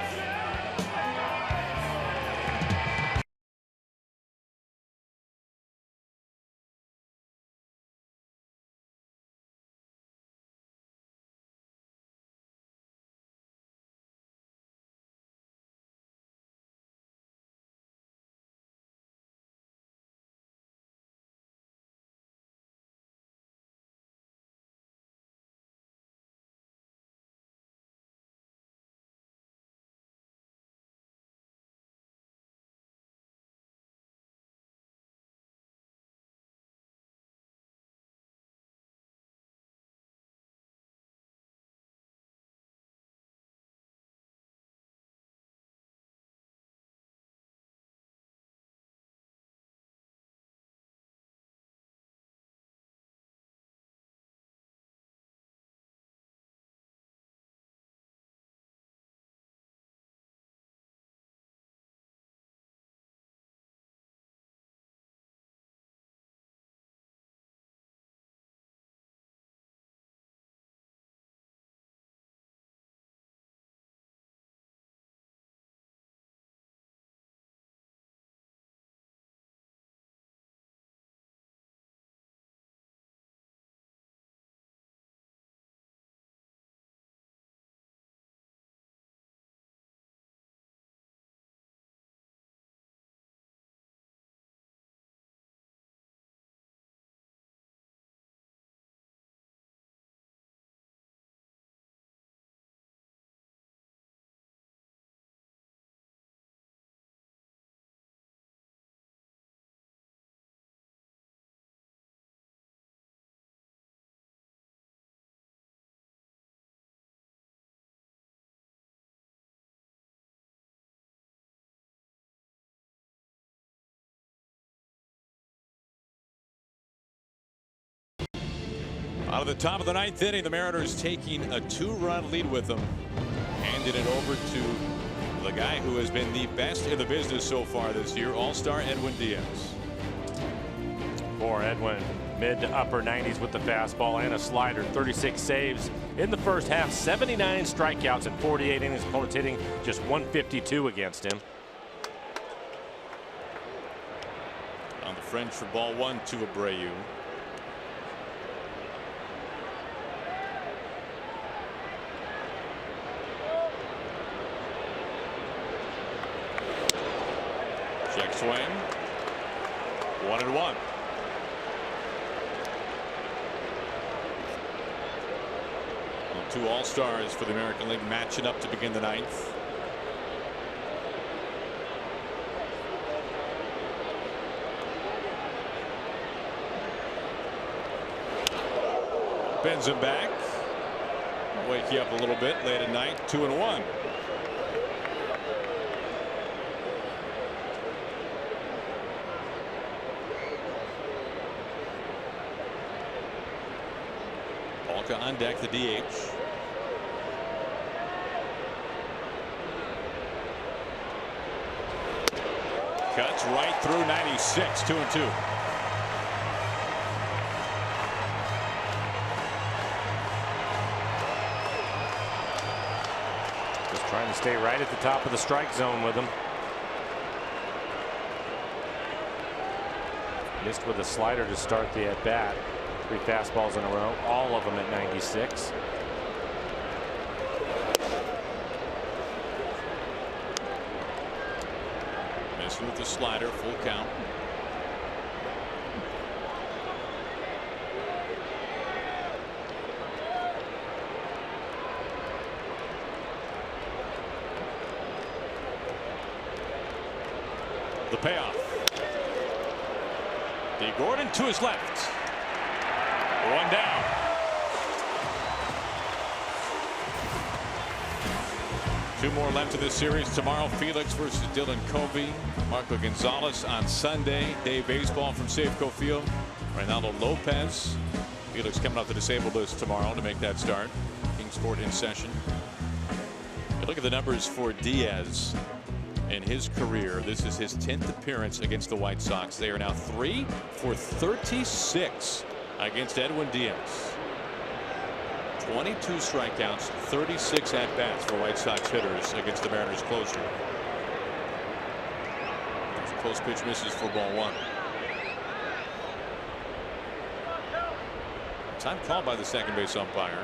Speaker 1: Out of the top of the 9th inning, the Mariners taking a 2-run lead with them. Handed it over to the guy who has been the best in the business so far this year, All-Star Edwin Diaz.
Speaker 2: For Edwin, mid to upper 90s with the fastball and a slider. 36 saves in the first half, 79 strikeouts in 48 innings. Opponents hitting just 152 against him.
Speaker 1: On the French for ball 1 to Abreu. Check swing. 1-1. Two All-Stars for the American League matching up to begin the 9th. Bends him back. Wake you up a little bit late at night. 2-1. Soroka on deck, the DH. Cuts right through 96, 2-2.
Speaker 2: Just trying to stay right at the top of the strike zone with him. Missed with a slider to start the at bat. 3 fastballs in a row, all of them at 96.
Speaker 1: Missed with the slider, full count. The payoff. D. Gordon to his left. 1 down. Two more left in this series tomorrow. Felix versus Dylan Covey. Marco Gonzalez on Sunday. Day baseball from Safeco Field. Reynaldo Lopez. Felix coming off the disabled list tomorrow to make that start. Kingsport in session. Look at the numbers for Diaz in his career. This is his 10th appearance against the White Sox. They are now 3 for 36 against Edwin Diaz. 22 strikeouts, 36 at-bats for White Sox hitters against the Mariners closer. Close pitch misses for ball 1. Time called by the second base umpire.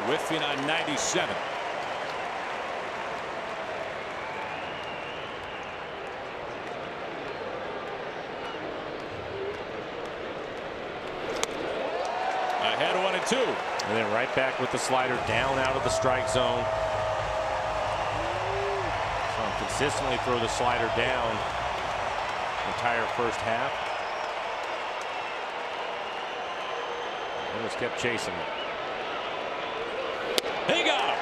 Speaker 1: Whiffing on 97. Ahead 1-2.
Speaker 2: And then right back with the slider down out of the strike zone. So consistently throw the slider down entire first half. And just kept chasing it.
Speaker 1: He got him.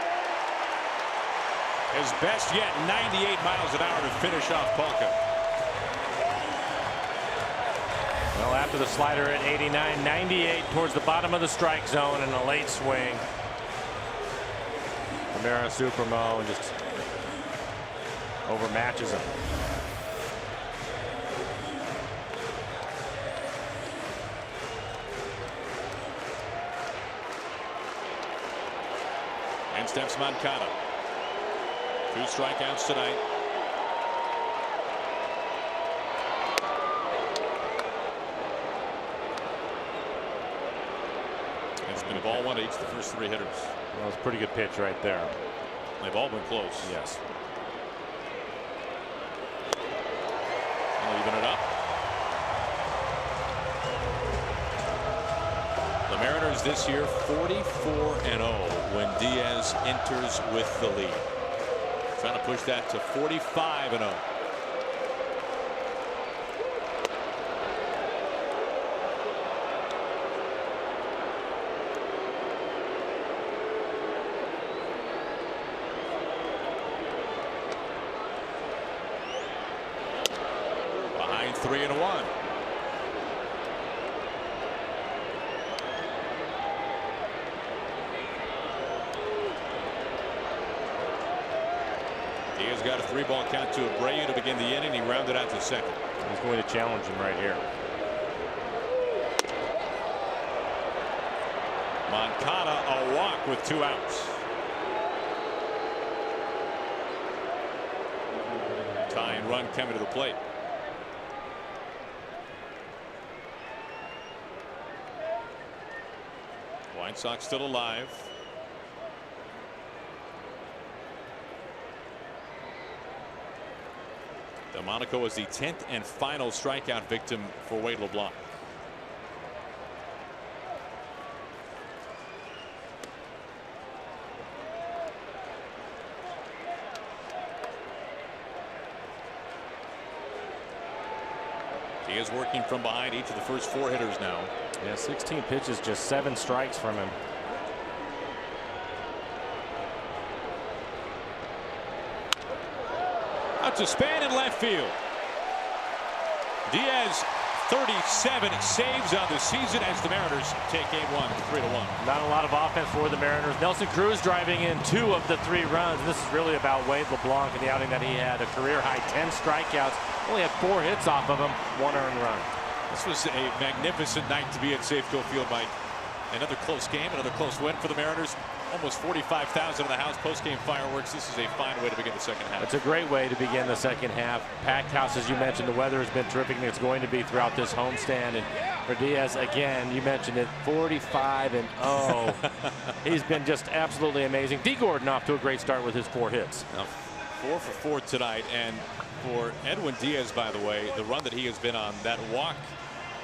Speaker 1: His best yet, 98 miles an hour to finish off Polka.
Speaker 2: Well, after the slider at 89, 98 towards the bottom of the strike zone and a late swing. Romero Supermo just overmatches him.
Speaker 1: And steps Moncada. 2 strikeouts tonight. It's been ball 1 to each the first 3 hitters.
Speaker 2: Well, it's a pretty good pitch right there.
Speaker 1: They've all been close.
Speaker 2: Yes.
Speaker 1: They'll even it up. The Mariners this year 44-0 when Diaz enters with the lead. Trying to push that to 45-0. Behind 3-1. Diaz got a 3-ball count to Abreu to begin the inning. He rounded out to second.
Speaker 2: He's going to challenge him right here.
Speaker 1: Moncada a walk with 2 outs. Tying run coming to the plate. White Sox still alive. Delmonico was the 10th and final strikeout victim for Wade LeBlanc. He is working from behind each of the first 4 hitters now.
Speaker 2: Yeah, 16 pitches, just 7 strikes from him.
Speaker 1: out to span in left field. Diaz, 37 saves on the season as the Mariners take game 1 3-1.
Speaker 2: Not a lot of offense for the Mariners. Nelson Cruz driving in 2 of the 3 runs. This is really about Wade Leblanc and the outing that he had. A career high 10 strikeouts. Only had 4 hits off of him, 1 earned run.
Speaker 1: This was a magnificent night to be at Safeco Field, Mike. Another close game, another close win for the Mariners. Almost 45,000 in the house, post-game fireworks. This is a fine way to begin the second half.
Speaker 2: It's a great way to begin the second half. Packed house, as you mentioned. The weather has been terrific, and it's going to be throughout this homestand. And for Diaz, again, you mentioned it, 45-0. He's been just absolutely amazing. D. Gordon off to a great start with his 4 hits.
Speaker 1: Now, 4 for 4 tonight. And for Edwin Diaz, by the way, the run that he has been on, that walk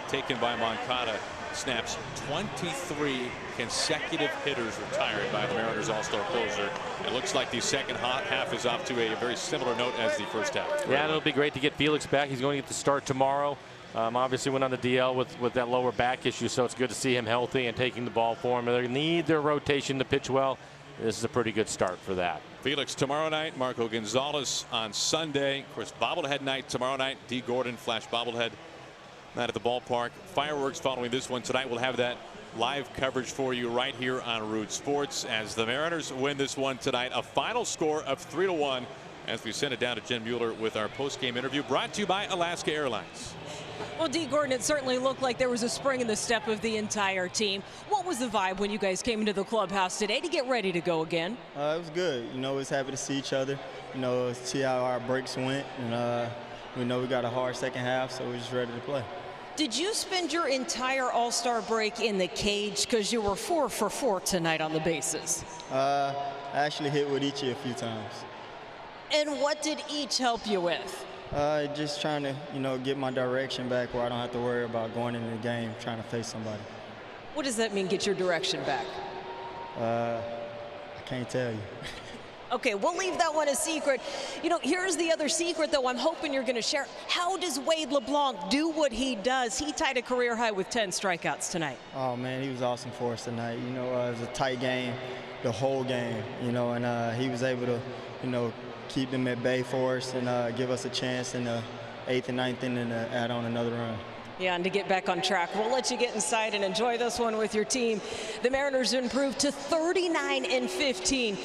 Speaker 1: taken by Moncada, snaps 23 consecutive hitters retired by the Mariners all-star closer. It looks like the second half is off to a very similar note as the first half.
Speaker 2: Yeah, and it'll be great to get Felix back. He's going to get the start tomorrow. Obviously went on the DL with that lower back issue, so it's good to see him healthy and taking the ball for him. They need their rotation to pitch well. This is a pretty good start for that.
Speaker 1: Felix tomorrow night, Marco Gonzalez on Sunday. Of course, bobblehead night tomorrow night. D. Gordon flash bobblehead night at the ballpark. Fireworks following this one tonight. We'll have that live coverage for you right here on Root Sports as the Mariners win this one tonight. A final score of 3-1 as we send it down to Jen Mueller with our post-game interview brought to you by Alaska Airlines.
Speaker 5: Well, D. Gordon, it certainly looked like there was a spring in the step of the entire team. What was the vibe when you guys came into the clubhouse today to get ready to go again?
Speaker 6: It was good. You know, we was happy to see each other, you know, see how our breaks went. And we know we got a hard second half, so we're just ready to play.
Speaker 5: Did you spend your entire all-star break in the cage? Because you were 4 for 4 tonight on the bases.
Speaker 6: I actually hit with each a few times.
Speaker 5: And what did each help you with?
Speaker 6: Just trying to, you know, get my direction back where I don't have to worry about going into the game trying to face somebody.
Speaker 5: What does that mean, get your direction back?
Speaker 6: I can't tell you.
Speaker 5: Okay, we'll leave that one a secret. You know, here's the other secret, though, I'm hoping you're going to share. How does Wade Leblanc do what he does? He tied a career high with 10 strikeouts tonight.
Speaker 6: Oh, man, he was awesome for us tonight. You know, it was a tight game, the whole game, you know, and he was able to, you know, keep them at bay for us and give us a chance in the 8th and 9th inning to add on another run.
Speaker 5: Yeah, and to get back on track, we'll let you get inside and enjoy this one with your team. The Mariners improved to 39-15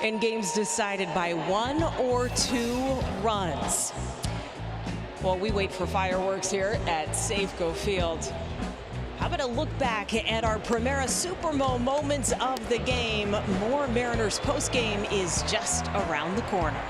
Speaker 5: in games decided by 1 or 2 runs. While we wait for fireworks here at Safeco Field, how about a look back at our Primera Supermo moments of the game? More Mariners postgame is just around the corner.